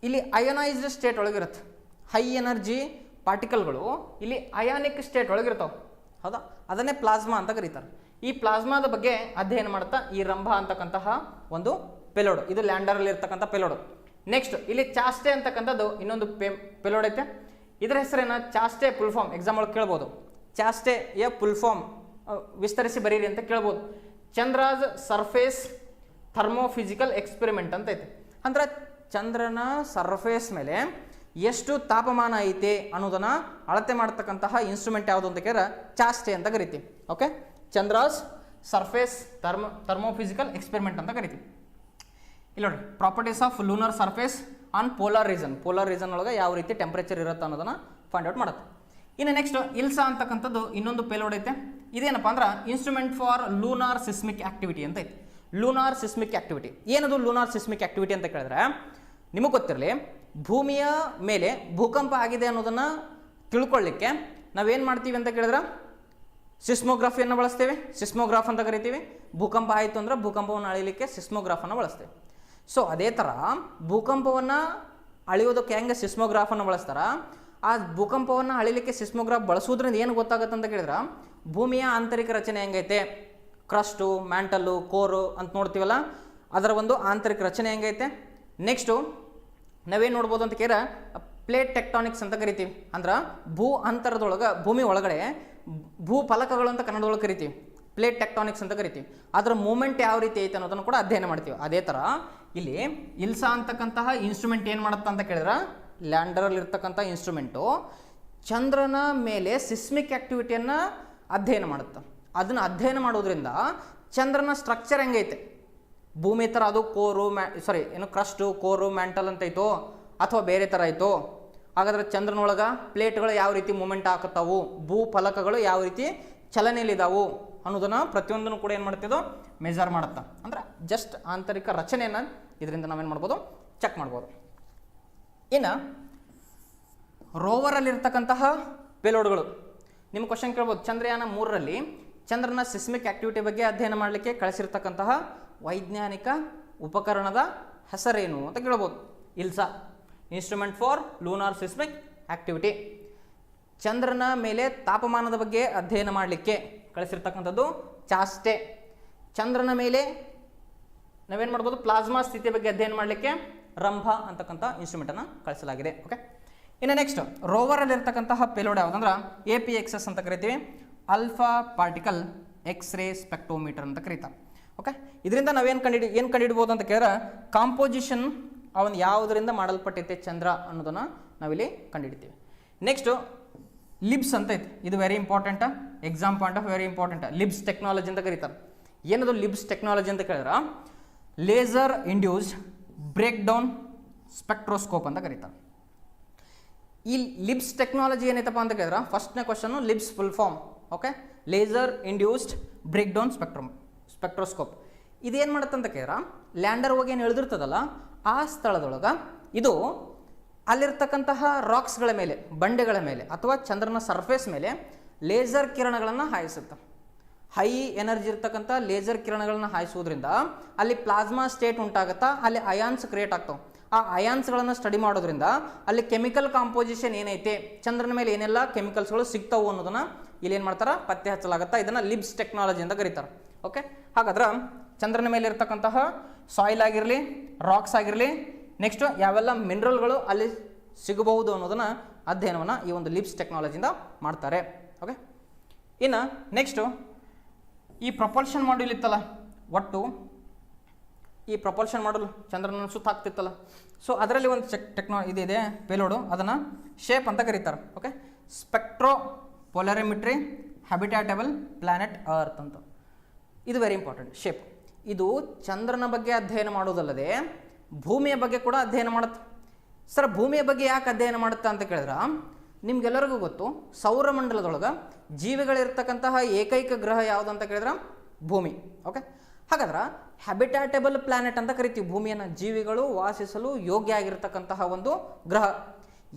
ಇಲ್ಲಿ ಅಯೋನೈಸ್ಡ್ ಸ್ಟೇಟ್ ಒಳಗಿರುತ್ತೆ. ಹೈ ಎನರ್ಜಿ ಪಾರ್ಟಿಕಲ್ಗಳು ಇಲ್ಲಿ ಅಯಾನಿಕ್ ಸ್ಟೇಟ್ ಒಳಗಿರ್ತಾವೆ, ಹೌದಾ? ಅದನ್ನೇ ಪ್ಲಾಸ್ಮಾ ಅಂತ ಕರೀತಾರೆ. ಈ ಪ್ಲಾಸ್ಮಾದ ಬಗ್ಗೆ ಅಧ್ಯಯನ ಮಾಡ್ತಾ ಈ ರಂಭ ಅಂತಕ್ಕಂತಹ ಒಂದು ಪೆಲೋಡ್, ಇದು ಲ್ಯಾಂಡರಲ್ಲಿ ಇರ್ತಕ್ಕಂಥ ಪೆಲೋಡ್. ನೆಕ್ಸ್ಟ್ ಇಲ್ಲಿ ಚಾಸ್ಟೆ ಅಂತಕ್ಕಂಥದ್ದು ಇನ್ನೊಂದು ಪೆಲೋಡ್ ಐತೆ. ಇದರ ಹೆಸರೇನ? ಚಾಸ್ಟೆ ಫುಲ್ ಫಾರ್ಮ್ ಎಕ್ಸಾಮ್ ಒಳಗೆ ಕೇಳ್ಬೋದು. ಚಾಸ್ಟೆ ಯ ಫುಲ್ ಫಾರ್ಮ್ ವಿಸ್ತರಿಸಿ ಬರೀರಿ ಅಂತ ಕೇಳ್ಬೋದು. ಚಂದ್ರಾಸ್ ಸರ್ಫೇಸ್ ಥರ್ಮೋಫಿಸಿಕಲ್ ಎಕ್ಸ್ಪೆರಿಮೆಂಟ್ ಅಂತ ಐತೆ. ಅಂದ್ರೆ ಚಂದ್ರನ ಸರ್ಫೇಸ್ ಮೇಲೆ ಎಷ್ಟು ತಾಪಮಾನ ಐತೆ ಅನ್ನೋದನ್ನ ಅಳತೆ ಮಾಡ್ತಕ್ಕಂತಹ ಇನ್ಸ್ಟ್ರೂಮೆಂಟ್ ಯಾವುದು ಅಂತ ಕೇಳಿದ್ರೆ ಚಾಸ್ಟೆ ಅಂತ ಕರಿತೀವಿ. ಓಕೆ, ಚಂದ್ರಾಸ್ ಸರ್ಫೇಸ್ ಥರ್ಮೋಫಿಸಿಕಲ್ ಎಕ್ಸ್ಪೆರಿಮೆಂಟ್ ಅಂತ ಕರಿತೀವಿ. ಇಲ್ಲಿ ನೋಡಿ, properties of lunar surface on polar region. Polar region ಒಳಗೆ ಯಾವ ರೀತಿ ಟೆಂಪರೇಚರ್ ಇರುತ್ತೆ ಅನ್ನೋದನ್ನ ಫೈಂಡ್ ಔಟ್ ಮಾಡುತ್ತೆ. ಇನ್ನು ನೆಕ್ಸ್ಟ್ ಇಲ್ಸಾ ಅಂತಕ್ಕಂಥದ್ದು ಇನ್ನೊಂದು ಪೇಲೋಡ್ ಐತೆ. ಇದೇನಪ್ಪ ಅಂದ್ರೆ instrument for lunar seismic activity ಅಂತ ಐತೆ. ಲೂನಾರ್ ಸಿಸ್ಮಿಕ್ ಆಕ್ಟಿವಿಟಿ ಏನದು? ಲೂನಾರ್ ಸಿಸ್ಮಿಕ್ ಆಕ್ಟಿವಿಟಿ ಅಂತ ಕೇಳಿದ್ರೆ ನಿಮಗೆ ಗೊತ್ತಿರಲಿ, ಭೂಮಿಯ ಮೇಲೆ ಭೂಕಂಪ ಆಗಿದೆ ಅನ್ನೋದನ್ನು ತಿಳ್ಕೊಳ್ಳಿಕ್ಕೆ ನಾವೇನು ಮಾಡ್ತೀವಿ ಅಂತ ಕೇಳಿದ್ರೆ ಸಿಸ್ಮೋಗ್ರಫಿಯನ್ನು ಬಳಸ್ತೇವೆ. ಸಿಸ್ಮೋಗ್ರಾಫ್ ಅಂತ ಕರಿತೀವಿ. ಭೂಕಂಪ ಆಯಿತು ಅಂದ್ರೆ ಭೂಕಂಪವನ್ನು ಅಳಿಲಿಕ್ಕೆ ಸಿಸ್ಮೋಗ್ರಾಫನ್ನು ಬಳಸ್ತೇವೆ. ಸೊ ಅದೇ ಥರ ಭೂಕಂಪವನ್ನು ಅಳೆಯೋದಕ್ಕೆ ಹೆಂಗೆ ಸಿಸ್ಮೋಗ್ರಾಫನ್ನು ಬಳಸ್ತಾರ, ಆ ಭೂಕಂಪವನ್ನು ಅಳಿಲಿಕ್ಕೆ ಸಿಸ್ಮೋಗ್ರಾಫ್ ಬಳಸೋದ್ರಿಂದ ಏನು ಗೊತ್ತಾಗುತ್ತೆ ಅಂತ ಕೇಳಿದ್ರೆ ಭೂಮಿಯ ಆಂತರಿಕ ರಚನೆ ಹೆಂಗೈತೆ, ಕ್ರಸ್ಟು, ಮ್ಯಾಂಟಲ್ಲು, ಕೋರು ಅಂತ ನೋಡ್ತೀವಲ್ಲ, ಅದರ ಒಂದು ಆಂತರಿಕ ರಚನೆ ಹೆಂಗೈತೆ. ನೆಕ್ಸ್ಟು ನಾವೇನು ನೋಡ್ಬೋದು ಅಂತ ಕೇಳಿದ್ರೆ ಪ್ಲೇಟ್ ಟೆಕ್ಟಾನಿಕ್ಸ್ ಅಂತ ಕರಿತೀವಿ. ಅಂದ್ರೆ ಭೂ ಅಂತರದೊಳಗೆ, ಭೂಮಿ ಒಳಗಡೆ ಭೂ ಫಲಕಗಳು ಅಂತ ಕನ್ನಡದೊಳಗೆ ಕರಿತೀವಿ. ಪ್ಲೇಟ್ ಟೆಕ್ಟಾನಿಕ್ಸ್ ಅಂತ ಕರಿತೀವಿ. ಅದರ ಮೂಮೆಂಟ್ ಯಾವ ರೀತಿ ಐತೆ ಅನ್ನೋದನ್ನು ಕೂಡ ಅಧ್ಯಯನ ಮಾಡ್ತೀವಿ. ಅದೇ ಥರ ಇಲ್ಲಿ ಇಲ್ಸಾ ಅಂತಕ್ಕಂತಹ ಇನ್ಸ್ಟ್ರೂಮೆಂಟ್ ಏನು ಮಾಡುತ್ತೆ ಅಂತ ಕೇಳಿದ್ರೆ, ಲ್ಯಾಂಡರಲ್ಲಿ ಇರ್ತಕ್ಕಂಥ ಇನ್ಸ್ಟ್ರೂಮೆಂಟು ಚಂದ್ರನ ಮೇಲೆ ಸಿಸ್ಮಿಕ್ ಆಕ್ಟಿವಿಟಿಯನ್ನು ಅಧ್ಯಯನ ಮಾಡುತ್ತೆ. ಅದನ್ನು ಅಧ್ಯಯನ ಮಾಡೋದ್ರಿಂದ ಚಂದ್ರನ ಸ್ಟ್ರಕ್ಚರ್ ಹೆಂಗೈತೆ, ಭೂಮಿ ಥರ ಅದು ಕೋರು ಕ್ರಸ್ಟು, ಕೋರು, ಮ್ಯಾಂಟಲ್ ಅಂತ ಐತೋ ಅಥವಾ ಬೇರೆ ಥರ ಐತೋ, ಹಾಗಾದ್ರೆ ಚಂದ್ರನೊಳಗೆ ಪ್ಲೇಟ್ಗಳು ಯಾವ ರೀತಿ ಮೂಮೆಂಟ್ ಹಾಕುತ್ತಾವು, ಭೂ ಫಲಕಗಳು ಯಾವ ರೀತಿ ಚಲನೆಯಲ್ಲಿದ್ದಾವು ಅನ್ನೋದನ್ನು ಪ್ರತಿಯೊಂದನ್ನು ಕೂಡ ಏನು ಮಾಡ್ತಿದ್ದೋ ಮೆಜರ್ ಮಾಡುತ್ತಾ. ಅಂದ್ರೆ ಜಸ್ಟ್ ಆಂತರಿಕ ರಚನೆಯನ್ನು ಇದರಿಂದ ನಾವೇನು ಮಾಡ್ಬೋದು, ಚೆಕ್ ಮಾಡ್ಬೋದು. ಇನ್ನು ರೋವರಲ್ಲಿರ್ತಕ್ಕಂತಹ ಪೇಲೋಡ್ಗಳು, ನಿಮ್ಮ ಕ್ವಶನ್ ಕೇಳ್ಬೋದು, ಚಂದ್ರಯಾನ 3ರಲ್ಲಿ ಚಂದ್ರನ ಸಿಸ್ಮಿಕ್ ಆಕ್ಟಿವಿಟಿ ಬಗ್ಗೆ ಅಧ್ಯಯನ ಮಾಡಲಿಕ್ಕೆ ಕಳಿಸಿರ್ತಕ್ಕಂತಹ ವೈಜ್ಞಾನಿಕ ಉಪಕರಣದ ಹೆಸರೇನು ಅಂತ ಕೇಳ್ಬೋದು. ILSA, instrument for lunar seismic activity. ಚಂದ್ರನ ಮೇಲೆ ತಾಪಮಾನದ ಬಗ್ಗೆ ಅಧ್ಯಯನ ಮಾಡಲಿಕ್ಕೆ ಕಳಿಸಿರ್ತಕ್ಕಂಥದ್ದು ಚಾಸ್ಟೆ. ಚಂದ್ರನ ಮೇಲೆ ನಾವೇನು ಮಾಡ್ಬೋದು, ಪ್ಲಾಸ್ಮಾ ಸ್ಥಿತಿ ಬಗ್ಗೆ ಅಧ್ಯಯನ ಮಾಡಲಿಕ್ಕೆ ರಂಭ ಅಂತಕ್ಕಂಥ ಇನ್ಸ್ಟ್ರೂಮೆಂಟನ್ನು ಕಳಿಸಲಾಗಿದೆ. ಓಕೆ, ಇನ್ನು ನೆಕ್ಸ್ಟ್ ರೋವರಲ್ಲಿರ್ತಕ್ಕಂತಹ ಪೇಲೋಡ್ ಯಾವುದಂದ್ರೆ APXS ಅಂತ ಕರಿತೀವಿ. ಅಲ್ಫಾ ಪಾರ್ಟಿಕಲ್ ಎಕ್ಸ್ರೇ ಸ್ಪೆಕ್ಟ್ರೋಮೀಟರ್ ಅಂತ ಕರೀತಾರೆ. ಓಕೆ, ಇದರಿಂದ ನಾವೇನು ಕಂಡುಹಿಡ್ಬೋದು ಅಂತ ಕೇಳಿದ್ರೆ ಕಾಂಪೋಸಿಷನ್ ಅವನು ಯಾವುದರಿಂದ ಮಾಡಲ್ಪಟ್ಟೈತೆ ಚಂದ್ರ ಅನ್ನೋದನ್ನು ನಾವಿಲ್ಲಿ ಕಂಡುಹಿಡ್ತೀವಿ. ನೆಕ್ಸ್ಟು ಲಿಬ್ಸ್ ಅಂತ ಐತೆ. ಇದು very important, exam point of very important. LIBS technology ಅಂತ ಕರೀತಾರೆ. ಏನದು ಲಿಬ್ಸ್ ಟೆಕ್ನಾಲಜಿ ಅಂತ ಕೇಳಿದ್ರೆ laser induced break down spectroscope ಅಂತ ಕರೀತಾರೆ. ಈ ಲಿಬ್ಸ್ ಟೆಕ್ನಾಲಜಿ ಏನೈತಪ್ಪ ಅಂತ ಕೇಳಿದ್ರೆ ಫಸ್ಟ್ನೇ question LIBS full form. Okay, laser induced break down spectroscope. ಇದೇನು ಮಾಡುತ್ತೆ ಅಂತ ಕೇಳಿದ್ರೆ ಲ್ಯಾಂಡರ್ ಹೋಗಿ ಏನು ಎಳೆದಿರ್ತದಲ್ಲ ಆ ಸ್ಥಳದೊಳಗೆ ಇದು ಅಲ್ಲಿರ್ತಕ್ಕಂತಹ ರಾಕ್ಸ್ಗಳ ಮೇಲೆ, ಬಂಡೆಗಳ ಮೇಲೆ ಅಥವಾ ಚಂದ್ರನ ಸರ್ಫೇಸ್ ಮೇಲೆ ಲೇಸರ್ ಕಿರಣಗಳನ್ನು ಹಾಯಿಸುತ್ತೆ. ಹೈ ಎನರ್ಜಿ ಇರ್ತಕ್ಕಂಥ ಲೇಸರ್ ಕಿರಣಗಳನ್ನು ಹಾಯಿಸೋದ್ರಿಂದ ಅಲ್ಲಿ ಪ್ಲಾಸ್ಮಾ ಸ್ಟೇಟ್ ಉಂಟಾಗುತ್ತಾ, ಅಲ್ಲಿ ಅಯಾನ್ಸ್ ಕ್ರಿಯೇಟ್ ಆಗ್ತಾವೆ. ಆ ಅಯಾನ್ಸ್ಗಳನ್ನು ಸ್ಟಡಿ ಮಾಡೋದ್ರಿಂದ ಅಲ್ಲಿ ಕೆಮಿಕಲ್ ಕಾಂಪೋಸಿಷನ್ ಏನೈತೆ, ಚಂದ್ರನ ಮೇಲೆ ಏನೆಲ್ಲ ಕೆಮಿಕಲ್ಸ್ಗಳು ಸಿಗ್ತಾವು ಅನ್ನೋದನ್ನು ಇಲ್ಲಿ ಏನು ಮಾಡ್ತಾರೆ, ಪತ್ತೆ ಹಚ್ಚಲಾಗುತ್ತಾ. ಇದನ್ನು ಲಿಬ್ಸ್ ಟೆಕ್ನಾಲಜಿ ಅಂತ ಕರೀತಾರೆ. ಓಕೆ, ಹಾಗಾದ್ರೆ ಚಂದ್ರನ ಮೇಲೆ ಇರ್ತಕ್ಕಂತಹ ಸಾಯಿಲ್ ಆಗಿರಲಿ, ರಾಕ್ಸ್ ಆಗಿರಲಿ, ನೆಕ್ಸ್ಟ್ ಯಾವೆಲ್ಲ ಮಿನರಲ್ಗಳು ಅಲ್ಲಿ ಸಿಗಬಹುದು ಅನ್ನೋದನ್ನು ಅಧ್ಯಯನವನ್ನು ಈ ಒಂದು ಲಿಬ್ಸ್ ಟೆಕ್ನಾಲಜಿಯಿಂದ ಮಾಡ್ತಾರೆ. ಓಕೆ, ಇನ್ನು ನೆಕ್ಸ್ಟು ಈ ಪ್ರಪಲ್ಷನ್ ಮಾಡ್ಯೂಲ್ ಇತ್ತಲ್ಲ, ಒಟ್ಟು ಈ ಪ್ರಪಲ್ಷನ್ ಮಾಡಲ್ ಚಂದ್ರನ ಸುತ್ತ ಹಾಕ್ತಿತ್ತಲ್ಲ, ಸೊ ಅದರಲ್ಲಿ ಒಂದು ಇದಿದೆ ಪೇಲೋಡು, ಅದನ್ನು ಶೇಪ್ ಅಂತ ಕರೀತಾರೆ. ಓಕೆ, ಸ್ಪೆಕ್ಟ್ರೋ ಪೊಲಾರಿಮೆಟ್ರಿ ಹ್ಯಾಬಿಟ್ಯಾಟಬಲ್ ಪ್ಲಾನೆಟ್ ಅರ್ತ್ ಅಂತ. ಇದು ವೆರಿ ಇಂಪಾರ್ಟೆಂಟ್ ಶೇಪ್. ಇದು ಚಂದ್ರನ ಬಗ್ಗೆ ಅಧ್ಯಯನ ಮಾಡೋದಲ್ಲದೆ ಭೂಮಿಯ ಬಗ್ಗೆ ಕೂಡ ಅಧ್ಯಯನ ಮಾಡುತ್ತೆ. ಸರ್, ಭೂಮಿಯ ಬಗ್ಗೆ ಯಾಕೆ ಅಧ್ಯಯನ ಮಾಡುತ್ತಾ ಅಂತ ಕೇಳಿದ್ರೆ ನಿಮ್ಗೆಲ್ಲರಿಗೂ ಗೊತ್ತು, ಸೌರಮಂಡಲದೊಳಗೆ ಜೀವಿಗಳಿರ್ತಕ್ಕಂತಹ ಏಕೈಕ ಗ್ರಹ ಯಾವುದು ಅಂತ ಕೇಳಿದ್ರೆ ಭೂಮಿ. ಓಕೆ, ಹಾಗಾದ್ರೆ ಹ್ಯಾಬಿಟ್ಯಾಟಬಲ್ ಪ್ಲಾನೆಟ್ ಅಂತ ಕರಿತೀವಿ ಭೂಮಿಯನ್ನು, ಜೀವಿಗಳು ವಾಸಿಸಲು ಯೋಗ್ಯ ಆಗಿರ್ತಕ್ಕಂತಹ ಒಂದು ಗ್ರಹ.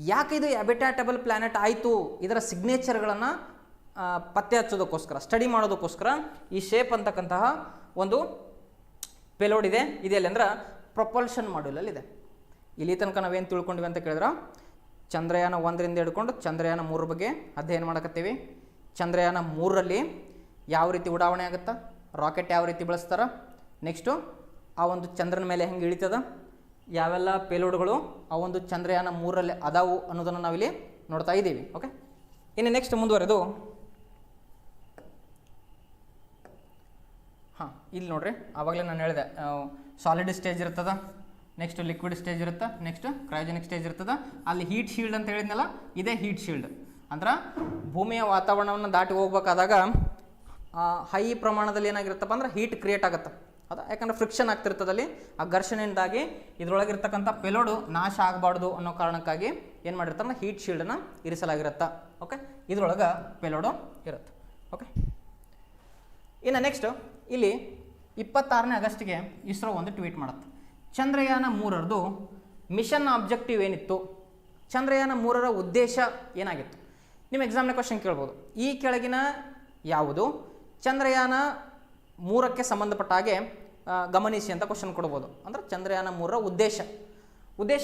ಯಾಕೆ ಇದು ಹ್ಯಾಬಿಟ್ಯಾಟಬಲ್ ಪ್ಲಾನೆಟ್ ಆಯಿತು, ಇದರ ಸಿಗ್ನೇಚರ್ಗಳನ್ನು ಪತ್ತೆ ಹಚ್ಚೋದಕ್ಕೋಸ್ಕರ, ಸ್ಟಡಿ ಮಾಡೋದಕ್ಕೋಸ್ಕರ ಈ ಶೇಪ್ ಅಂತಕ್ಕಂತಹ ಒಂದು ಪೇಲೋಡ್ ಇದೆ. ಇದೆಯಲ್ಲಿ ಅಂದ್ರೆ ಪ್ರೊಪಲ್ಷನ್ ಮಾಡ್ಯೂಲಲ್ಲಿದೆ. ಇಲ್ಲಿ ತನಕ ನಾವೇನು ತಿಳ್ಕೊಂಡಿವಿ ಅಂತ ಕೇಳಿದ್ರೆ ಚಂದ್ರಯಾನ 1ರಿಂದ ಹಿಡ್ಕೊಂಡು ಚಂದ್ರಯಾನ 3 ಬಗ್ಗೆ ಅಧ್ಯಯನ ಮಾಡಕತ್ತೀವಿ. ಚಂದ್ರಯಾನ 3ರಲ್ಲಿ ಯಾವ ರೀತಿ ಉಡಾವಣೆ ಆಗುತ್ತಾ, ರಾಕೆಟ್ ಯಾವ ರೀತಿ ಬಳಸ್ತಾರ, ನೆಕ್ಸ್ಟು ಆ ಒಂದು ಚಂದ್ರನ ಮೇಲೆ ಹೆಂಗೆ ಇಳಿತದ, ಯಾವೆಲ್ಲ ಪೇಲೋಡ್ಗಳು ಆ ಒಂದು ಚಂದ್ರಯಾನ 3ರಲ್ಲಿ ಅದಾವು ಅನ್ನೋದನ್ನು ನಾವಿಲ್ಲಿ ನೋಡ್ತಾ ಇದ್ದೀವಿ. ಓಕೆ, ಇನ್ನು ನೆಕ್ಸ್ಟ್ ಮುಂದುವರೆದು ಇಲ್ಲಿ ನೋಡ್ರಿ, ಆವಾಗಲೇ ನಾನು ಹೇಳಿದೆ ಸಾಲಿಡ್ ಸ್ಟೇಜ್ ಇರ್ತದ, ನೆಕ್ಸ್ಟ್ ಲಿಕ್ವಿಡ್ ಸ್ಟೇಜ್ ಇರುತ್ತೆ, ನೆಕ್ಸ್ಟ್ ಕ್ರಯೋಜೆನಿಕ್ ಸ್ಟೇಜ್ ಇರ್ತದ. ಅಲ್ಲಿ ಹೀಟ್ ಶೀಲ್ಡ್ ಅಂತ ಹೇಳಿದ್ನಲ್ಲ, ಇದೇ ಹೀಟ್ ಶೀಲ್ಡ್. ಅಂದ್ರೆ ಭೂಮಿಯ ವಾತಾವರಣವನ್ನು ದಾಟಿ ಹೋಗ್ಬೇಕಾದಾಗ ಹೈ ಪ್ರಮಾಣದಲ್ಲಿ ಏನಾಗಿರುತ್ತಪ್ಪ ಅಂದ್ರೆ ಹೀಟ್ ಕ್ರಿಯೇಟ್ ಆಗುತ್ತೆ. ಹೌದಾ, ಯಾಕಂದ್ರೆ ಫ್ರಿಕ್ಷನ್ ಆಗ್ತಿರ್ತದಲ್ಲಿ ಆ ಘರ್ಷಣೆಯಿಂದಾಗಿ ಇದರೊಳಗಿರ್ತಕ್ಕಂಥ ಪೆಲೋಡು ನಾಶ ಆಗಬಾರ್ದು ಅನ್ನೋ ಕಾರಣಕ್ಕಾಗಿ ಏನು ಮಾಡಿರ್ತಾರೆ, ಹೀಟ್ ಶೀಲ್ಡನ್ನು ಇರಿಸಲಾಗಿರುತ್ತೆ. ಓಕೆ, ಇದರೊಳಗೆ ಪೆಲೋಡು ಇರುತ್ತೆ. ಓಕೆ, ಇನ್ನು ನೆಕ್ಸ್ಟ್ ಇಲ್ಲಿ 26ನೇ ಆಗಸ್ಟ್ಗೆ ಇಸ್ರೋ ಒಂದು ಟ್ವೀಟ್ ಮಾಡುತ್ತೆ. ಚಂದ್ರಯಾನ 3ರದು ಮಿಷನ್ ಆಬ್ಜೆಕ್ಟಿವ್ ಏನಿತ್ತು, ಚಂದ್ರಯಾನ 3ರ ಉದ್ದೇಶ ಏನಾಗಿತ್ತು? ನಿಮ್ಮ ಎಕ್ಸಾಮ್ನ ಕ್ವಶನ್ ಕೇಳ್ಬೋದು. ಈ ಕೆಳಗಿನ ಯಾವುದು ಚಂದ್ರಯಾನ 3ಕ್ಕೆ ಸಂಬಂಧಪಟ್ಟ ಹಾಗೆ ಗಮನಿಸಿ ಅಂತ ಕ್ವಶನ್ ಕೊಡ್ಬೋದು. ಅಂದ್ರೆ ಚಂದ್ರಯಾನ 3ರ ಉದ್ದೇಶ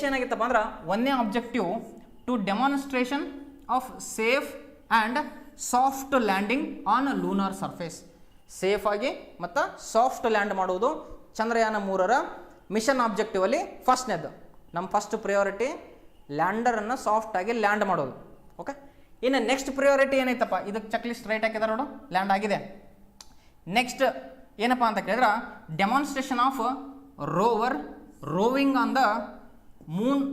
ಏನಾಗಿತ್ತಪ್ಪ ಅಂದ್ರೆ, ಒಂದೇ objective to demonstration of safe and soft landing on lunar surface. Safe ಆಗಿ ಮತ್ತು ಸಾಫ್ಟ್ ಲ್ಯಾಂಡ್ ಮಾಡುವುದು ಚಂದ್ರಯಾನ 3ರ ಮಿಷನ್ ಆಬ್ಜೆಕ್ಟಿವಲ್ಲಿ ಫಸ್ಟ್ನೇದು. ನಮ್ಮ ಫಸ್ಟ್ ಪ್ರಿಯಾರಿಟಿ ಲ್ಯಾಂಡರನ್ನು ಸಾಫ್ಟಾಗಿ ಲ್ಯಾಂಡ್ ಮಾಡೋದು. ಓಕೆ, ಇನ್ನು ನೆಕ್ಸ್ಟ್ ಪ್ರಿಯಾರಿಟಿ ಏನೈತಪ್ಪ, ಇದಕ್ಕೆ ಚೆಕ್ ಲಿಸ್ಟ್ ರೈಟ್ ಹಾಕಿದಾರೆ ನೋಡು, ಲ್ಯಾಂಡ್ ಆಗಿದೆ. ನೆಕ್ಸ್ಟ್ ಏನಪ್ಪ ಅಂತ ಕೇಳಿದ್ರೆ demonstration of roving on the Moon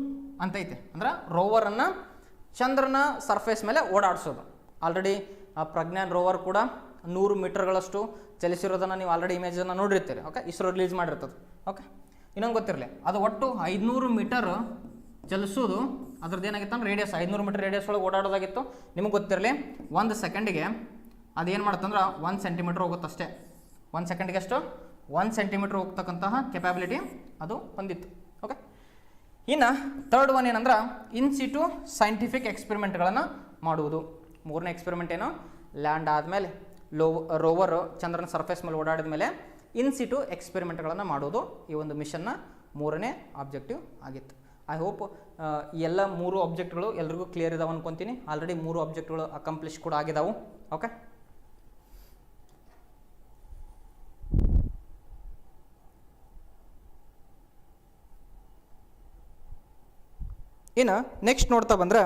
ಅಂತ ಐತೆ. ಅಂದ್ರೆ ರೋವರನ್ನು ಚಂದ್ರನ ಸರ್ಫೇಸ್ ಮೇಲೆ ಓಡಾಡಿಸೋದು. ಆಲ್ರೆಡಿ ಪ್ರಜ್ಞಾನ್ ರೋವರ್ ಕೂಡ 100 ಮೀಟರ್ಗಳಷ್ಟು ಚಲಿಸಿರೋದನ್ನು ನೀವು ಆಲ್ರೆಡಿ ಇಮೇಜನ್ನು ನೋಡಿರ್ತೀರಿ. ಓಕೆ, ಇಸ್ರೋ ರಿಲೀಸ್ ಮಾಡಿರ್ತದೆ. ಓಕೆ, ಇನ್ನೊಂದು ಗೊತ್ತಿರಲಿ, ಅದು ಒಟ್ಟು 500 ಮೀಟರ್ ಚಲಿಸೋದು. ಅದ್ರದ್ದು ಏನಾಗಿತ್ತು ಅಂದ್ರೆ ರೇಡಿಯಸ್ 500 ಮೀಟರ್ ರೇಡಿಯಸ್ ಒಳಗೆ ಓಡಾಡೋದಾಗಿತ್ತು. ನಿಮಗೆ ಗೊತ್ತಿರಲಿ, 1 ಸೆಕೆಂಡಿಗೆ ಅದೇನು ಮಾಡುತ್ತಂದ್ರೆ 1 ಸೆಂಟಿಮೀಟ್ರ್ ಹೋಗುತ್ತಷ್ಟೇ. 1 ಸೆಕೆಂಡಿಗೆ ಅಷ್ಟು 1 ಸೆಂಟಿಮೀಟ್ರ್ ಹೋಗ್ತಕ್ಕಂತಹ ಕೆಪಾಬಿಲಿಟಿ ಅದು ಹೊಂದಿತ್ತು. ಓಕೆ, ಇನ್ನು ಥರ್ಡ್ ಒನ್ ಏನಂದ್ರೆ ಇನ್ ಸಿಟು ಸೈಂಟಿಫಿಕ್ ಎಕ್ಸ್ಪೆರಿಮೆಂಟ್ಗಳನ್ನು ಮಾಡುವುದು. 3ನೇ ಎಕ್ಸ್ಪೆರಿಮೆಂಟ್ ಏನು, ಲ್ಯಾಂಡ್ ಆದಮೇಲೆ ರೋವರ್ ಚಂದ್ರನ ಸರ್ಫೇಸ್ ಮೇಲೆ ಓಡಾಡಿದ ಮೇಲೆ ಇನ್ ಸಿಟು ಎಕ್ಸ್ಪೆರಿಮೆಂಟ್ಗಳನ್ನು ಮಾಡೋದು ಈ ಒಂದು ಮಿಷನ್ನ 3ನೇ ಆಬ್ಜೆಕ್ಟಿವ್ ಆಗಿತ್ತು. ಐ ಹೋಪ್ ಈ ಎಲ್ಲ 3 ಆಬ್ಜೆಕ್ಟ್ಗಳು ಎಲ್ರಿಗೂ ಕ್ಲಿಯರ್ ಇದಾವೆ ಅನ್ಕೊತೀನಿ. ಆಲ್ರೆಡಿ 3 ಆಬ್ಜೆಕ್ಟ್ಗಳು ಅಕಂಪ್ಲಿಷ್ ಕೂಡ ಆಗಿದಾವು. ಓಕೆ, ಇನ್ನು ನೆಕ್ಸ್ಟ್ ನೋಡ್ತಾ ಬಂದ್ರೆ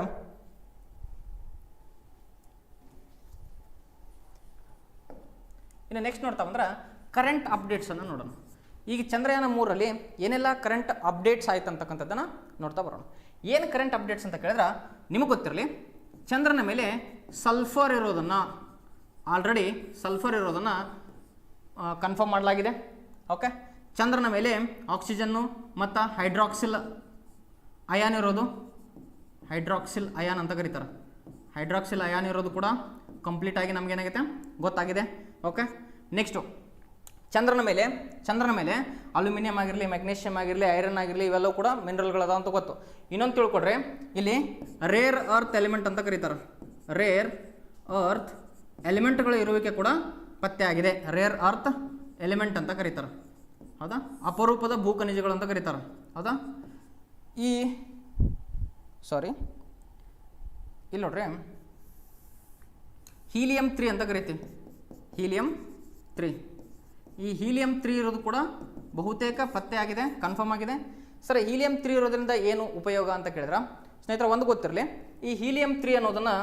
ಕರೆಂಟ್ ಅಪ್ಡೇಟ್ಸನ್ನು ನೋಡೋಣ. ಈಗ ಚಂದ್ರಯಾನ 3ರಲ್ಲಿ ಏನೆಲ್ಲ ಕರೆಂಟ್ ಅಪ್ಡೇಟ್ಸ್ ಆಯ್ತು ಅಂತಕ್ಕಂಥದ್ದನ್ನು ನೋಡ್ತಾ ಬರೋಣ. ಏನು ಕರೆಂಟ್ ಅಪ್ಡೇಟ್ಸ್ ಅಂತ ಕೇಳಿದ್ರೆ ನಿಮಗೆ ಗೊತ್ತಿರಲಿ, ಚಂದ್ರನ ಮೇಲೆ ಸಲ್ಫರ್ ಇರೋದನ್ನು ಕನ್ಫರ್ಮ್ ಮಾಡಲಾಗಿದೆ. ಓಕೆ, ಚಂದ್ರನ ಮೇಲೆ ಆಕ್ಸಿಜನ್ನು ಮತ್ತು ಹೈಡ್ರಾಕ್ಸಿಲ್ ಅಯಾನ್ ಇರೋದು, ಹೈಡ್ರಾಕ್ಸಿಲ್ ಅಯಾನ್ ಅಂತ ಕರೀತಾರೆ. ಹೈಡ್ರಾಕ್ಸಿಲ್ ಅಯಾನ್ ಇರೋದು ಕೂಡ ಕಂಪ್ಲೀಟಾಗಿ ನಮಗೇನಾಗುತ್ತೆ ಗೊತ್ತಾಗಿದೆ. ಓಕೆ, ನೆಕ್ಸ್ಟು ಚಂದ್ರನ ಮೇಲೆ ಅಲ್ಯೂಮಿನಿಯಂ ಆಗಿರಲಿ, ಮೆಗ್ನೀಷಿಯಮ್ ಆಗಿರಲಿ, ಐರನ್ ಆಗಿರಲಿ, ಇವೆಲ್ಲವೂ ಕೂಡ ಮಿನರಲ್ಗಳದಾವ ಅಂತ ಗೊತ್ತು. ಇನ್ನೊಂದು ತಿಳ್ಕೊಡ್ರಿ, ಇಲ್ಲಿ ರೇರ್ ಅರ್ತ್ ಎಲಿಮೆಂಟ್ ಅಂತ ಕರೀತಾರೆ. ರೇರ್ ಅರ್ತ್ ಎಲಿಮೆಂಟ್ಗಳ ಇರುವಿಕೆ ಕೂಡ ಪತ್ತೆ ಆಗಿದೆ. ರೇರ್ ಅರ್ತ್ ಎಲಿಮೆಂಟ್ ಅಂತ ಕರೀತಾರೆ. ಹೌದಾ, ಅಪರೂಪದ ಭೂಖನಿಜಗಳು ಅಂತ ಕರೀತಾರೆ. ಹೌದಾ, ಇಲ್ಲಿ ನೋಡ್ರಿ, ಹೀಲಿಯಂ 3 ಅಂತ ಕರಿತೀವಿ. ಹೀಲಿಯಂ 3, ಈ ಹೀಲಿಯಂ 3 ಇರೋದು ಕೂಡ ಬಹುತೇಕ ಪತ್ತೆ ಆಗಿದೆ, ಕನ್ಫರ್ಮ್ ಆಗಿದೆ. ಸರ್, ಹೀಲಿಯಂ 3 ಇರೋದ್ರಿಂದ ಏನು ಉಪಯೋಗ ಅಂತ ಕೇಳಿದ್ರೆ ಸ್ನೇಹಿತರೆ ಒಂದು ಗೊತ್ತಿರಲಿ, ಈ ಹೀಲಿಯಂ 3 ಅನ್ನೋದನ್ನು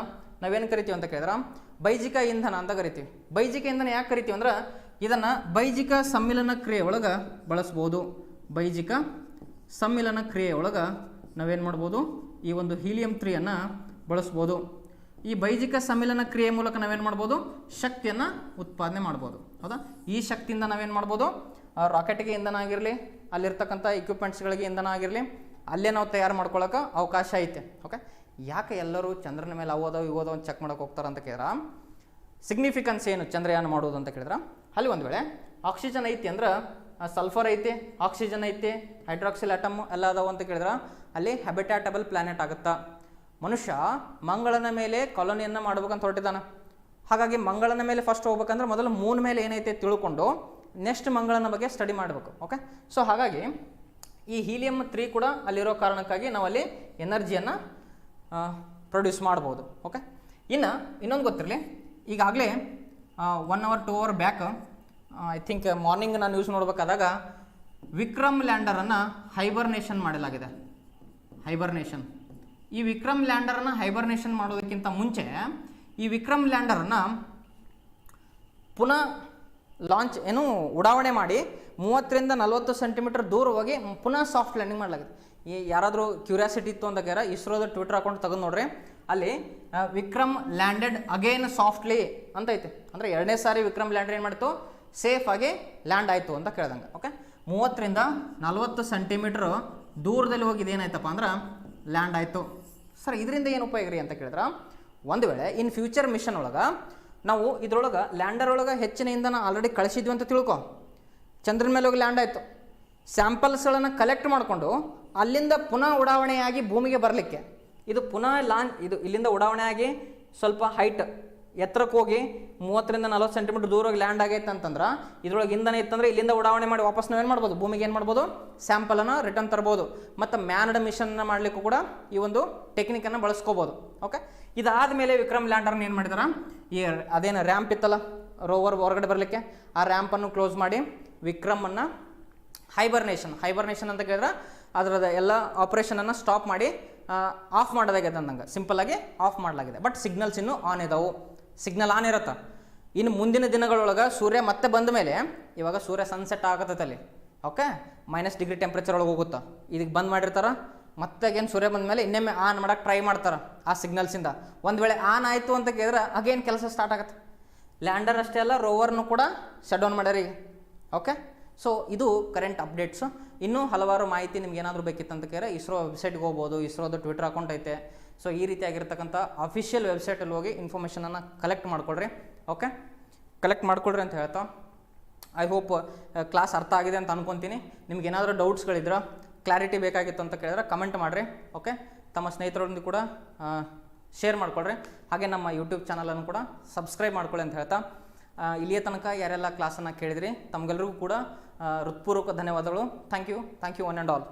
ನಾವೇನು ಕರಿತೀವಿ ಅಂತ ಕೇಳಿದ್ರೆ ಬೈಜಿಕ ಇಂಧನ ಅಂತ ಕರಿತೀವಿ. ಬೈಜಿಕ ಇಂಧನ ಯಾಕೆ ಕರಿತೀವಿ ಅಂದ್ರೆ ಇದನ್ನು ಬೈಜಿಕ ಸಮ್ಮಿಲನ ಕ್ರಿಯೆ ಒಳಗೆ ಬಳಸ್ಬೋದು. ಬೈಜಿಕ ಸಮ್ಮಿಲನ ಕ್ರಿಯೆ ಒಳಗೆ ನಾವೇನು ಮಾಡ್ಬೋದು, ಈ ಒಂದು ಹೀಲಿಯಂ 3ಯನ್ನು ಬಳಸ್ಬೋದು. ಈ ಬೈಜಿಕ ಸಮ್ಮಿಲನ ಕ್ರಿಯೆ ಮೂಲಕ ನಾವೇನು ಮಾಡ್ಬೋದು, ಶಕ್ತಿಯನ್ನು ಉತ್ಪಾದನೆ ಮಾಡ್ಬೋದು. ಹೌದಾ, ಈ ಶಕ್ತಿಯಿಂದ ನಾವೇನು ಮಾಡ್ಬೋದು, ರಾಕೆಟ್ಗೆ ಇಂಧನ ಆಗಿರಲಿ, ಅಲ್ಲಿರ್ತಕ್ಕಂಥ ಇಕ್ವಿಪ್ಮೆಂಟ್ಸ್ಗಳಿಗೆ ಇಂಧನ ಆಗಿರಲಿ, ಅಲ್ಲೇ ನಾವು ತಯಾರು ಮಾಡ್ಕೊಳ್ಳೋಕೆ ಅವಕಾಶ ಐತೆ. ಓಕೆ, ಯಾಕೆ ಎಲ್ಲರೂ ಚಂದ್ರನ ಮೇಲೆ ಅವೋದೋ ಇವೋದೋ ಅಂತ ಚೆಕ್ ಮಾಡೋಕೆ ಹೋಗ್ತಾರೆ ಅಂತ ಕೇಳಿದ್ರೆ ಸಿಗ್ನಿಫಿಕೆನ್ಸ್ ಏನು ಚಂದ್ರಯಾನ ಮಾಡೋದು ಅಂತ ಕೇಳಿದ್ರೆ, ಅಲ್ಲಿ ಒಂದು ವೇಳೆ ಆಕ್ಸಿಜನ್ ಐತಿ ಅಂದ್ರೆ ಸಲ್ಫರ್ ಐತಿ, ಆಕ್ಸಿಜನ್ ಐತಿ, ಹೈಡ್ರಾಕ್ಸಿಲ್ ಆಟಮ್ ಎಲ್ಲ ಅದಾವ ಅಂತ ಕೇಳಿದ್ರೆ ಅಲ್ಲಿ ಹ್ಯಾಬಿಟ್ಯಾಟಬಲ್ ಪ್ಲಾನೆಟ್ ಆಗುತ್ತಾ. ಮನುಷ್ಯ ಮಂಗಳನ ಮೇಲೆ ಕಾಲೋನಿಯನ್ನು ಮಾಡ್ಬೇಕಂತ ಹೊರಟಿದ್ದಾನೆ. ಹಾಗಾಗಿ ಮಂಗಳನ ಮೇಲೆ ಫಸ್ಟ್ ಹೋಗ್ಬೇಕಂದ್ರೆ ಮೊದಲು ಮೂನ್ ಮೇಲೆ ಏನೈತೆ ತಿಳ್ಕೊಂಡು ನೆಕ್ಸ್ಟ್ ಮಂಗಳನ ಬಗ್ಗೆ ಸ್ಟಡಿ ಮಾಡಬೇಕು. ಓಕೆ, ಸೊ ಹಾಗಾಗಿ ಈ ಹೀಲಿಯಂ 3 ಕೂಡ ಅಲ್ಲಿರೋ ಕಾರಣಕ್ಕಾಗಿ ನಾವು ಅಲ್ಲಿ ಎನರ್ಜಿಯನ್ನು ಪ್ರೊಡ್ಯೂಸ್ ಮಾಡ್ಬೋದು. ಓಕೆ, ಇನ್ನು ಇನ್ನೊಂದು ಗೊತ್ತಿರಲಿ, ಈಗಾಗಲೇ 1 hour 2 hour back I think morning ನಾನು ನ್ಯೂಸ್ ನೋಡಬೇಕಾದಾಗ ವಿಕ್ರಮ್ ಲ್ಯಾಂಡರನ್ನು ಹೈಬರ್ನೇಷನ್ ಮಾಡಲಾಗಿದೆ. ಹೈಬರ್ನೇಷನ್, ಈ ವಿಕ್ರಮ್ ಲ್ಯಾಂಡರನ್ನು ಹೈಬರ್ನೇಷನ್ ಮಾಡೋದಕ್ಕಿಂತ ಮುಂಚೆ ಈ ವಿಕ್ರಮ್ ಲ್ಯಾಂಡರನ್ನು ಪುನಃ ಲಾಂಚ್ ಉಡಾವಣೆ ಮಾಡಿ 30ರಿಂದ 40 ಸೆಂಟಿಮೀಟರ್ ದೂರ ಹೋಗಿ ಪುನಃ ಸಾಫ್ಟ್ ಲ್ಯಾಂಡಿಂಗ್ ಮಾಡಲಾಗಿದೆ. ಈ ಯಾರಾದರೂ ಕ್ಯೂರಿಯಾಸಿಟಿ ಇತ್ತು ಅಂದಾಗ ಇಸ್ರೋದ ಟ್ವಿಟರ್ ಅಕೌಂಟ್ ತೆಗೆದು ನೋಡ್ರಿ, ಅಲ್ಲಿ ವಿಕ್ರಮ್ ಲ್ಯಾಂಡೆಡ್ ಅಗೇನ್ ಸಾಫ್ಟ್ಲಿ ಅಂತ ಐತೆ. ಅಂದರೆ 2ನೇ ಸಾರಿ ವಿಕ್ರಮ್ ಲ್ಯಾಂಡರ್ ಏನು ಮಾಡಿತು, ಸೇಫ್ ಆಗಿ ಲ್ಯಾಂಡ್ ಆಯಿತು ಅಂತ ಕೇಳ್ದಂಗೆ. ಓಕೆ, 30ರಿಂದ 40 ಸೆಂಟಿಮೀಟ್ರ್ ದೂರದಲ್ಲಿ ಹೋಗಿದ್ದು ಏನಾಯ್ತಪ್ಪ ಅಂದ್ರೆ ಲ್ಯಾಂಡ್ ಆಯಿತು. ಸರ್ ಇದರಿಂದ ಏನು ಉಪಯೋಗ ರೀ ಅಂತ ಕೇಳಿದ್ರೆ, ಒಂದು ವೇಳೆ ಇನ್ ಫ್ಯೂಚರ್ ಮಿಷನ್ ಒಳಗೆ ನಾವು ಇದ್ರೊಳಗೆ ಲ್ಯಾಂಡರ್ ಒಳಗೆ ಹೆಚ್ಚಿನ ಇಂಧನ ಆಲ್ರೆಡಿ ಕಳಿಸಿದ್ವಿ ಅಂತ ತಿಳ್ಕೊ, ಚಂದ್ರನ ಮೇಲೆ ಹೋಗಿ ಲ್ಯಾಂಡ್ ಆಯಿತು, ಸ್ಯಾಂಪಲ್ಸ್ಗಳನ್ನು ಕಲೆಕ್ಟ್ ಮಾಡಿಕೊಂಡು ಅಲ್ಲಿಂದ ಪುನಃ ಉಡಾವಣೆಯಾಗಿ ಭೂಮಿಗೆ ಬರಲಿಕ್ಕೆ ಇದು ಪುನಃ ಇದು ಇಲ್ಲಿಂದ ಉಡಾವಣೆಯಾಗಿ ಸ್ವಲ್ಪ ಹೈಟ್ ಎತ್ತರಕ್ಕೆ ಹೋಗಿ 30ರಿಂದ 40 ಸೆಂಟಿಮೀಟರ್ ದೂರ ಹೋಗಿ ಲ್ಯಾಂಡ್ ಆಗೈತೆ ಅಂತಂದ್ರೆ ಇದ್ರೊಳಗೆ ಇಂಧನ ಇತ್ತಂದ್ರೆ ಇಲ್ಲಿಂದ ಉಡಾವಣೆ ಮಾಡಿ ವಾಪಸ್ ನಾವೇನು ಮಾಡ್ಬೋದು, ಭೂಮಿಗೆ ಏನು ಮಾಡ್ಬೋದು, ಸ್ಯಾಂಪಲನ್ನು ರಿಟರ್ನ್ ತರ್ಬೋದು. ಮತ್ತು ಮ್ಯಾನ್ಡ್ ಮಿಷನ್ನ ಮಾಡಲಿಕ್ಕೂ ಕೂಡ ಈ ಒಂದು ಟೆಕ್ನಿಕನ್ನು ಬಳಸ್ಕೋಬೋದು. ಓಕೆ, ಇದಾದ ಮೇಲೆ ವಿಕ್ರಮ್ ಲ್ಯಾಂಡರ್ನ ಏನು ಮಾಡಿದಾರೆ, ಈ ಅದೇನು ರ್ಯಾಂಪ್ ಇತ್ತಲ್ಲ ರೋವರ್ ಹೊರಗಡೆ ಬರಲಿಕ್ಕೆ, ಆ ರ್ಯಾಂಪನ್ನು ಕ್ಲೋಸ್ ಮಾಡಿ ವಿಕ್ರಮನ್ನು ಹೈಬರ್ನೇಷನ್ ಅಂತ ಕೇಳಿದ್ರೆ ಅದರದ ಎಲ್ಲ ಆಪ್ರೇಷನನ್ನು ಸ್ಟಾಪ್ ಮಾಡಿ ಆಫ್ ಮಾಡೋದಾಗಿದೆ ಅಂದಂಗೆ, ಸಿಂಪಲ್ಲಾಗಿ ಆಫ್ ಮಾಡಲಾಗಿದೆ. ಬಟ್ ಸಿಗ್ನಲ್ಸ್ ಇನ್ನೂ ಆನ್ ಇದಾವೆ, ಸಿಗ್ನಲ್ ಆನ್ ಇರುತ್ತೆ. ಇನ್ನು ಮುಂದಿನ ದಿನಗಳೊಳಗೆ ಸೂರ್ಯ ಮತ್ತೆ ಬಂದ ಮೇಲೆ, ಇವಾಗ ಸೂರ್ಯ ಸನ್ಸೆಟ್ ಆಗತ್ತಲ್ಲಿ, ಓಕೆ, -ಡಿಗ್ರಿ ಟೆಂಪ್ರೇಚರ್ ಒಳಗೆ ಹೋಗುತ್ತೆ, ಇದಕ್ಕೆ ಬಂದ್ ಮಾಡಿರ್ತಾರೆ. ಮತ್ತೆ ಅಗೇನ್ ಸೂರ್ಯ ಬಂದ ಮೇಲೆ ಇನ್ನೊಮ್ಮೆ ಆನ್ ಮಾಡೋಕ್ಕೆ ಟ್ರೈ ಮಾಡ್ತಾರೆ ಆ ಸಿಗ್ನಲ್ಸಿಂದ. ಒಂದು ವೇಳೆ ಆನ್ ಆಯಿತು ಅಂತ ಕೇಳಿದ್ರೆ ಅಗೇನ್ ಕೆಲಸ ಸ್ಟಾರ್ಟ್ ಆಗುತ್ತೆ. ಲ್ಯಾಂಡರ್ ಅಷ್ಟೇ ಅಲ್ಲ, ರೋವರ್ನು ಕೂಡ ಶಟ್ ಡೌನ್ ಮಾಡ್ಯಾರ ಈಗ. ಓಕೆ, ಸೊ ಇದು ಕರೆಂಟ್ ಅಪ್ಡೇಟ್ಸು. ಇನ್ನೂ ಹಲವಾರು ಮಾಹಿತಿ ನಿಮ್ಗೆ ಏನಾದರೂ ಬೇಕಿತ್ತಂತ ಕೇಳಿದ್ರೆ ಇಸ್ರೋ ವೆಬ್ಸೈಟ್ಗೆ ಹೋಗ್ಬೋದು, ಇಸ್ರೋದು ಟ್ವಿಟರ್ ಅಕೌಂಟ್ ಐತೆ. ಸೊ ಈ ರೀತಿಯಾಗಿರ್ತಕ್ಕಂಥ ಅಫಿಷಿಯಲ್ ವೆಬ್ಸೈಟಲ್ಲಿ ಹೋಗಿ ಇನ್ಫಾರ್ಮೇಷನನ್ನು ಕಲೆಕ್ಟ್ ಮಾಡ್ಕೊಳ್ರಿ. ಓಕೆ, ಕಲೆಕ್ಟ್ ಮಾಡ್ಕೊಳ್ರಿ ಅಂತ ಹೇಳ್ತಾ ಐ ಹೋಪ್ ಕ್ಲಾಸ್ ಅರ್ಥ ಆಗಿದೆ ಅಂತ ಅನ್ಕೊತೀನಿ. ನಿಮ್ಗೆ ಏನಾದರೂ ಡೌಟ್ಸ್ಗಳಿದ್ರೆ, ಕ್ಲಾರಿಟಿ ಬೇಕಾಗಿತ್ತು ಅಂತ ಕೇಳಿದ್ರೆ ಕಮೆಂಟ್ ಮಾಡಿರಿ. ಓಕೆ, ತಮ್ಮ ಸ್ನೇಹಿತರೊಂದಿಗೆ ಕೂಡ ಶೇರ್ ಮಾಡ್ಕೊಳ್ರಿ. ಹಾಗೆ ನಮ್ಮ ಯೂಟ್ಯೂಬ್ ಚಾನಲನ್ನು ಕೂಡ ಸಬ್ಸ್ಕ್ರೈಬ್ ಮಾಡ್ಕೊಳ್ಳಿ ಅಂತ ಹೇಳ್ತಾ, ಇಲ್ಲಿಯ ತನಕ ಯಾರೆಲ್ಲ ಕ್ಲಾಸನ್ನು ಕೇಳಿದ್ರಿ ತಮಗೆಲ್ಲರಿಗೂ ಕೂಡ ಹೃತ್ಪೂರ್ವಕ ಧನ್ಯವಾದಗಳು. Thank you one and all.